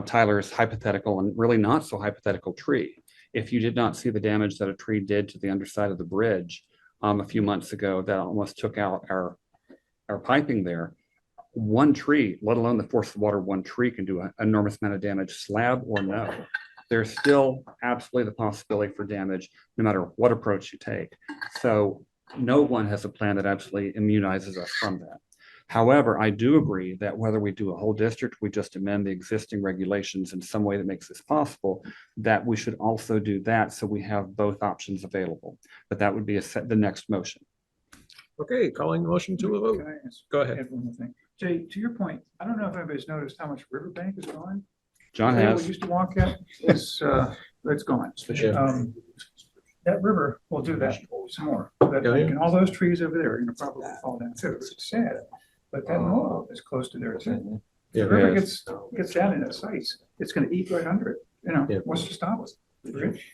Tyler's hypothetical and really not so hypothetical tree. If you did not see the damage that a tree did to the underside of the bridge a few months ago that almost took out our piping there, one tree, let alone the force of water, one tree can do an enormous amount of damage, slab or no. There's still absolutely the possibility for damage no matter what approach you take. So no one has a plan that absolutely immunizes us from that. However, I do agree that whether we do a whole district, we just amend the existing regulations in some way that makes this possible, that we should also do that so we have both options available. But that would be the next motion. Okay, calling the motion to a vote. Can I Go ahead. add one more thing? Jay, to your point, I don't know if anybody's noticed how much Riverbank is gone. John Yeah, has. we used to walk at, it's gone. That river will do that some more. And all those trees over there are gonna probably fall down too. It's sad, but that knoll is close to there too. The river gets down in its sites, it's gonna eat right under it, what's to stop us? Rich?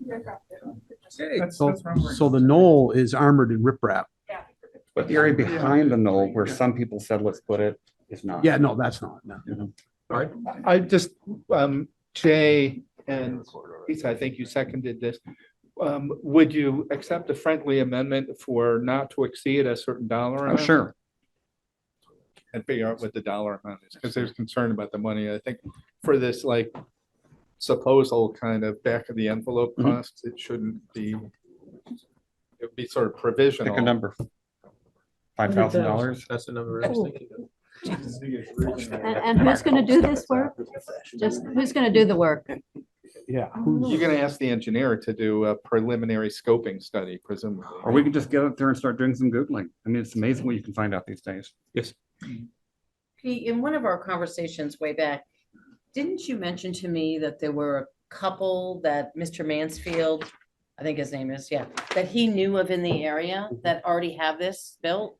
That's So, where I'm worried. so the knoll is armored in riprap. But the area behind the knoll where some people said, let's put it, is not. Yeah, no, that's not, no. I just, Jay and Lisa, I think you seconded this. Would you accept a friendly amendment for not to exceed a certain dollar Oh, amount? sure. And figure out what the dollar amount is, because there's concern about the money. I think for this like supposal kind of back of the envelope costs, it shouldn't be. It would be sort of provisional. Pick a number. $5,000. That's the number I was thinking of. And who's gonna do this work? Just, who's gonna do the work? Yeah. You're gonna ask the engineer to do a preliminary scoping study, presumably. Or we could just get up there and start doing some Googling. I mean, it's amazing what you can find out these days. Yes. Pete, in one of our conversations way back, didn't you mention to me that there were a couple that Mr. Mansfield, I think his name is, yeah, that he knew of in the area that already have this built?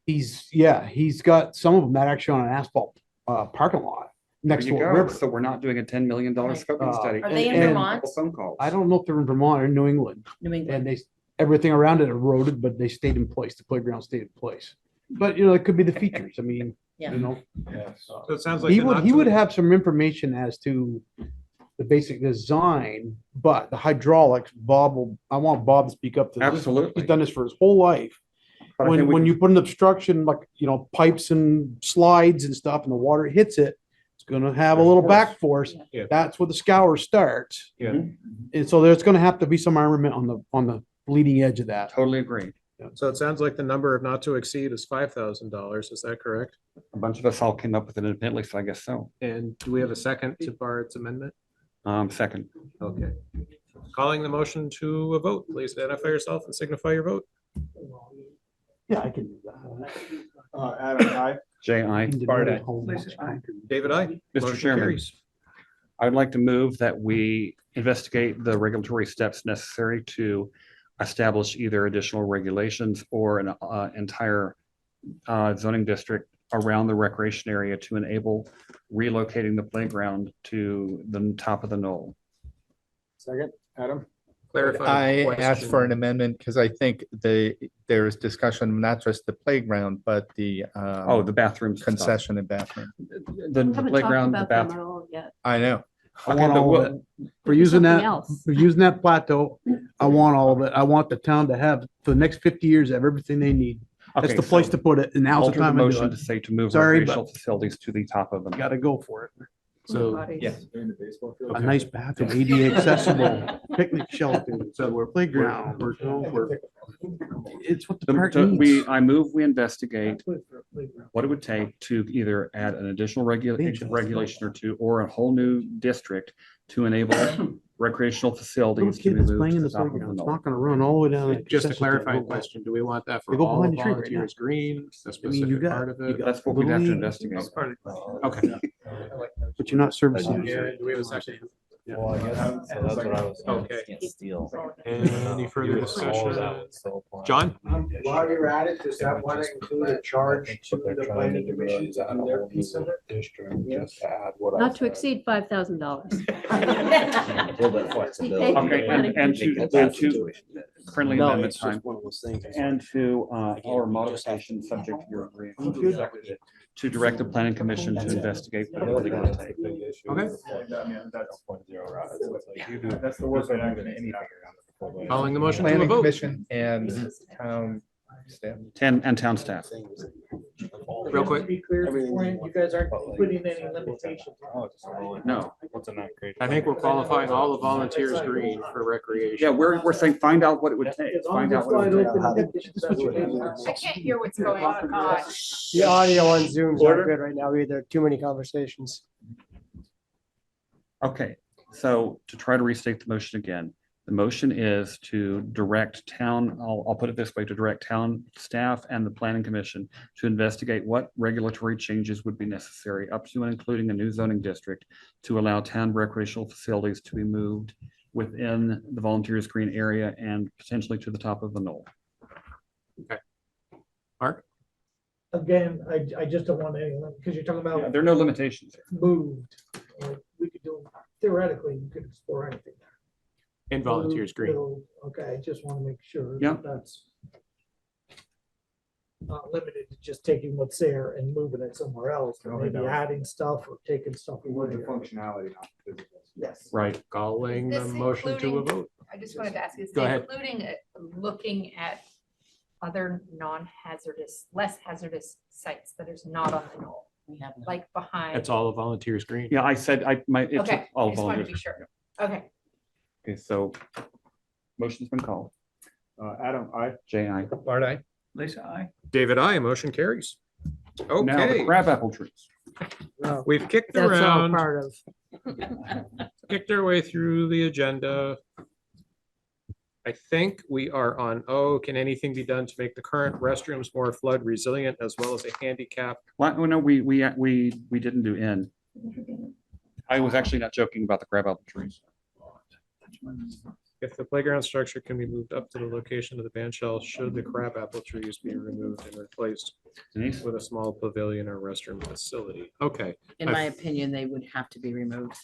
He's got some of them that actually on an asphalt parking lot next to There you a go. river. So we're not doing a $10 million scoping study. Are they in and- Vermont? Phone calls. I don't know if they're in Vermont or New England. New England. And everything around it eroded, but they stayed in place. The playground stayed in place. But, it could be the features. I mean, Yeah. So it sounds like. he the would, not he to- would have some information as to the basic design, but the hydraulics, I want Bob to speak up to this. Absolutely. He's done this for his whole life. But I think we When can- you put an obstruction, like, pipes and slides and stuff, and the water hits it, it's gonna have a little back force. Yeah. That's where the scour starts. Yeah. And so there's gonna have to be some armament on the bleeding edge of that. Totally agree. So it sounds like the number of not to exceed is $5,000. Is that correct? A bunch of us all came up with it independently, so I guess so. And do we have a second to Bart's amendment? Second. Okay. Calling the motion to a vote, please identify yourself and signify your vote. Yeah, I can do that. Adam, aye. Jay, I. Bart, aye. David, aye. Mr. Motion Chairman. carries. I'd like to move that we investigate the regulatory steps necessary to establish either additional regulations or an entire zoning district around the recreation area to enable relocating the playground to the top of the knoll. Second, Adam. Clarify. I asked for an amendment because I think there is discussion, not just the playground, but the The bathrooms. and stuff. concession and bathroom. The Haven't talked playground, the about them at bathroom. all yet. I know. I Okay, want but all what- of it. For using Something that, else. for using that plateau, I want all of it. I want the town to have, for the next 50 years, have everything they need. That's Okay, the place so to put it, and now's the alter the time to do motion to it. say to move Sorry, recreational facilities to the top of them. Gotta go for it. So, Yes. A nice bathroom, ADA accessible, picnic shelter, so we're playground, it's what the park needs. I move we investigate what it would take to either add an additional regulation or two, or a whole new district to enable recreational Little facilities to kid be that's moved playing to in the the top of the playground, it's knoll. not gonna run all the way down. that just a concession stand. clarifying question, do we want that for They go all behind the tree right now. volunteers green, a I mean, you specific got, part of you it? got. That's what we'd have to Little investigate. League, Okay. But you're not servicing. Yeah, do we have a second? Well, I guess, so that's what I was. Okay. Steal. Any further discussion? John? While you're at it, does that want to include a charge to the planning commission on their piece of it? Not to exceed $5,000. A little bit of flexibility. Okay, and to friendly No, amendment it's just time, one of those things. and to our modification subject to your agreement, to direct the planning commission to investigate what it's going to take. Okay. That's the worst I'm gonna anything. Calling the motion to a Planning vote. commission and town staff. And town staff. Real quick. To be clear, Fran, you guys aren't putting any limitations. No. What's a not great? I think we're qualifying all the volunteers green for recreation. Yeah, we're saying, find out what it would take. As long Find as out it's what it wide would open, take. that's what you need. I can't hear what's going on. God. The audio on Zoom's not Order. good right now either. Too many conversations. Okay, so to try to restate the motion again, the motion is to direct town, I'll put it this way, to direct town staff and the planning commission to investigate what regulatory changes would be necessary up to and including a new zoning district to allow town recreational facilities to be moved within the volunteers green area and potentially to the top of the knoll. Mark? again, I just don't want anyone, because you're talking Yeah, about there are no limitations. moved. Like, we could do, theoretically, you could explore anything. And volunteers green. Okay, I just want to make sure. Yeah. That's not limited to just taking what's there and moving it somewhere else, or Okay, maybe no. adding stuff or taking stuff away. functionality, not physical. Yes. Right. Calling the This motion to a including- vote. I just wanted to ask, is Go ahead. including looking at other non-hazardous, less hazardous sites that is not on the knoll, We have none. like behind? That's all the volunteers green. Yeah, I said, it's Okay, I all just wanted to be volunteers. sure. Okay. Okay, so motion's been called. Adam, I. Jay, I. Bart, aye. Lisa, I. David, aye. Motion carries. Now the Okay, crabapple trees. Well, we've kicked that's all around, part of. kicked our way through the agenda. I think we are on O. Can anything be done to make the current restrooms more flood resilient as well as a handicap? Well, no, we didn't do N. I was actually not joking about the crabapple trees. If the playground structure can be moved up to the location of the bandshell, should the crabapple trees be removed and replaced Denise? with a small pavilion or restroom facility? Okay. In my opinion, they would have to be removed.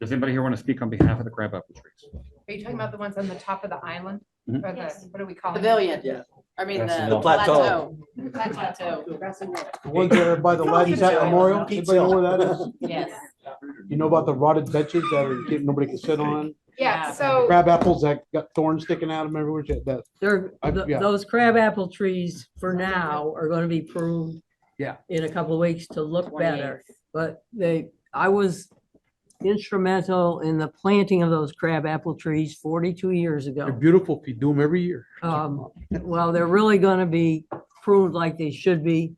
Does anybody here want to speak on behalf of the crabapple trees? Are you talking about the ones on the top of the island? Mhm. Or the, what do we call it? Pavilion. Yeah. I mean, That's the the plateau. plateau. Plateau. The ones that are by the Ladsat Memorial, anybody know where that is? Yes. You know about the rotted benches that are, nobody can sit on? Yeah, so. Crab apples that got thorns sticking out of them everywhere, that, yeah. Those crabapple trees for now are gonna be pruned. Yeah. In a couple of weeks to look 28th. better, but I was instrumental in the planting of those crabapple trees 42 years they're ago. beautiful if you do them every year. Well, they're really gonna be pruned like they should be,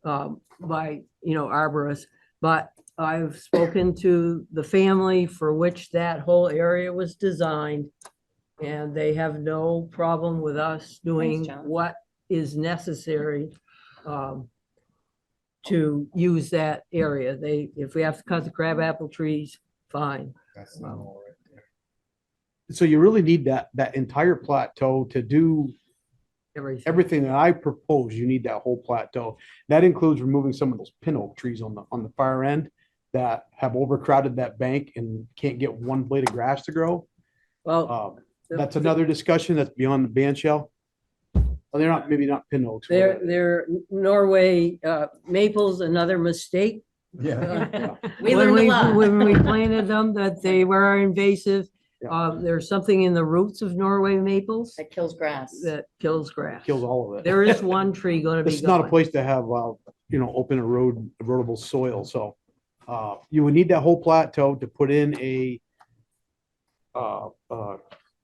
by, arborists. But I've spoken to the family for which that whole area was designed. And they have no problem with us doing John. what is necessary, to use that area. If we have to cut the crabapple trees, fine. That's not all right there. So you really need that entire plateau to do everything that I propose. You need that whole plateau. That includes removing some of those pin oak trees on the far end that have overcrowded that bank and can't get one blade of grass to grow. Well, That's another discussion that's beyond the bandshell. Well, they're not, maybe not pin oaks. they're Norway, maples, another mistake. Yeah. We When learned a lot. When we planted them, that they were invasive. Yeah. There's something in the roots of Norway maples That kills grass. that kills grass. Kills all of it. There is one tree gonna be This is not a going. place to have, open erodible soil, so, you would need that whole plateau to put in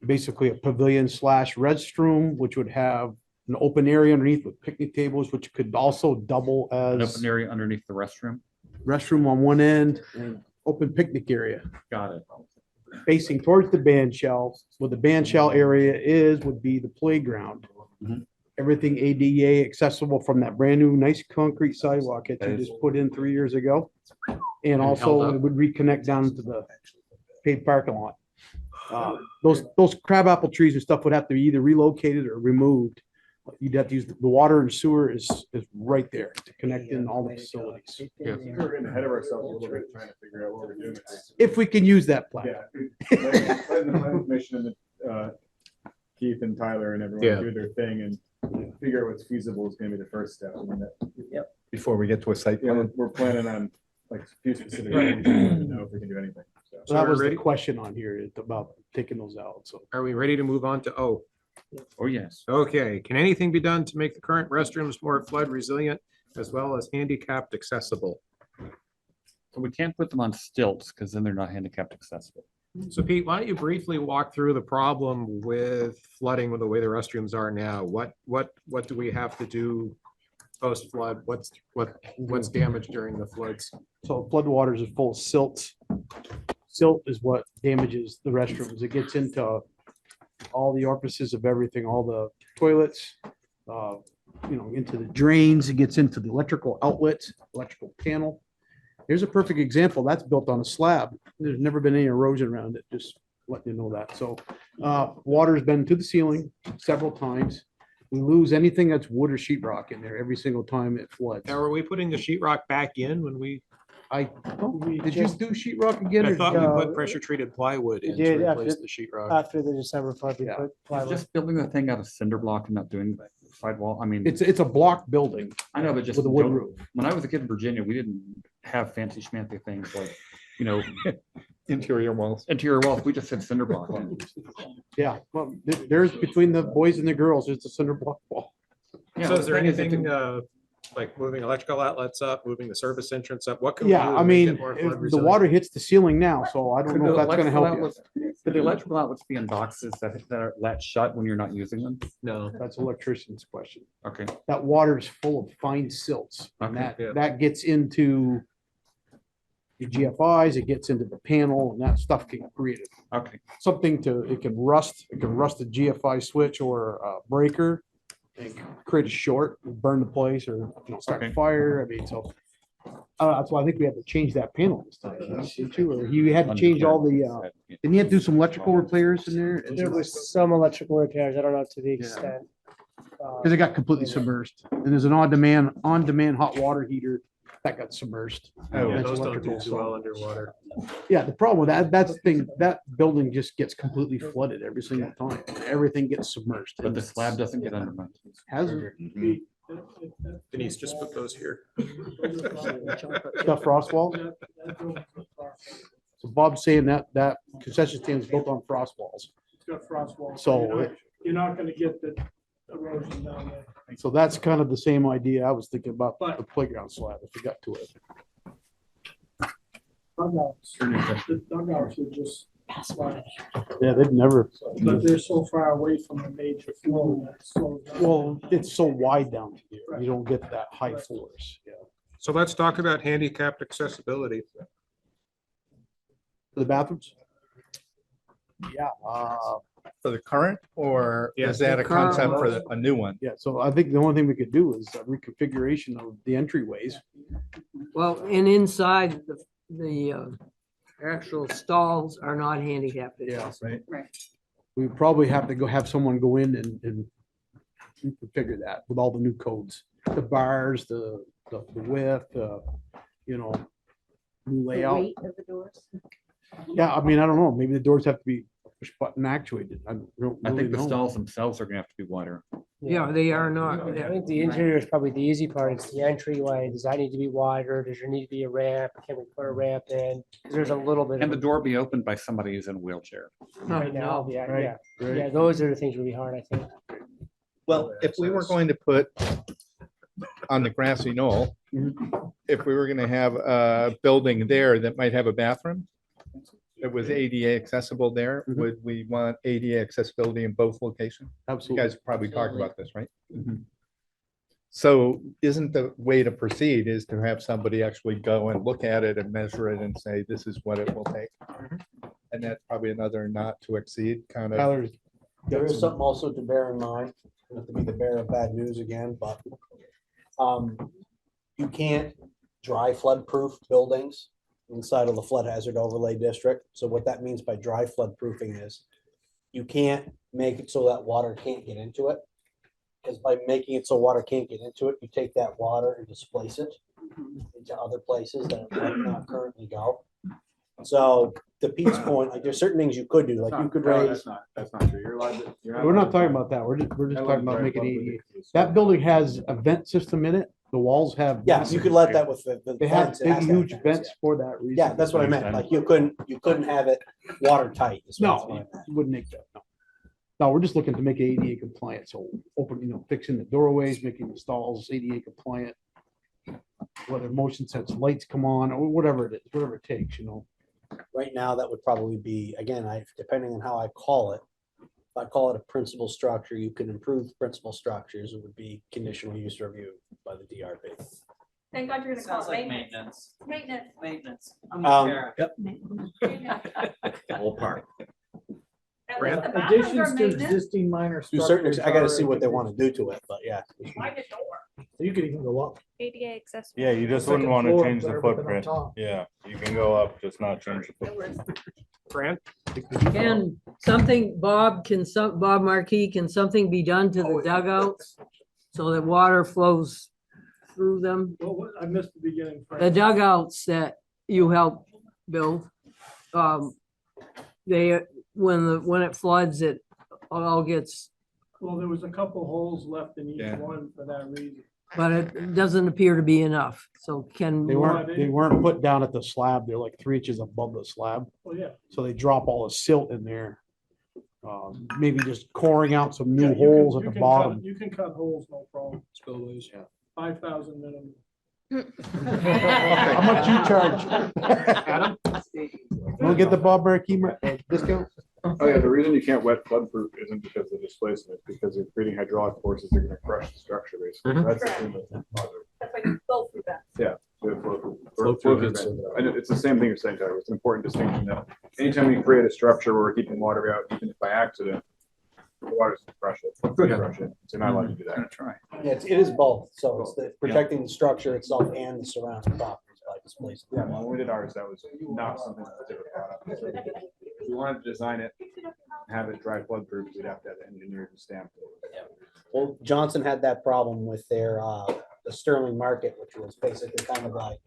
basically a pavilion / restroom, which would have an open area underneath with picnic tables, which could also double An as open area underneath the restroom. restroom on one end and open picnic area Got it. facing towards the bandshell. What the bandshell area would be the playground. Mhm. Everything ADA accessible from that brand new nice concrete sidewalk that That you is- just put in 3 years ago. And held also up. it would reconnect down to the paved parking lot. Those crabapple trees and stuff would have to be either relocated or removed. You'd have to use, the water and sewer is right there to connect in all the facilities. Yeah. We're getting ahead of ourselves a little bit, trying to figure out what we're doing. If we can use that plat. Yeah. Letting the planning commission and Keith and Tyler and Yeah. everyone do their thing and figure out what's feasible is gonna be the first step. I mean, before we get to a site plan, we're planning on like a few specific things, to know if we can do anything. So. So that we're was the ready? question on here, is about taking those out, so. Are we ready to move on to O? Oh, yes. Okay, can anything be done to make the current restrooms more flood resilient as well as handicapped accessible? So we can't put them on stilts because then they're not handicapped accessible. So Pete, why don't you briefly walk through the problem with flooding with the way the restrooms are now? What do we have to do post flood? What's damaged during the floods? So floodwaters is full of silt. Silt is what damages the restrooms. It gets into all the orifices of everything, all the toilets, into the drains. It gets into the electrical outlets, electrical panel. Here's a perfect example. That's built on a slab. There's never been any erosion around it, just letting you know that. So water's been to the ceiling several times. We lose anything that's wood or sheetrock in there every single time it floods. Now, are we putting the sheetrock back in when we, Did you do sheetrock again? I or thought did we you- put pressure treated plywood in to did replace the sheetrock. After the December flood, we Yeah. put plywood. Just building the thing out of cinder block and not doing sidewall, I mean. It's a block building. I know, but just. With a wood don't- roof. When I was a kid in Virginia, we didn't have fancy schmancy things like, you know, Interior walls. interior walls, we just had cinder block. Yeah, well, there's between the boys and the girls, there's a cinder block wall. Yeah, So is there the thing is, anything, like moving electrical outlets up, moving the service entrance up? What can we do? Yeah, to I make mean, it more flood the resilient? water hits the ceiling now, so I don't Could know if the that's gonna electrical help you. outlets- Could the electrical outlets be in boxes that are latched shut when you're not using them? No. That's electrician's question. Okay. That water is full of fine silts, and Okay. that gets into your GFIs, it gets into the panel, and that stuff can create Okay. something it can rust a GFI switch or a breaker, and create a short, burn the place, or, start a Okay. fire. I mean, so. That's why I think we had to change that panel this time, didn't you? Or you had to change all the, didn't you have to do some electrical repairs in there? There was some electrical repairs, I don't know to the extent. Because it got completely submerged. And there's an on-demand hot water heater that got submerged. Yeah, That's those don't electrical, do so- well underwater. Yeah, the problem with that's the thing, that building just gets completely flooded every single time. Everything gets submerged. But the slab doesn't get undermined. Hasn't. Denise, just put those here. The frost wall? So Bob's saying that concession stand is built on frost walls. It's got frost walls. So You're not gonna get the erosion down there. So that's kind of the same idea I was thinking about the playground slab, if we got to it. Dugouts, the dugouts are just slabs. Yeah, they'd never. But they're so far away from the major flow that it slows down. Well, it's so wide down here, you don't get that high force. Yeah. So let's talk about handicapped accessibility. The bathrooms? Yeah, For the current, or Yes, is that the a concept current for ones. a new one? yeah, so I think the only thing we could do is a reconfiguration of the entryways. Well, and inside the actual stalls are not handicapped. accessible. Right. We probably have to have someone go in and reconfigure that with all the new codes, the bars, the width, new layout. Weight of the doors. Yeah, I mean, I don't know, maybe the doors have to be push button actuated. I don't I really think the know. stalls themselves are gonna have to be wider. Yeah, they are not. I think the interior is probably the easy part. It's the entryway. Does that need to be wider? Does there need to be a ramp? Can we put a ramp in? 'Cause there's a little bit And of the door be opened by somebody who's in a wheelchair. right now. Yeah, Right, yeah. right. Yeah, those are the things really hard, I think. Well, if we were going to put on the grassy knoll, Mm-hmm. if we were gonna have a building there that might have a bathroom, it was ADA accessible there, Mhm. would we want ADA accessibility in both locations? You Absolutely. guys probably talked about this, right? Mhm. So isn't the way to proceed is to have somebody actually go and look at it and measure it and say, this is what it will take? And that's probably another not to exceed kind of. Tyler's There got is some- something also to bear in mind, not to be the bearer of bad news again, but you can't dry flood proof buildings inside of the flood hazard overlay district. So what that means by dry flood proofing is you can't make it so that water can't get into it. Because by making it so water can't get into it, you take that water and displace it into other places that it might not currently go. So to Pete's point, like there's certain things you could do, like you could raise. That's not true. You're allowed to. We're not talking about that. We're just talking about making ADA. That building has a vent system in it. The walls have. Yes, you could let that with the They have vents, it big, has to have huge vents, vents yeah. for that reason. Yeah, that's what I meant. Like you couldn't have it watertight. is what No, I'm saying. you wouldn't make that, no. No, we're just looking to make it ADA compliant, so fixing the doorways, making the stalls ADA compliant. Whether motion sensor lights come on, or whatever it is, whatever it takes, Right now, that would probably be, again, depending on how I call it. If I call it a principal structure, you can improve principal structures. It would be conditional use review by the DRB. Thank God you're gonna call Sounds it like maintenance. maintenance. Maintenance. Maintenance. Yep. Whole park. At least the bathrooms Additions are to maintenance. existing minor To certain structures. extent, I gotta are see what they a want to do to it, but yeah. Why the door? You could even go up. ADA accessible. Yeah, you just wouldn't Second want to floor, change put the everything on footprint. top. Yeah, you can go up, just not change the footprint. Fran? Can Bob Marquis, can something be done to the dugouts so that water flows through them? I missed the beginning. The dugouts that you helped build, when it floods, it all gets, Well, there was a couple holes left in each one for that reason. but it doesn't appear to be enough. So can. They weren't put down at the slab. They're like 3 inches above the slab. Oh, yeah. So they drop all the silt in there. Maybe just coring out some Yeah, new you can- holes you at the can bottom. cut- You can cut holes, no problem. Spillways, yeah. 5,000 minimum. How much you charge? Adam? We'll get the Bob Marquis discount? Oh yeah, the reason you can't wet floodproof isn't because of displacement, it's because you're creating hydraulic forces that are gonna crush the structure basically. Mhm. That's the thing that's positive. That's like flow through that. Yeah. so it flow through- Flow flow through through vents. vents. And it's the same thing you're saying, Tyler. It's an important distinction that anytime you create a structure where we're keeping water out, even if by accident, the water's gonna crush it. It's gonna crush it. So you're not allowed to do that. Try. Yeah, it is both. So it's protecting the structure itself and the surrounding properties by displacing. Yeah, when we did ours, that was not something specific brought up. So if we wanted to design it, have it dry flood proof, we'd have to have the engineers and stamp it. Well, Johnson had that problem with their, the Sterling Market, which was basically kind of like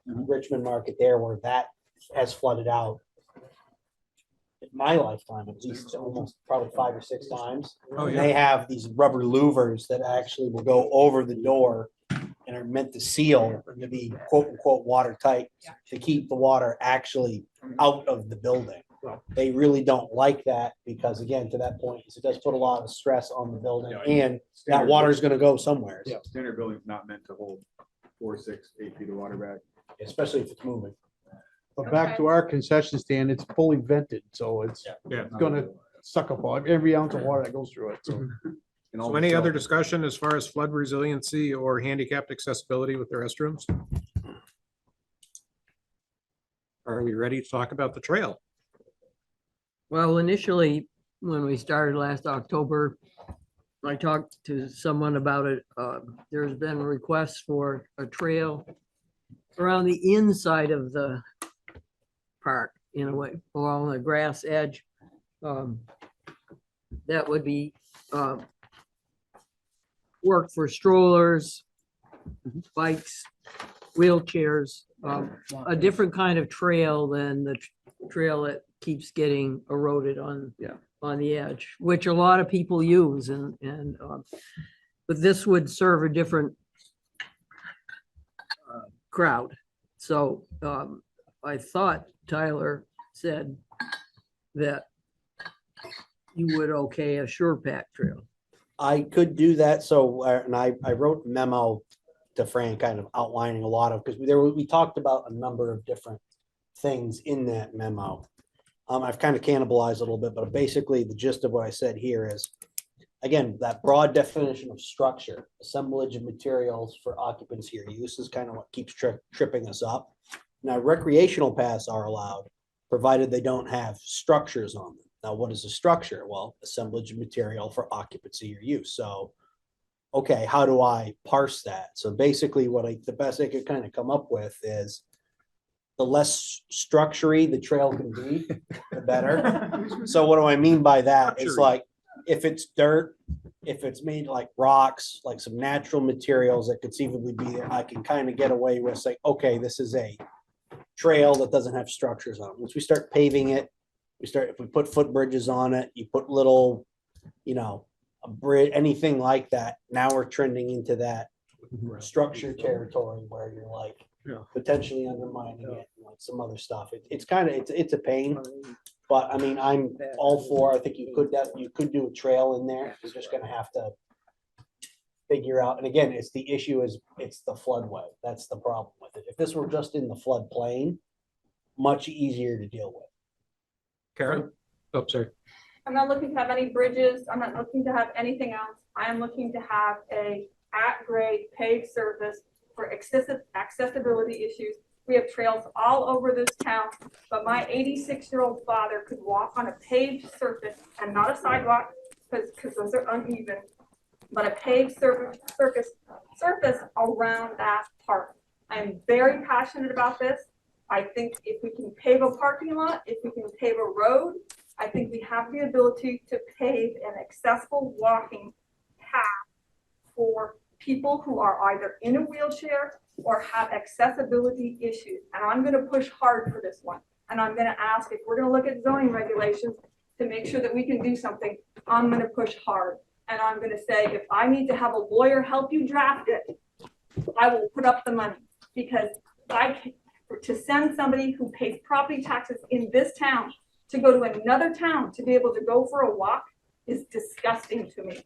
Richmond Market there, where that has flooded out. In my lifetime, at least almost probably 5 or 6 times. Oh, And yeah. they have these rubber louvers that actually will go over the door and are meant to seal, to be quote unquote watertight, to keep the water actually out of the building. They really don't like that because again, to that point, it does put a lot of stress on the building and that Standard water is gonna go somewhere. Yeah, standard building's not meant to hold 4, 6, 8 feet of water back. Especially if it's moving. But back to our concession stand, it's fully vented, so it's gonna suck up every ounce of water that goes through it, so. So any other discussion as far as flood resiliency or handicapped accessibility with the restrooms? Are we ready to talk about the trail? Well, initially, when we started last October, I talked to someone about it. There's been requests for a trail around the inside of the park, in a way, along the grass edge. That would be work for strollers, bikes, wheelchairs, a different kind of trail than the trail that keeps getting eroded on the edge, which a lot of people use but this would serve a different crowd. So I thought Tyler said that you would okay a sure pack trail. I could do that. So, and I wrote a memo to Fran kind of outlining a lot of, because we talked about a number of different things in that memo. I've kind of cannibalized a little bit, but basically the gist of what I said here is, again, that broad definition of structure, assemblage of materials for occupancy or use is kind of what keeps tripping us up. Now, recreational paths are allowed, provided they don't have structures on them. Now, what is a structure? Well, assemblage of material for occupancy or use. So, okay, how do I parse that? So basically the best I could kind of come up with is the less structure-y the trail can be, the better. So what do I mean by that? It's like, if it's dirt, if it's made like rocks, like some natural materials that could conceivably be there, I can kind of get away with saying, okay, this is a trail that doesn't have structures on it. Once we start paving it, if we put footbridges on it, you put little, a bridge, anything like that. Now we're trending into that structure territory where you're like potentially undermining it and like some other stuff. It's a pain, but I mean, I'm all for, I think you could do a trail in there. You're just gonna have to figure out, and again, it's the issue is it's the floodway. That's the problem with it. If this were just in the floodplain, much easier to deal with. Karen? Oh, sorry. I'm not looking to have any bridges. I'm not looking to have anything else. I am looking to have a at-grade paved surface for excessive accessibility issues. We have trails all over this town, but my 86-year-old father could walk on a paved surface and not a sidewalk because those are uneven, but a paved surface around that park. I'm very passionate about this. I think if we can pave a parking lot, if we can pave a road, I think we have the ability to pave an accessible walking path for people who are either in a wheelchair or have accessibility issues. And I'm gonna push hard for this one. And I'm gonna ask if we're gonna look at zoning regulations to make sure that we can do something, I'm gonna push hard. And I'm gonna say, if I need to have a lawyer help you draft it, I will put up the money. Because to send somebody who pays property taxes in this town to go to another town to be able to go for a walk is disgusting to me.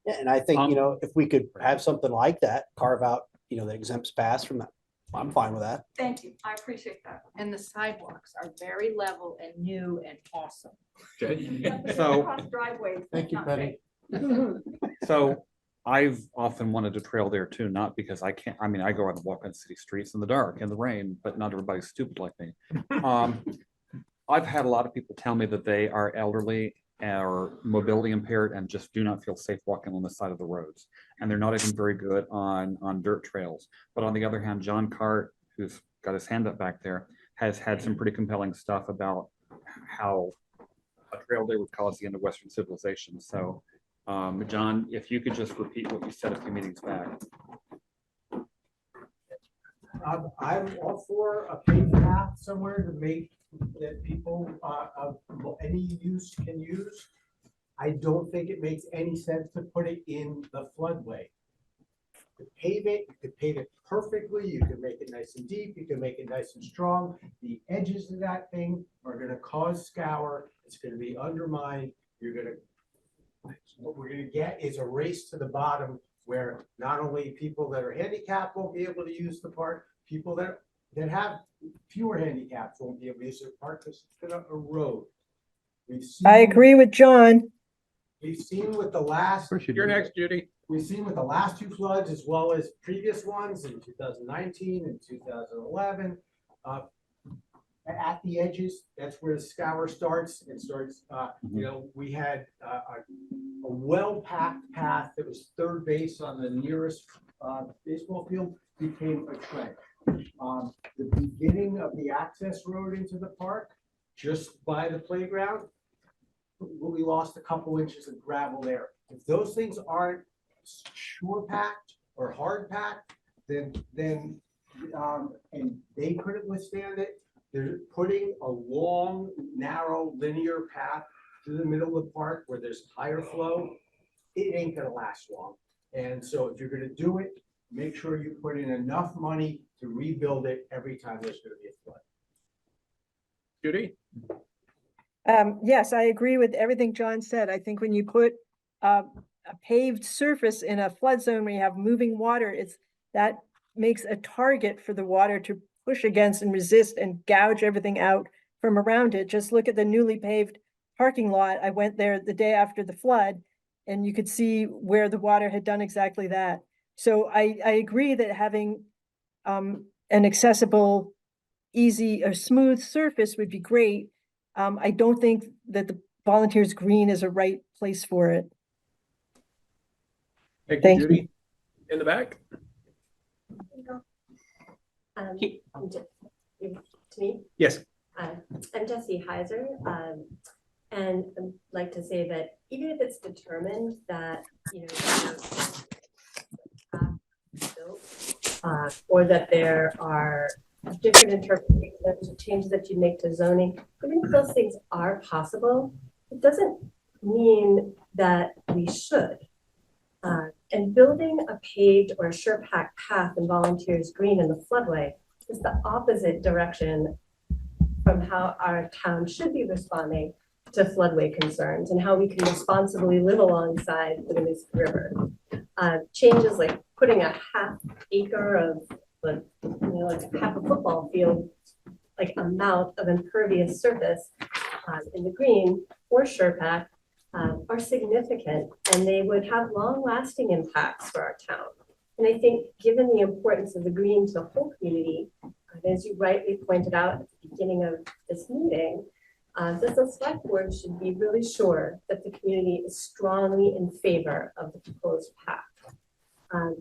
Yeah, and I think, you know, if we could have something like that, carve out, you know, that exempts pass from that, I'm fine with that. Thank you, I appreciate that. And the sidewalks are very level and new and awesome. So- Across driveways. Thank you, not Penny. safe. So I've often wanted to trail there too, not because I can't, I mean, I go out and walk on city streets in the dark, in the rain, but not everybody's stupid like me. I've had a lot of people tell me that they are elderly or mobility impaired and just do not feel safe walking on the side of the roads. And they're not even very good on dirt trails. But on the other hand, John Cart, who's got his hand up back there, has had some pretty compelling stuff about how a trail day would cause the end of Western civilization. So, John, if you could just repeat what you said a few meetings back. I'm all for a paved path somewhere to make that people of any use can use. I don't think it makes any sense to put it in the floodway. To pave it, you could pave it perfectly, you can make it nice and deep, you can make it nice and strong. The edges of that thing are gonna cause scour, it's gonna be undermined, what we're gonna get is a race to the bottom where not only people that are handicapped won't be able to use the park, people that have fewer handicaps won't be able to use the park because it's gonna erode. I agree with John. We've seen with the last. You're next, Judy. We've seen with the last two floods as well as previous ones in 2019 and 2011. At the edges, that's where the scour starts. It starts, you know, we had a well-packed path that was third base on the nearest baseball field became a trench. The beginning of the access road into the park, just by the playground, we lost a couple inches of gravel there. If those things aren't sure packed or hard packed, then and they couldn't withstand it, they're putting a long, narrow, linear path through the middle of the park where there's higher flow. It ain't gonna last long. And so if you're gonna do it, make sure you put in enough money to rebuild it every time there's gonna be a flood. Judy? Yes, I agree with everything John said. I think when you put a paved surface in a flood zone where you have moving water, that makes a target for the water to push against and resist and gouge everything out from around it. Just look at the newly paved parking lot. I went there the day after the flood and you could see where the water had done exactly that. So I agree that having an accessible, easy or smooth surface would be great. I don't think that the Volunteers Green is a right place for it. Thank you, Judy. In the back? To me? Yes. I'm Jessie Heiser, and I'd like to say that even if it's determined that, you know, or that there are different interpretations or changes that you make to zoning, even if those things are possible, it doesn't mean that we should. And building a paved or a sure-packed path in Volunteers Green in the floodway is the opposite direction from how our town should be responding to floodway concerns and how we can responsibly live alongside the Mississippi River. Changes like putting a half acre of, like, you know, like half a football field, like amount of impervious surface in the green or sure-pack are significant, and they would have long-lasting impacts for our town. And I think given the importance of the green to the whole community, as you rightly pointed out at the beginning of this meeting, the select board should be really sure that the community is strongly in favor of the proposed path.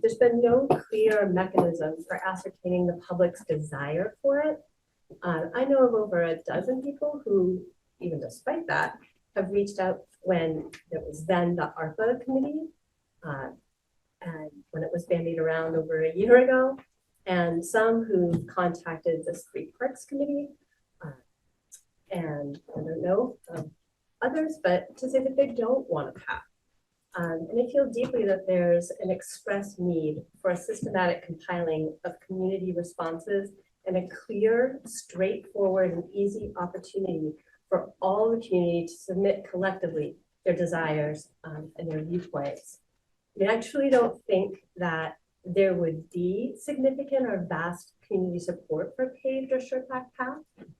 There's been no clear mechanism for ascertaining the public's desire for it. I know of over a dozen people who, even despite that, have reached out when it was then the ARPA committee, and when it was bandied around over a year ago, and some who contacted the Street Parks Committee, and I don't know others, but to say that they don't want a path. And I feel deeply that there's an express need for a systematic compiling of community responses and a clear, straightforward, and easy opportunity for all the community to submit collectively their desires and their viewpoints. I mean, I truly don't think that there would be significant or vast community support for paved or short path,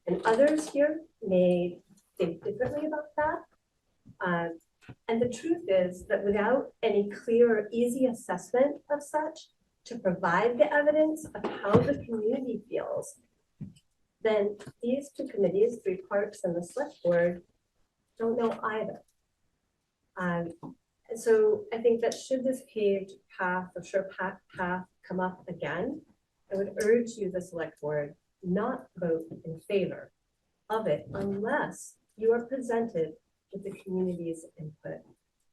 and others here may think differently about that. And the truth is that without any clear or easy assessment of such to provide the evidence of how the community feels, then these two committees, Three Parks and the Select Board, don't know either. And so I think that should this paved path or short path come up again, I would urge you, the Select Board, not vote in favor of it unless you are presented with the community's input.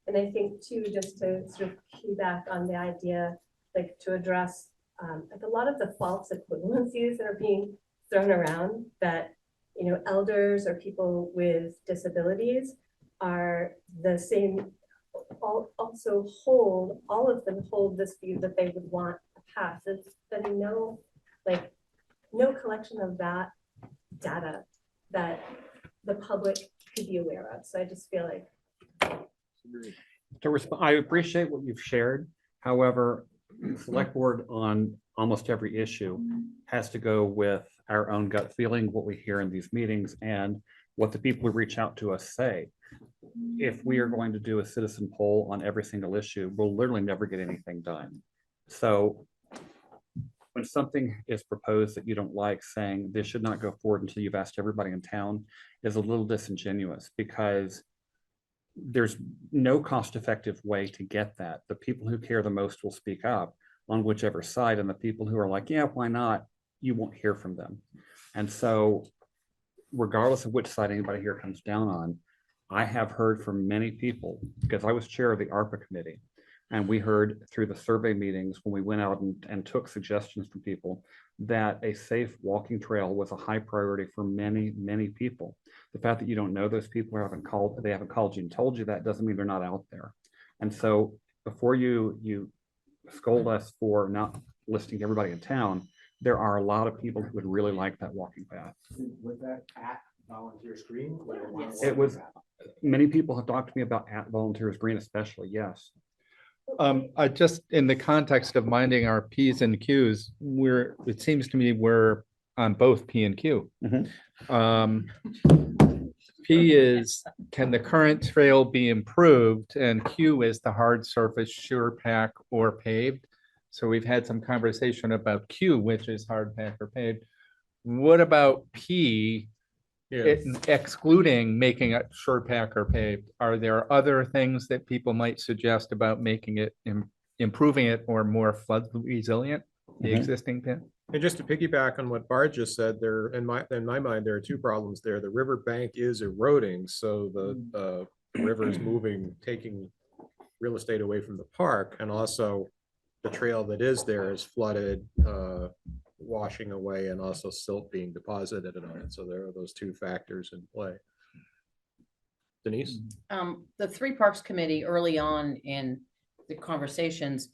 And I think too, just to sort of key back on the idea, like to address like a lot of the false equivalencies that are being thrown around, that, you know, elders or people with disabilities are the same, also hold, all of them hold this view that they would want a path. There's been no collection of that data that the public could be aware of. So I just feel like. I appreciate what you've shared. However, Select Board on almost every issue has to go with our own gut feeling, what we hear in these meetings, and what the people who reach out to us say. If we are going to do a citizen poll on every single issue, we'll literally never get anything done. So when something is proposed that you don't like, saying this should not go forward until you've asked everybody in town is a little disingenuous, because there's no cost-effective way to get that. The people who care the most will speak up on whichever side, and the people who are like, yeah, why not, you won't hear from them. And so regardless of which side anybody here comes down on, I have heard from many people, because I was chair of the ARPA committee, and we heard through the survey meetings when we went out and took suggestions from people, that a safe walking trail was a high priority for many, many people. The fact that you don't know those people or they haven't called you and told you that doesn't mean they're not out there. And so before you scold us for not listening to everybody in town, there are a lot of people who would really like that walking path. Was that at Volunteers Green? Yes. It was, many people have talked to me about at Volunteers Green especially, yes. I just, in the context of minding our Ps and Qs, it seems to me we're on both P and Q. P is, can the current trail be improved? And Q is the hard surface, sure pack or paved. So we've had some conversation about Q, which is hard pack or paved. What about P? Excluding making it short pack or paved, are there other things that people might suggest about making it, improving it, or more flood resilient, the existing pit? And just to piggyback on what Bart just said, there, in my mind, there are two problems there. The riverbank is eroding, so the river is moving, taking real estate away from the park, and also the trail that is there is flooded, washing away, and also silt being deposited on it. So there are those two factors in play. Denise? The Three Parks Committee, early on in the conversations,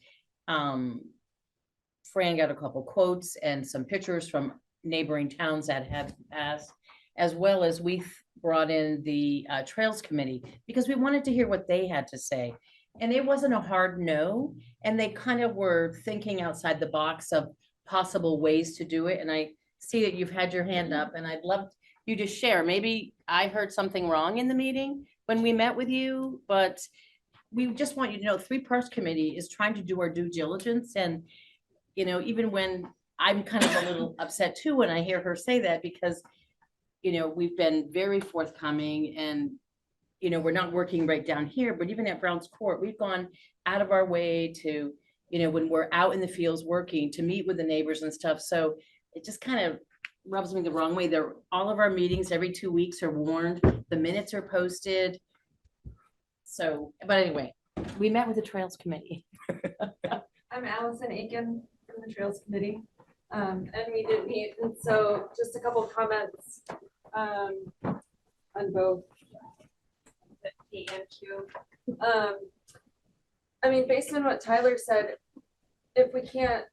Fran got a couple quotes and some pictures from neighboring towns that have passed, as well as we brought in the Trails Committee, because we wanted to hear what they had to say. And it wasn't a hard no, and they kind of were thinking outside the box of possible ways to do it. And I see that you've had your hand up, and I'd love you to share. Maybe I heard something wrong in the meeting when we met with you, but we just want you to know Three Parks Committee is trying to do our due diligence. And, you know, even when I'm kind of a little upset too, when I hear her say that, because, you know, we've been very forthcoming, and, you know, we're not working right down here, but even at Brown's Court, we've gone out of our way to you know, when we're out in the fields working to meet with the neighbors and stuff. So it just kind of rubs me the wrong way. All of our meetings every 2 weeks are warned, the minutes are posted. So, but anyway, we met with the Trails Committee. I'm Allison Aiken from the Trails Committee. And we did meet, and so just a couple of comments on both the P and Q. I mean, based on what Tyler said, if we can't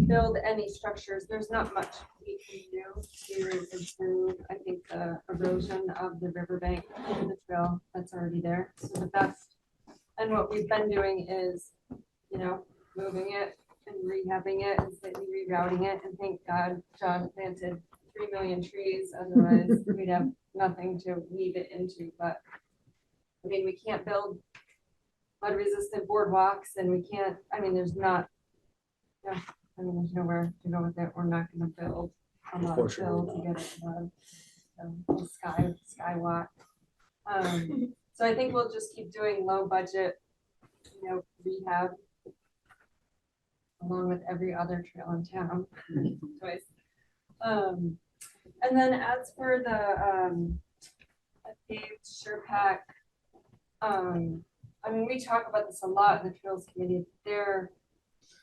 build any structures, there's not much we can do to improve, I think, the erosion of the riverbank to the trail that's already there. So the best, and what we've been doing is, you know, moving it and rehabbing it and slightly rerouting it. And thank God John planted 3 million trees, otherwise we'd have nothing to weave it into. But I mean, we can't build flood resistant boardwalks, and we can't, I mean, there's not, yeah, I mean, there's nowhere to go with it. We're not gonna build a lot of fill to get it skywalk. So I think we'll just keep doing low budget, you know, rehab along with every other trail in town. Twice. And then as for the paved SurePack, I mean, we talk about this a lot in the Trails Committee. There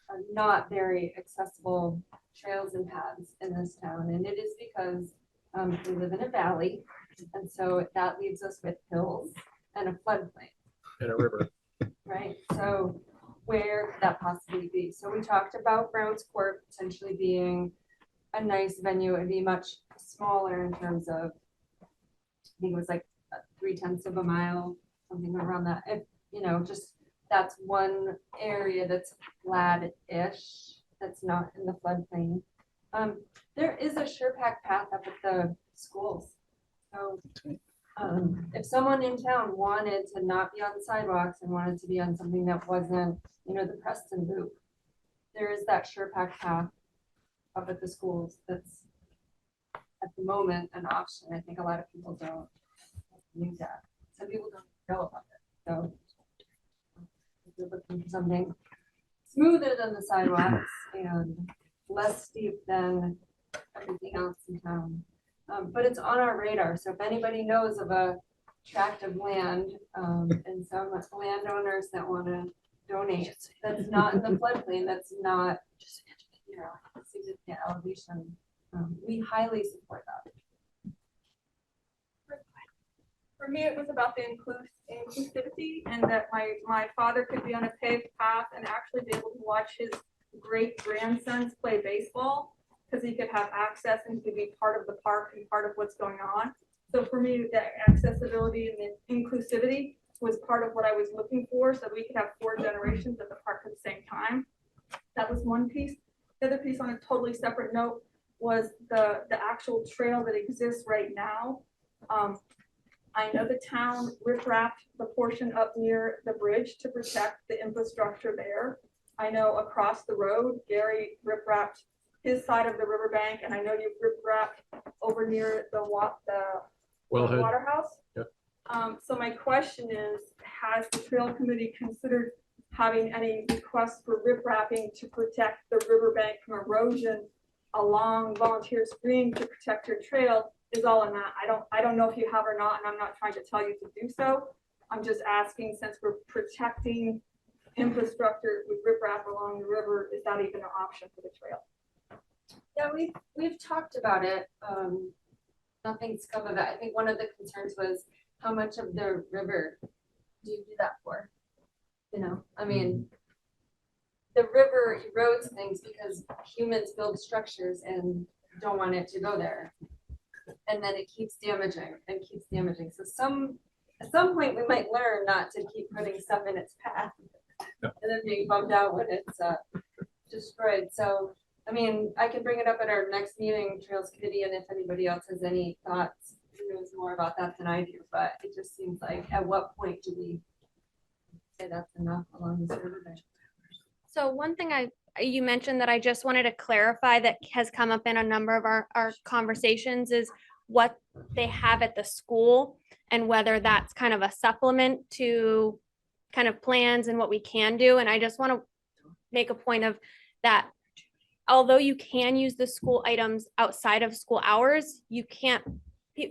are not very accessible trails and paths in this town, and it is because we live in a valley, and so that leaves us with hills and a floodplain. And a river. Right, so where could that possibly be? So we talked about Browns Court potentially being a nice venue. It'd be much smaller in terms of, I think it was like 3/10 of a mile, something around that. If, you know, just that's one area that's flat-ish, that's not in the floodplain. There is a SurePack path up at the schools. So if someone in town wanted to not be on sidewalks and wanted to be on something that wasn't, you know, the Preston Loop, there is that SurePack path up at the schools that's at the moment an option. I think a lot of people don't use that. Some people don't know about it. So if you're looking for something smoother than the sidewalks and less steep than everything else in town. But it's on our radar. So if anybody knows of a tract of land and some landowners that want to donate, that's not in the floodplain, that's not, you know, significant elevation, we highly support that. For me, it was about the inclusivity, and that my father could be on a paved path and actually be able to watch his great grandsons play baseball, because he could have access and he could be part of the park and part of what's going on. So for me, the accessibility and the inclusivity was part of what I was looking for, so we could have 4 generations at the park at the same time. That was one piece. The other piece, on a totally separate note, was the actual trail that exists right now. I know the town riprapped the portion up near the bridge to protect the infrastructure there. I know across the road, Gary riprapped his side of the riverbank, and I know you've riprapped over near the Wellhead. Waterhouse. Yep. So my question is, has the trail committee considered having any requests for riprapping to protect the riverbank from erosion along Volunteers Green to protect your trail? Is all in that. I don't know if you have or not, and I'm not trying to tell you to do so. I'm just asking, since we're protecting infrastructure with riprap along the river, is that even an option for the trail? Yeah, we've talked about it. Nothing's come of it. I think one of the concerns was how much of the river do you do that for? You know, I mean, the river erodes things because humans build structures and don't want it to go there. And then it keeps damaging and keeps damaging. So at some point we might learn not to keep putting stuff in its path and then being bummed out when it's destroyed. So, I mean, I can bring it up at our next meeting, Trails Committee, and if anybody else has any thoughts, who knows more about that than I do, but it just seems like, at what point do we say that's enough along this riverbank? So one thing you mentioned that I just wanted to clarify that has come up in a number of our conversations is what they have at the school and whether that's kind of a supplement to kind of plans and what we can do. And I just want to make a point of that. Although you can use the school items outside of school hours, you can't,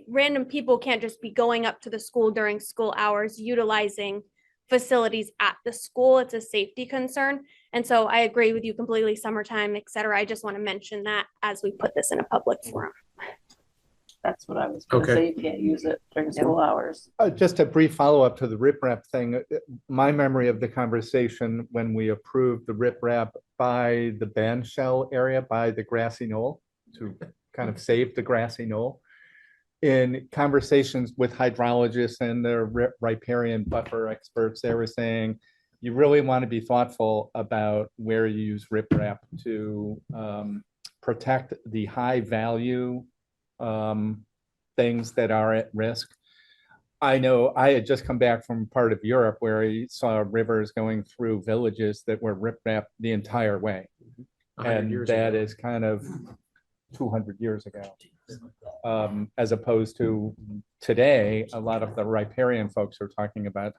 random people can't just be going up to the school during school hours, utilizing facilities at the school. It's a safety concern. And so I agree with you completely, summertime, et cetera. I just want to mention that as we put this in a public forum. That's what I was gonna Okay. say, you can't use it during school hours. Just a brief follow-up to the riprap thing. My memory of the conversation when we approved the riprap by the Bandshell area, by the grassy knoll, to kind of save the grassy knoll. In conversations with hydrologists and the riparian buffer experts, they were saying, you really want to be thoughtful about where you use riprap to protect the high value things that are at risk. I know I had just come back from part of Europe where I saw rivers going through villages that were riprap the entire way. 100 And years that ago. is kind of 200 years ago. As opposed to today, a lot of the riparian folks are talking about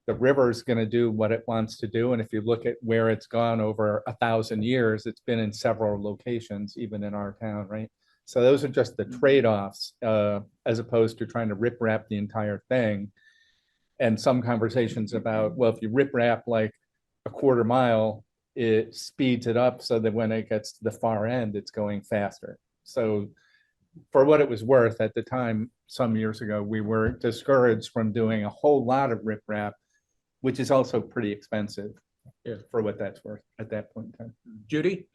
the river is going to do what it wants to do. And if you look at where it's gone over 1,000 years, it's been in several locations, even in our town, right? So those are just the trade-offs, as opposed to trying to rip-wrap the entire thing. And some conversations about, well, if you rip-wrap like a quarter mile, it speeds it up so that when it gets to the far end, it's going faster. So for what it was worth at the time, some years ago, we were discouraged from doing a whole lot of rip-wrap, which is also pretty expensive for what that's worth at that point in time. Judy?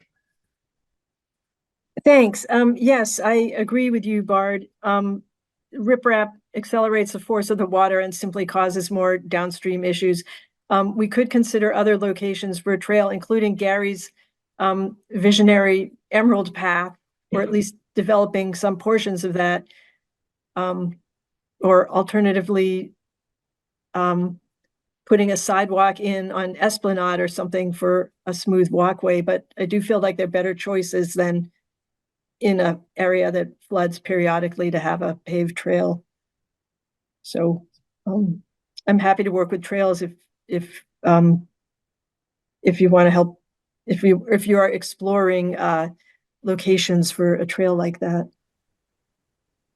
Thanks. Yes, I agree with you, Bard. Riprap accelerates the force of the water and simply causes more downstream issues. We could consider other locations for a trail, including Gary's visionary Emerald Path, or at least developing some portions of that. Or alternatively, putting a sidewalk in on Esplanade or something for a smooth walkway. But I do feel like they're better choices than in an area that floods periodically to have a paved trail. So I'm happy to work with trails if you want to help, if you are exploring locations for a trail like that.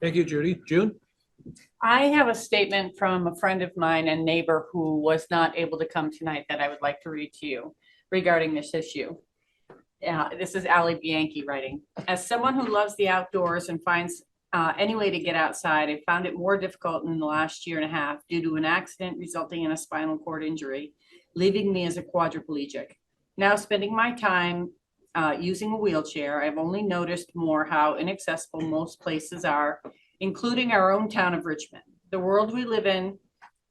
Thank you, Judy. June? I have a statement from a friend of mine and neighbor who was not able to come tonight that I would like to read to you regarding this issue. This is Ali Bianchi writing. As someone who loves the outdoors and finds any way to get outside, I found it more difficult in the last year and a half due to an accident resulting in a spinal cord injury, leaving me as a quadriplegic. Now spending my time using a wheelchair, I've only noticed more how inaccessible most places are, including our own town of Richmond. The world we live in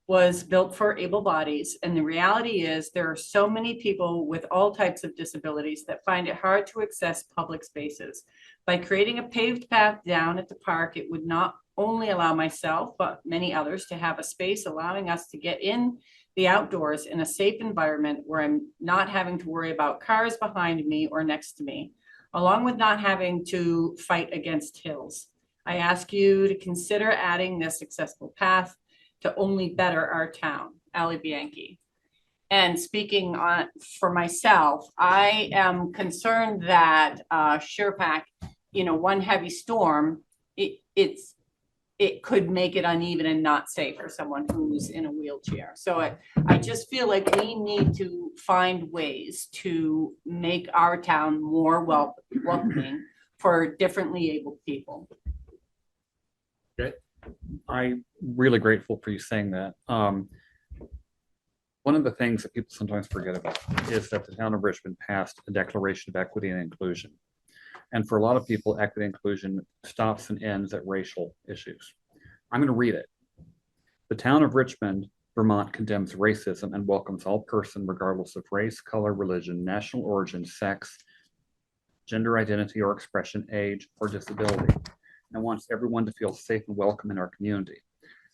was built for able bodies, and the reality is there are so many people with all types of disabilities that find it hard to access public spaces. By creating a paved path down at the park, it would not only allow myself, but many others to have a space allowing us to get in the outdoors in a safe environment where I'm not having to worry about cars behind me or next to me, along with not having to fight against hills. I ask you to consider adding this accessible path to only better our town. Ali Bianchi. And speaking on for myself, I am concerned that SurePack, one heavy storm, it could make it uneven and not safe for someone who's in a wheelchair. So I just feel like we need to find ways to make our town more welcoming for differently abled people. I'm really grateful for you saying that. One of the things that people sometimes forget about is that the town of Richmond passed a Declaration of Equity and Inclusion. And for a lot of people, equity and inclusion stops and ends at racial issues. I'm going to read it. The town of Richmond, Vermont condemns racism and welcomes all persons regardless of race, color, religion, national origin, sex, gender identity or expression, age, or disability, and wants everyone to feel safe and welcome in our community.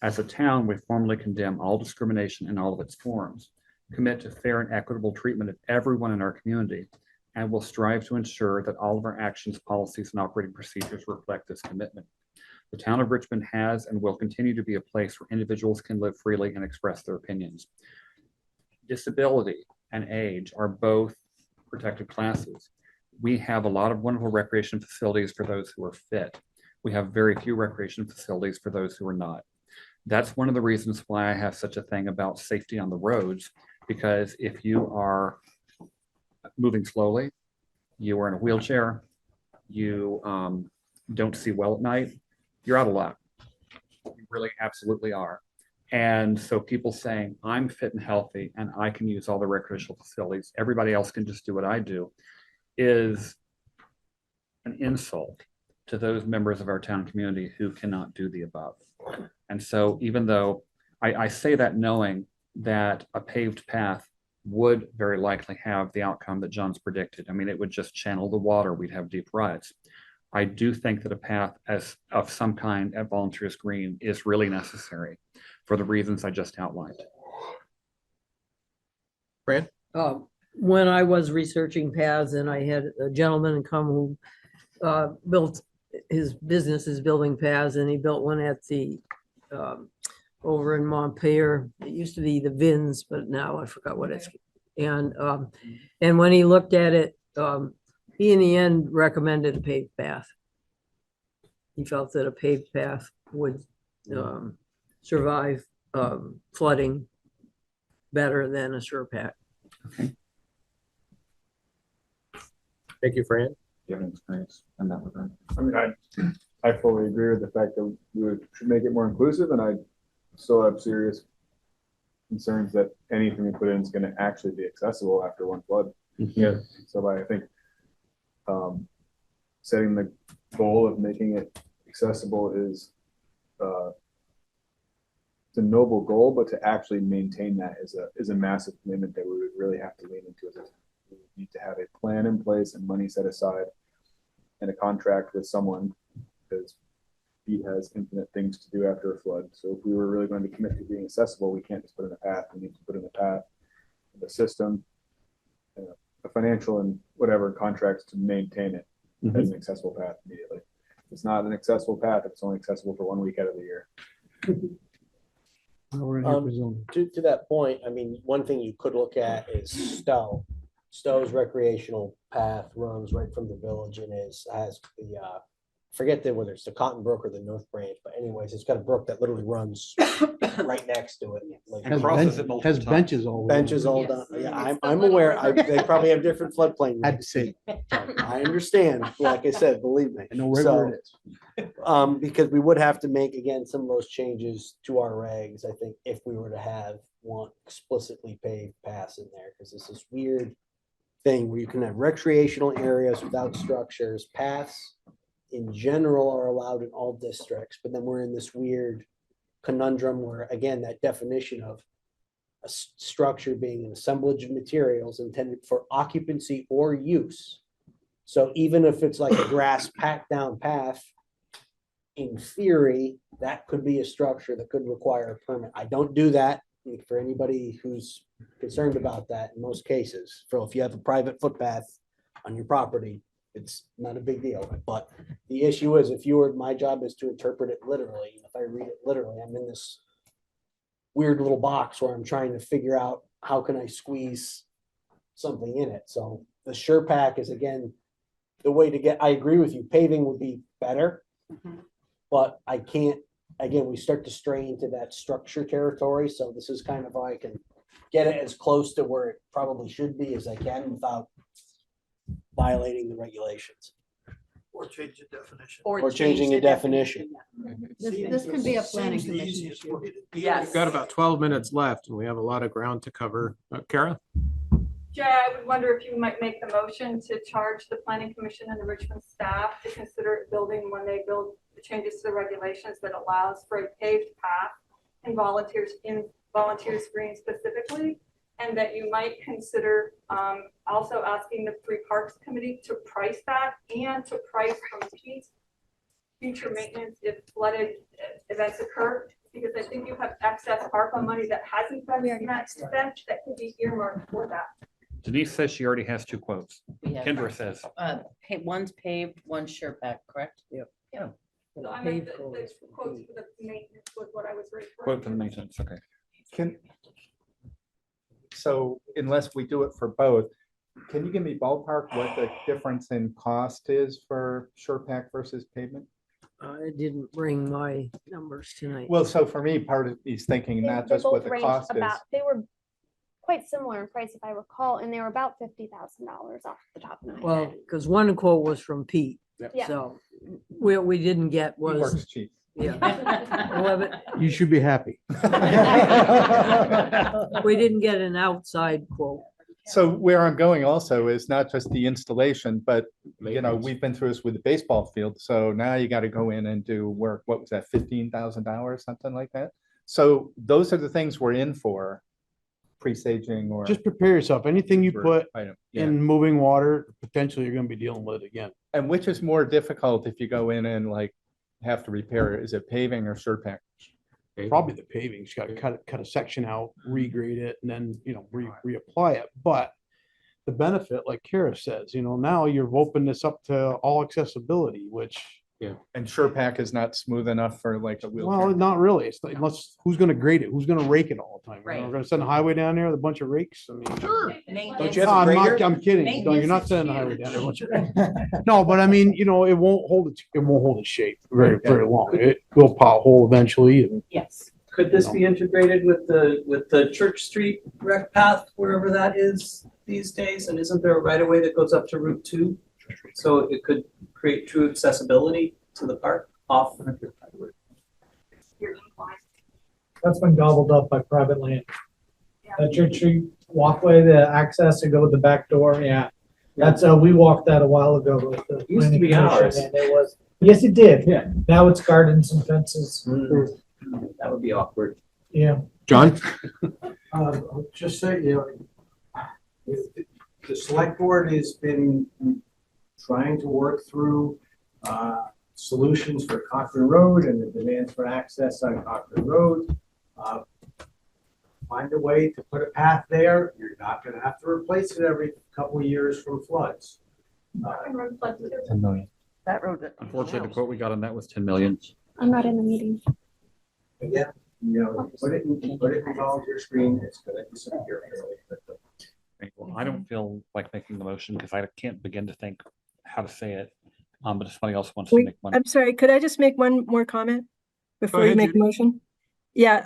As a town, we formally condemn all discrimination in all of its forms, commit to fair and equitable treatment of everyone in our community, and will strive to ensure that all of our actions, policies, and operating procedures reflect this commitment. The town of Richmond has and will continue to be a place where individuals can live freely and express their opinions. Disability and age are both protected classes. We have a lot of wonderful recreation facilities for those who are fit. We have very few recreation facilities for those who are not. That's one of the reasons why I have such a thing about safety on the roads, because if you are moving slowly, you are in a wheelchair, you don't see well at night, you're out of luck. You really absolutely are. And so people saying, I'm fit and healthy and I can use all the recreational facilities, everybody else can just do what I do, is an insult to those members of our town community who cannot do the above. And so even though I say that knowing that a paved path would very likely have the outcome that John's predicted. I mean, it would just channel the water, we'd have deep ruts. I do think that a path of some kind at Volunteers Green is really necessary for the reasons I just outlined. Fran? When I was researching paths and I had a gentleman come who built, his business is building paths, and he built one at the over in Montpelier. It used to be the Vins, but now I forgot what it's. And when he looked at it, he in the end recommended a paved path. He felt that a paved path would survive flooding better than a SurePack. Okay. Thank you, Fran. You have an experience in that regard? I mean, I fully agree with the fact that we should make it more inclusive, and I still have serious concerns that anything we put in is going to actually be accessible after one flood. Yeah. So I think setting the goal of making it accessible is it's a noble goal, but to actually maintain that is a massive commitment that we would really have to lean into. We need to have a plan in place and money set aside and a contract with someone, because he has infinite things to do after a flood. So if we were really going to commit to being accessible, we can't just put in a path. We need to put in a path, the system, a financial and whatever contracts to maintain it as an accessible path immediately. If it's not an accessible path, it's only accessible for 1 week out of the year. To that point, I mean, one thing you could look at is Stowe. Stowe's recreational path runs right from the village and has the forget whether it's the Cotton Brook or the North Branch, but anyways, it's got a brook that literally runs right next to it. Like, Has benches all. benches all done. Yeah, I'm aware. They probably have different floodplain. Had to say. I understand. Like I said, believe me. I know right where it is. Because we would have to make, again, some of those changes to our regs, I think, if we were to have one explicitly paved paths in there, because it's this weird thing where you can have recreational areas without structures. Paths in general are allowed in all districts, but then we're in this weird conundrum where, again, that definition of a structure being an assemblage of materials intended for occupancy or use. So even if it's like a grass packed down path, in theory, that could be a structure that could require a permit. I don't do that. For anybody who's concerned about that, in most cases, for if you have a private footpath on your property, it's not a big deal. But the issue is, if you were, my job is to interpret it literally. If I read it literally, I'm in this weird little box where I'm trying to figure out how can I squeeze something in it. So the SurePack is, again, the way to get, I agree with you, paving would be better, but I can't, again, we start to stray into that structure territory. So this is kind of how I can get it as close to where it probably should be as I can without violating the regulations. Or change the definition. Or changing a definition. This can be a planning commission issue. We've got about 12 minutes left and we have a lot of ground to cover. Kara? Jay, I would wonder if you might make the motion to charge the planning commission and the Richmond staff to consider building, when they build the changes to the regulations, that allows for a paved path and volunteers green specifically, and that you might consider also asking the Three Parks Committee to price that and to price complete future maintenance if flooded events occur, because I think you have excess ARPA money that hasn't been spent that could be earmarked for that. Denise says she already has 2 quotes. Kendra says. One's paved, one's SurePack, correct? Yep. Yeah. So I mean, the quotes for the maintenance was what I was referring to. Quote for the maintenance, okay. So unless we do it for both, Can you give me ballpark what the difference in cost is for SurePack versus pavement? I didn't bring my numbers tonight. Well, so for me, part of he's thinking not just what the cost is. They were quite similar in price, if I recall, and they were about $50,000 off the top of my Well, head. because one quote was from Pete, Yeah. so what we didn't get He works was, cheap. yeah. Well, but You should be happy. we didn't get an outside quote. So where I'm going also is not just the installation, but we've been through this with the baseball field. So now you got to go in and do work. What was that, $15,000, something like that? So those are the things we're in for, presaging or. Just prepare yourself. Anything you put item. in moving water, potentially you're gonna be dealing with it again. And which is more difficult if you go in and like have to repair it? Is it paving or SurePack? Probably the paving. You just gotta cut a section out, regrade it, and then, reapply it. But the benefit, like Kara says, now you've opened this up to all accessibility, which, And SurePack is not smooth enough for like a well, wheelchair. not really. It's like, unless, who's gonna grade it? Who's gonna rake it all the time? Right. We're gonna send a highway down there with a bunch of rakes? I mean. Maintenance. No, I'm kidding. No, you're not sending the highway down there. No, but I mean, it won't hold its shape very, very long. It will pothole eventually. And Yes. Could this be integrated with the Church Street rec path, wherever that is these days? And isn't there a right of way that goes up to Route 2? So it could create true accessibility to the park off. That's been gobbled up by private land. That Church Street walkway, the access to go to the back door, yeah. That's, we walked that a while ago with the. It used to be planning commission, ours. and it was, yes, it did. Yeah. Now it's gardens and fences. That would be awkward. Yeah. John? I'll just say, the select board has been trying to work through solutions for Cochrane Road and the demands for access on Cochrane Road. Find a way to put a path there. You're not gonna have to replace it every couple of years from floods. 10 million. That road. Unfortunately, the quote we got on that was 10 million. I'm not in the meeting. Again, put it in volunteer screen, it's gonna disappear fairly quickly. Well, I don't feel like making the motion because I can't begin to think how to say it. But if somebody else wants to Wait, make one. I'm sorry, could I just make one more comment before you ahead, make a Judy. motion? Yeah,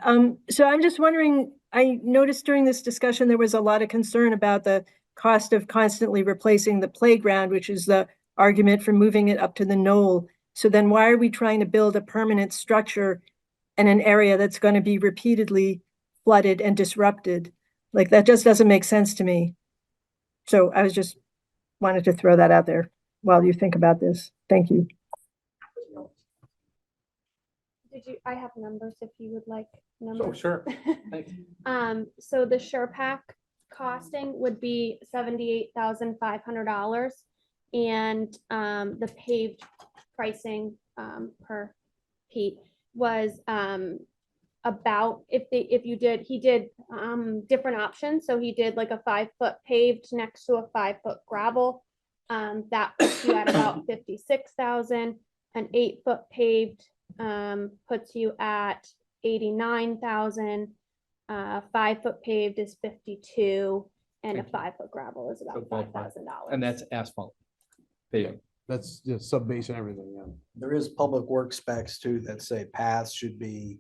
so I'm just wondering, I noticed during this discussion, there was a lot of concern about the cost of constantly replacing the playground, which is the argument for moving it up to the knoll. So then why are we trying to build a permanent structure in an area that's going to be repeatedly flooded and disrupted? Like, that just doesn't make sense to me. So I was just wanted to throw that out there while you think about this. Thank you. I have numbers if you would like Oh, numbers. sure. Thanks. So the SurePack costing would be $78,500. And the paved pricing per Pete was about, he did different options. So he did like a 5-foot paved next to a 5-foot gravel. That puts you at about 56,000. An 8-foot paved puts you at 89,000. 5-foot paved is 52, and a 5-foot gravel is about $5,000. And that's asphalt. Paving. That's just sub-base and everything, yeah. There is public work specs too that say paths should be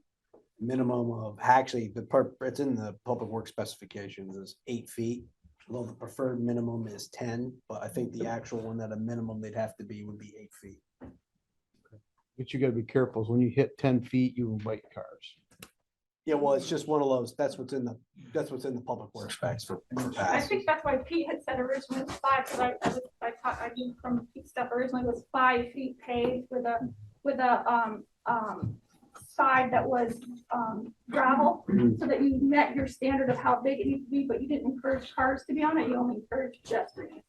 minimum of, actually, it's in the public work specifications is 8 feet. Although the preferred minimum is 10, but I think the actual one that a minimum they'd have to be would be 8 feet. But you gotta be careful, is when you hit 10 feet, you invite cars. Yeah, well, it's just one of those, that's what's in the public work specs for I paths. think that's why Pete had said originally it was 5, because I knew from Pete's stuff originally it was 5 feet paved with a side that was gravel, so that you met your standard of how big it needs to be, but you didn't encourage cars to be on it, you only encouraged pedestrians.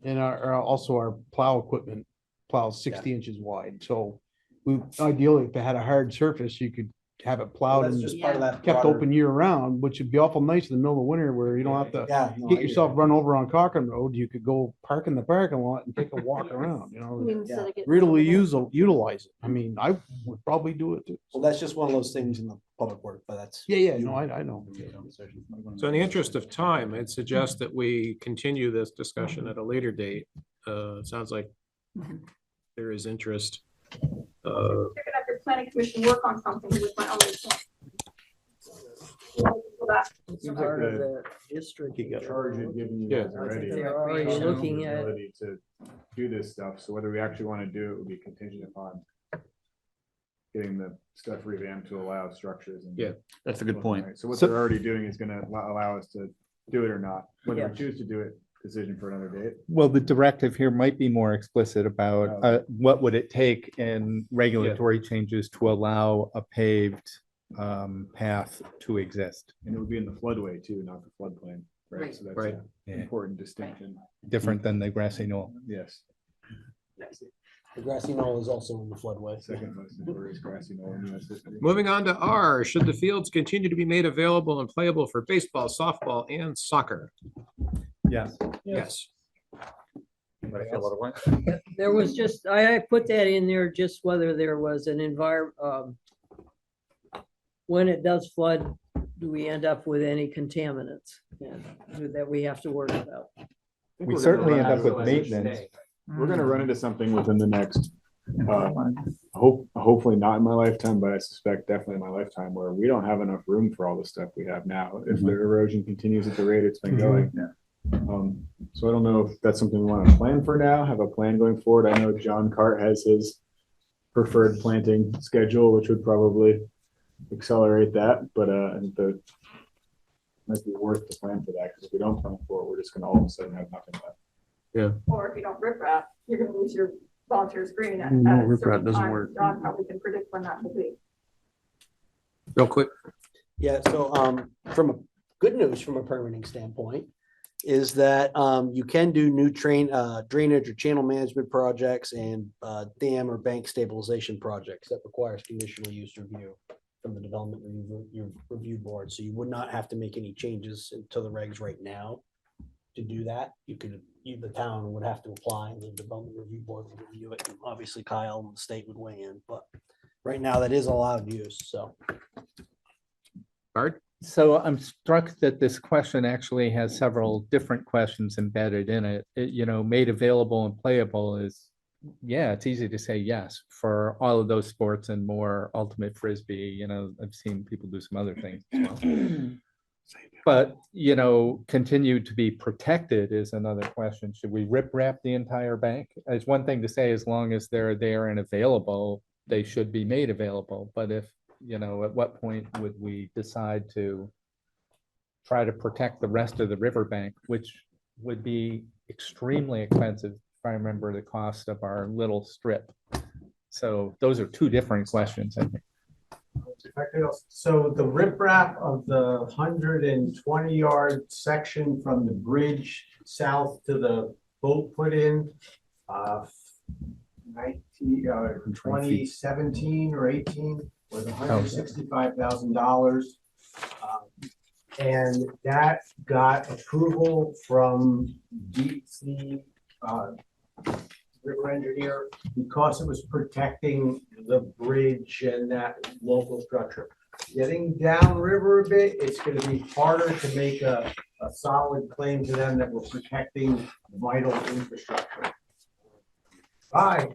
And also our plow equipment plows 60 inches wide, so we ideally, if it had a hard surface, you could have it plowed That's and just part of that. kept broader- open year round, which would be awful nice in the middle of winter where you don't have to Yeah. no, I get hear yourself you. run over on Cochrane Road. You could go park in the parking lot and take a walk around, you know. Yeah. Really utilize it. I mean, I would probably do it too. Well, that's just one of those things in the public work, but that's. Yeah, no, I know. So in the interest of time, I'd suggest that we continue this discussion at a later date. It sounds like there is interest. You're gonna have your planning commission work on something with my own. It's part of the district. Charge of giving you Yeah. guys already. They're already looking at, Ability to do this stuff, so whether we actually want to do it would be contingent upon getting the stuff revamped to allow structures and. Yeah. That's a good point. Right, so what So- they're already doing is gonna allow us to do it or not, whether Yeah. we choose to do it, decision for another date. Well, the directive here might be more explicit about what would it take in regulatory changes to allow a paved path to exist. And it would be in the floodway too, not the floodplain, right? Right. So that's Right. an important distinction. Different than the grassy knoll. Yes. The grassy knoll is also in the floodway. Second most notorious grassy knoll in US history. Moving on to R, should the fields continue to be made available and playable for baseball, softball, and soccer? Yes. Yes. there was just, I put that in there just whether there was an when it does flood, do we end up with any contaminants that we have to worry about? We certainly end up with maintenance. We're gonna run into something within the next, hopefully not in my lifetime, but I suspect definitely in my lifetime, where we don't have enough room for all the stuff we have now, if the erosion continues at the rate it's been going. So I don't know if that's something we want to plan for now, have a plan going forward. I know John Cart has his preferred planting schedule, which would probably accelerate that, but I think that might be worth to plan for that, because if we don't plan for it, we're just gonna all of a sudden have nothing left. Yeah. Or if you don't rip wrap, you're gonna lose your volunteer screen at No, at a rip wrap certain doesn't time. work. John probably can predict when that will be. Real quick. Yeah, so from a good news from a permitting standpoint is that you can do new drainage or channel management projects and dam or bank stabilization projects that requires conditional use review from the development review board. So you would not have to make any changes to the regs right now to do that. The town would have to apply and the development review board would review it. And obviously Kyle and the state would weigh in, but right now that is allowed use, so. Bart? So I'm struck that this question actually has several different questions embedded in it. Made available and playable is, yeah, it's easy to say yes for all of those sports and more. Ultimate frisbee, I've seen people do some other things as well. But, continue to be protected is another question. Should we rip wrap the entire bank? It's one thing to say, as long as they're there and available, they should be made available. But if, at what point would we decide to try to protect the rest of the riverbank, which would be extremely expensive, if I remember the cost of our little strip. So those are two different questions, I think. So the riprap of the 120-yard section from the bridge south to the boat put in 2017 or 18 was $165,000. And that got approval from DC river engineer because it was protecting the bridge and that local structure. Getting downriver a bit, it's going to be harder to make a solid claim to them that we're protecting vital infrastructure. Over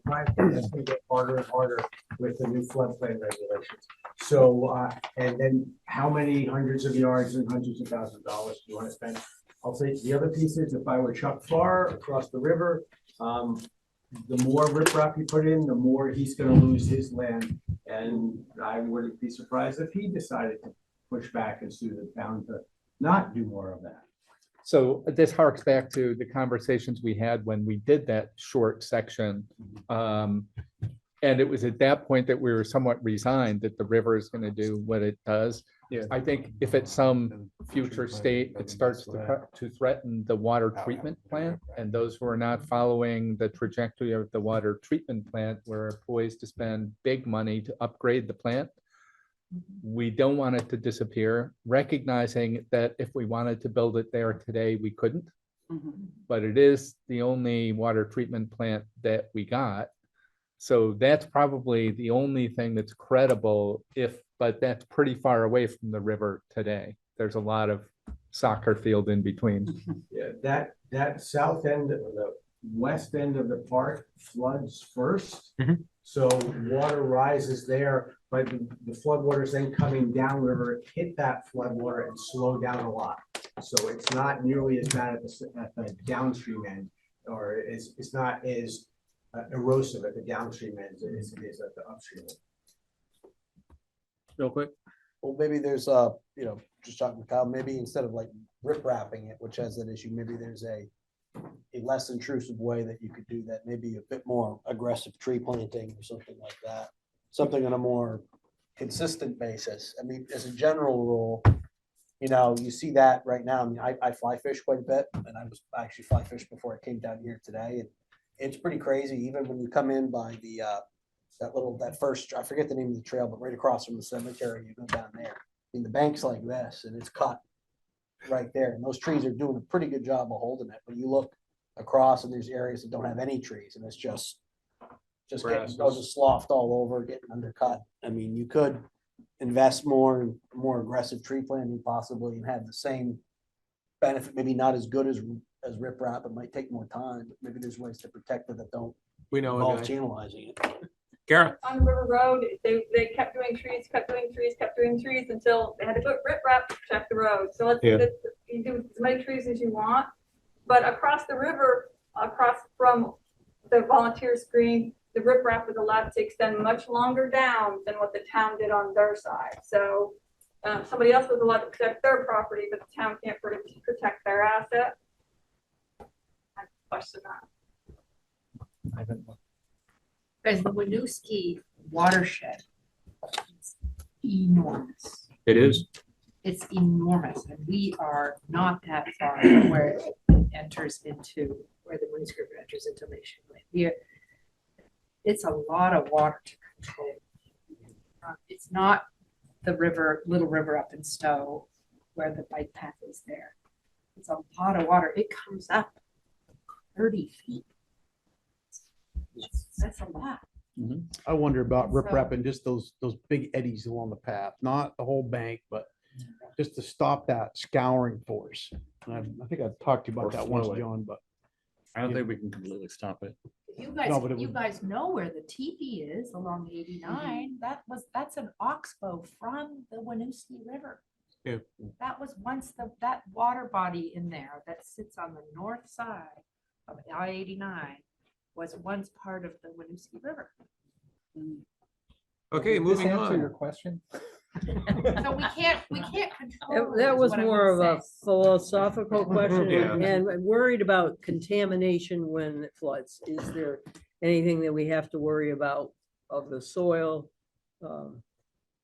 time, that's going to get harder and harder with the new floodplain regulations. So, and then how many hundreds of yards and hundreds of thousands of dollars do you want to spend? I'll say the other piece is if I were Chuck Farr across the river, the more riprap you put in, the more he's going to lose his land. And I wouldn't be surprised if he decided to push back and sue the town to not do more of that. So this harks back to the conversations we had when we did that short section. And it was at that point that we were somewhat resigned that the river is going to do what it does. I think if at some future state, it starts to threaten the water treatment plant, and those who are not following the trajectory of the water treatment plant, we're poised to spend big money to upgrade the plant. We don't want it to disappear, recognizing that if we wanted to build it there today, we couldn't. But it is the only water treatment plant that we got. So that's probably the only thing that's credible but that's pretty far away from the river today. There's a lot of soccer field in between. Yeah, that south end, or the west end of the park floods first. So water rises there, but the floodwaters then coming downriver hit that floodwater and slow down a lot. So it's not nearly as bad at the downstream end, or it's not as erosive at the downstream end as it is at the upstream end. Real quick. Well, maybe there's just talking to Kyle, maybe instead of like rip wrapping it, which has that issue, maybe there's a less intrusive way that you could do that, maybe a bit more aggressive tree planting or something like that. Something on a more consistent basis. I mean, as a general rule, you see that right now. I mean, I fly fish quite a bit, and I was actually fly fish before I came down here today, and it's pretty crazy. Even when you come in by the that first, I forget the name of the trail, but right across from the cemetery, you go down there. I mean, the bank's like this, and it's cut right there. And those trees are doing a pretty good job of holding it. But you look across, and there's areas that don't have any trees, and it's just getting sloughed all over, getting undercut. I mean, you could invest more in more aggressive tree planting possibly, and have the same benefit. Maybe not as good as riprap. It might take more time, but maybe there's ways to protect it that don't involve channelizing it. Kara? On River Road, they kept doing trees until they had to put riprap to protect the road. So you do as many trees as you want, but across the river, across from the volunteer screen, the riprap was allowed to extend much longer down than what the town did on their side. So somebody else was allowed to protect their property, but the town can't protect their asset. I question that. Guys, the Winooski watershed is enormous. It is. It's enormous, and we are not that far from where it enters into, where the Winooski River enters into Lake Champlain. It's a lot of water to control. It's not the little river up in Stowe where the bike path is there. It's a lot of water. It comes up 30 feet. That's a lot. I wonder about riprap and just those big eddies along the path, not the whole bank, but just to stop that scouring force. And I think I've talked to you about that once, John, but I don't think we can completely stop it. You guys, No, but it you would- guys know where the teepee is along 89. That's an oxbow from the Winooski River. Yeah. That was once that water body in there that sits on the north side of I-89 was once part of the Winooski River. Okay, Did this moving answer on. your question? So we can't control. That is was what I'm more of gonna a say. philosophical question Yeah. and worried about contamination when it floods. Is there anything that we have to worry about of the soil? Are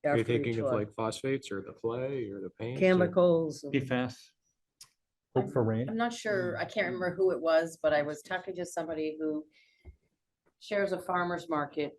you after thinking each of flood? like phosphates or the clay or the paint? or- Chemicals? PFAS. Hope for rain. I'm not sure, I can't remember who it was, but I was talking to somebody who shares a farmer's market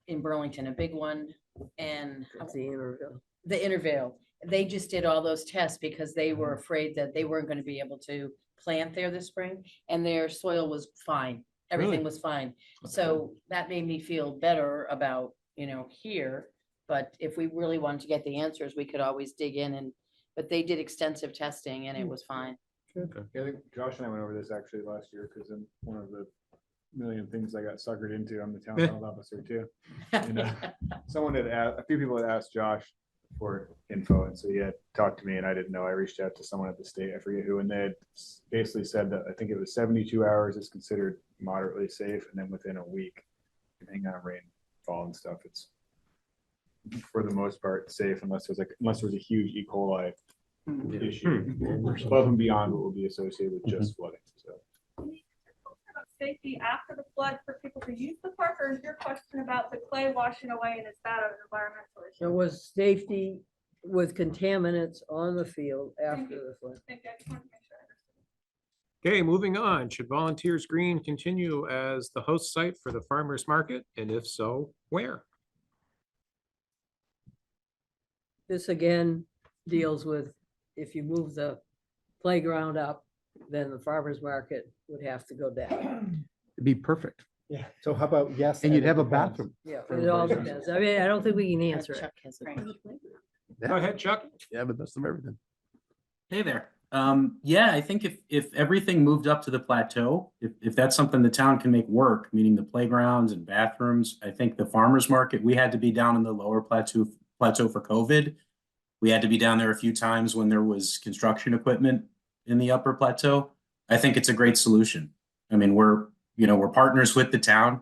in Burlington, a big one, and That's the interview. the Intervale. They just did all those tests because they were afraid that they weren't going to be able to plant there this spring, and their soil was fine. Everything Really? was fine. So that made me feel better about, here. But if we really wanted to get the answers, we could always dig in but they did extensive testing and it was fine. Yeah, I think Josh and I went over this actually last year, because in one of the million things I got suckered into, I'm the town health officer too. A few people had asked Josh for info, and so he had talked to me, and I didn't know. I reached out to someone at the state, I forget who, and they had basically said that I think it was 72 hours is considered moderately safe, and then within a week, depending on rainfall and stuff, it's for the most part safe, unless there's a huge E. coli issue above and beyond what will be associated with just flooding. So. About safety after the flood for people to use the park, or is your question about the clay washing away and is that an environmental issue? There was safety with contaminants on the field after the flood. Thank you. I just wanted to make sure I understood. Okay, moving on. Should Volunteers Green continue as the host site for the farmer's market? And if so, where? This again deals with if you move the playground up, then the farmer's market would have to go down. It'd be perfect. Yeah, so how about yes? And you'd it have a depends? bathroom. Yeah, it all depends. I mean, I don't think we can answer it. Chuck has a question. Go ahead, Chuck. Yeah, but that's of everything. Hey there. Yeah, I think if everything moved up to the plateau, if that's something the town can make work, meaning the playgrounds and bathrooms, I think the farmer's market, we had to be down in the lower plateau for COVID. We had to be down there a few times when there was construction equipment in the upper plateau. I think it's a great solution. I mean, we're partners with the town.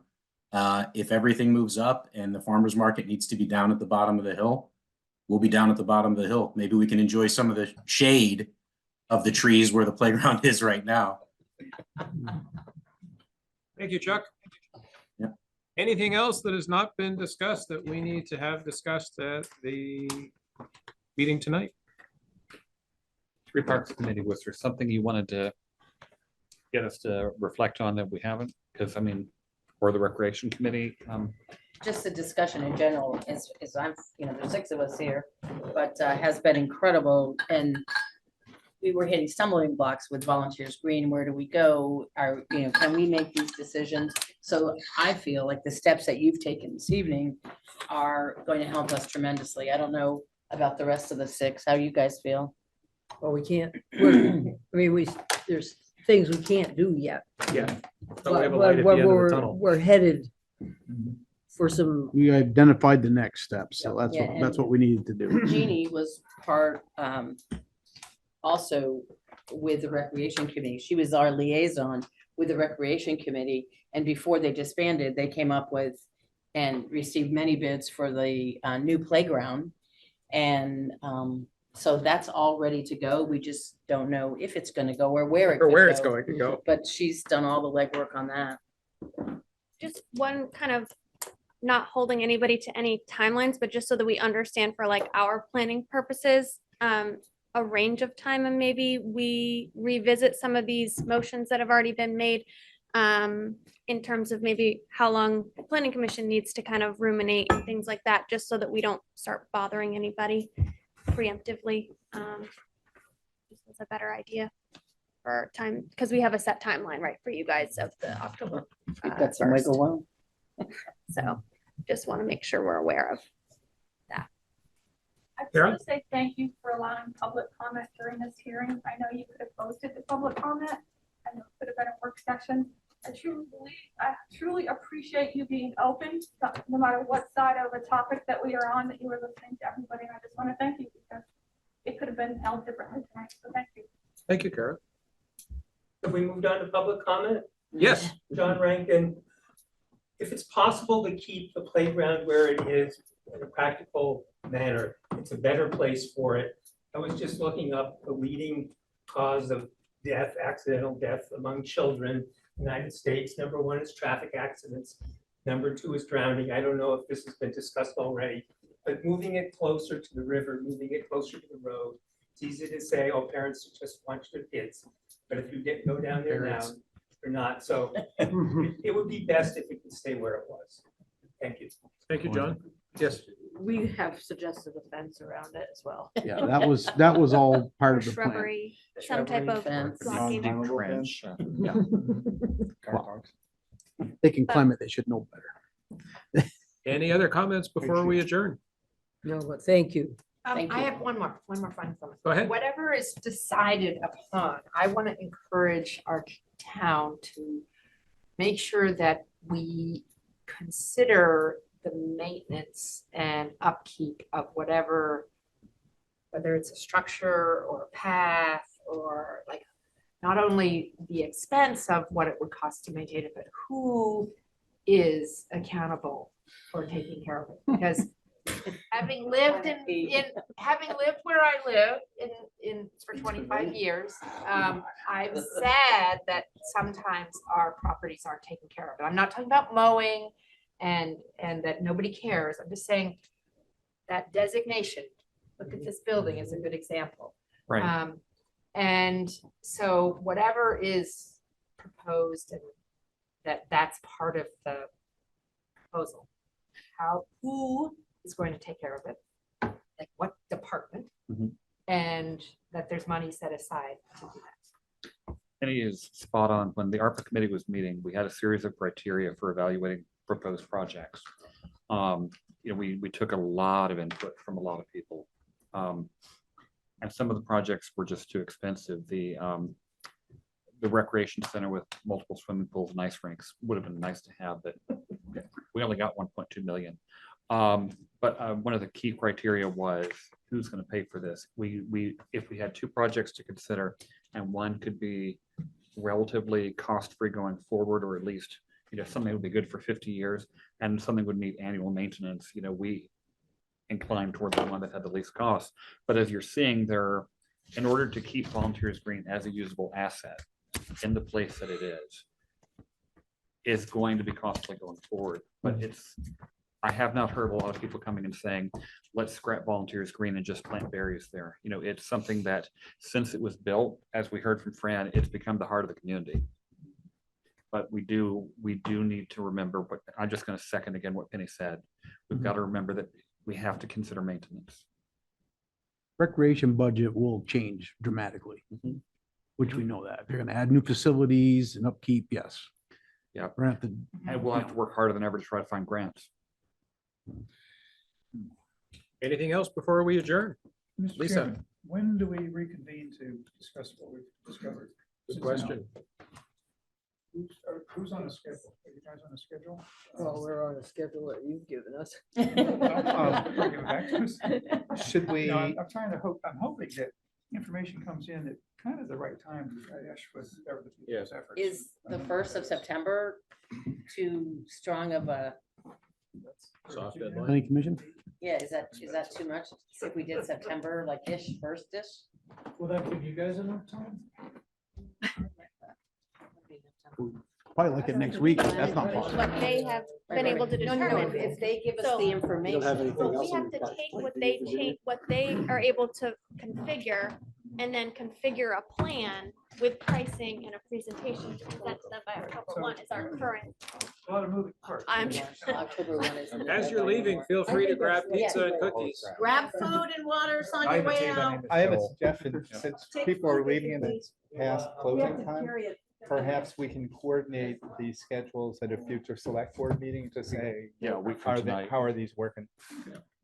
If everything moves up and the farmer's market needs to be down at the bottom of the hill, we'll be down at the bottom of the hill. Maybe we can enjoy some of the shade of the trees where the playground is right now. Thank you, Chuck. Yeah. Anything else that has not been discussed that we need to have discussed at the meeting tonight? Three Parks Committee, was there something you wanted to get us to reflect on that we haven't? Because I mean, or the Recreation Committee, Just the discussion in general is I'm, there's 6 of us here, but has been incredible. And we were hitting stumbling blocks with Volunteers Green. Where do we go? Can we make these decisions? So I feel like the steps that you've taken this evening are going to help us tremendously. I don't know about the rest of the 6. How you guys feel? Well, we can't, there's things we can't do yet. Yeah. But we're headed for some. We identified the next steps, so Yeah, that's what we needed to do. Jeannie was part also with the Recreation Committee. She was our liaison with the Recreation Committee. And before they disbanded, they came up with and received many bids for the new playground. And so that's all ready to go. We just don't know if it's going to go or where it could Or where it's go. going to go. But she's done all the legwork on that. Just one kind of not holding anybody to any timelines, but just so that we understand for like our planning purposes, a range of time, and maybe we revisit some of these motions that have already been made in terms of maybe how long the planning commission needs to kind of ruminate and things like that, just so that we don't start bothering anybody preemptively. Just as a better idea for time, because we have a set timeline, right, for you guys of the October. That's some wiggle room. So just want to make sure we're aware of that. I just want to say thank you for allowing public comment during this hearing. I know you could have posted the public comment. I know it could have been a work session. I truly appreciate you being open, no matter what side of the topic that we are on, that you were listening to everybody. And I just want to thank you because it could have been held differently tonight. So thank you. Thank you, Kara. Have we moved on to public comment? Yes. John Rankin, if it's possible to keep the playground where it is in a practical manner, it's a better place for it. I was just looking up the leading cause of death, accidental death among children in the United States. Number 1 is traffic accidents. Number 2 is drowning. I don't know if this has been discussed already, but moving it closer to the river, moving it closer to the road, it's easy to say, oh, parents just watch their kids. But if you go down there now, they're not. So it would be best if it could stay where it was. Thank you. Thank you, John. Yes. We have suggested a fence around it as well. Yeah, that was all part of the plan. Shrubbery, some type of blocking. Yeah. They can climb it, they should know better. Any other comments before we adjourn? No, but thank you. I have one more final comment. Go ahead. Whatever is decided upon, I want to encourage our town to make sure that we consider the maintenance and upkeep of whatever, whether it's a structure or a path or like not only the expense of what it would cost to maintain it, but who is accountable for taking care of it. Because having lived where I live in for 25 years, I'm sad that sometimes our properties aren't taken care of. I'm not talking about mowing and that nobody cares. I'm just saying that designation look at this building is a good example. Right. And so whatever is proposed and that's part of the proposal. Who is going to take care of it? Like what department? Mhm. And that there's money set aside to do that. Penny is spot on. When the ARPA committee was meeting, we had a series of criteria for evaluating proposed projects. We took a lot of input from a lot of people. And some of the projects were just too expensive. The recreation center with multiple swimming pools and ice rinks would have been nice to have, but we only got 1.2 million. But one of the key criteria was who's going to pay for this. If we had two projects to consider, and one could be relatively cost-free going forward, or at least something would be good for 50 years, and something would need annual maintenance. We inclined toward the one that had the least cost. But as you're seeing, in order to keep Volunteers Green as a usable asset in the place that it is going to be costly going forward. But I have not heard a lot of people coming and saying, let's scrap Volunteers Green and just plant berries there. It's something that since it was built, as we heard from Fran, it's become the heart of the community. But we do need to remember, but I'm just going to second again what Penny said. We've got to remember that we have to consider maintenance. Recreation budget will change dramatically, which we know that. If you're gonna add new facilities and upkeep, yes. Yeah. We're gonna have to. And we'll have to work harder than ever to try to find grants. Anything else before we adjourn? Mr. Lisa? Chairman, when do we reconvene to discuss what we've discovered? Good question. Who's on the schedule? Are you guys on the schedule? Well, we're on a schedule that you've given us. Give it back to us? Should we? No, I'm trying to hope, I'm hoping that information comes in at kind of the right time to try to with every people's efforts. Is the 1st of September too strong of a, Soft deadline. Planning commission? yeah, is that too much? If we did September, like first-ish? Will that give you guys enough time? Probably like it next week. That's not What possible. they have been able to No, determine. if they give us So- the information. We have to take what they are able to configure and then configure a plan with pricing and a presentation to present to them by October 1 is our current. A lot of moving parts. October 1 is. As you're leaving, feel free to grab pizza and cookies. Grab food and waters on your way out. I have a suggestion, since people are leaving and it's past closing time, perhaps we can coordinate the schedules at a future select board meeting to say, Yeah, we from tonight. how are these working?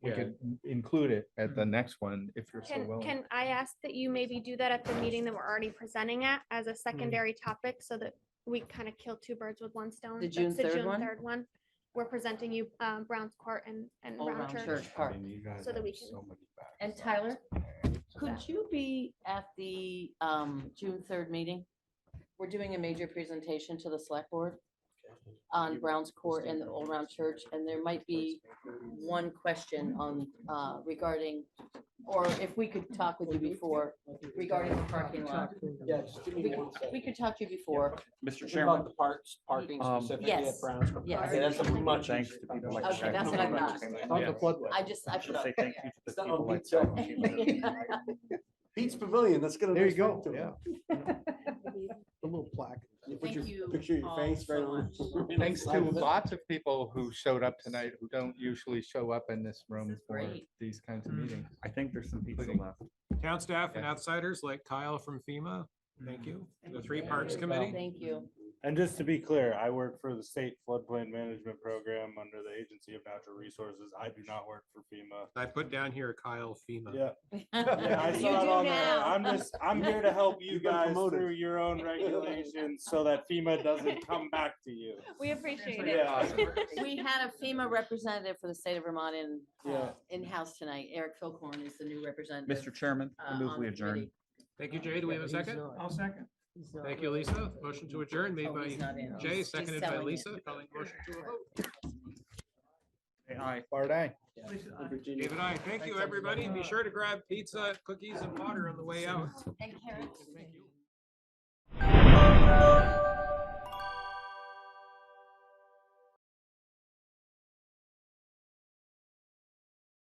We Yeah. could include it at the next one if you're so willing. Can I ask that you maybe do that at the meeting that we're already presenting at as a secondary topic so that we kind of kill two birds with one stone? The June That's 3rd one? 3rd one. We're presenting you Brown's Court and Old Round Round Church. Church Park. So that we can. And Tyler, could you be at the June 3rd meeting? We're doing a major presentation to the select board on Brown's Court and the Old Round Church, and there might be one question on regarding, or if we could talk with you before regarding the parking lot. Yeah, just give me one second. We could talk to you before. Mr. About Chairman. the parking specifically Yes. at Brown's. Court. Yes. Okay, that's a much. Thanks to people like Okay, that's what I thought. On the floodway. I put Say up. thank you to It's the not people on like Beach Hill. that. Pete's Pavilion, that's gonna. There you go, yeah. A little plaque. Put your Thank you picture of your all face right so on. much. Thanks to lots of people who showed up tonight who don't usually show up in this room This is for great. these kinds of meetings. I think there's some pizza left. Town staff and outsiders like Kyle from FEMA, thank you. The Three Parks Committee. Thank you. And just to be clear, I work for the state floodplain management program under the Agency of Natural Resources. I do not work for FEMA. I put down here Kyle FEMA. Yeah. Yeah, I You saw it do on there. now. I'm here to help you You've been guys promoted. through your own regulations so that FEMA doesn't come back to you. We appreciate Yeah. it. We had a FEMA representative for the state of Vermont Yeah. in-house tonight. Eric Philcorn is the new representative. Mr. Chairman, I move on we the adjourn. committee. Thank you, Jay. Do we have a second? I'll second. Thank you, Lisa. Motion to adjourn made Oh, by he's not in. Jay, He's seconded by selling it. Lisa. Calling motion to a vote. Aye. Bart, aye. David, I thank you, everybody. Be sure to grab pizza, cookies, and water on the way out. And carrots. Thank you.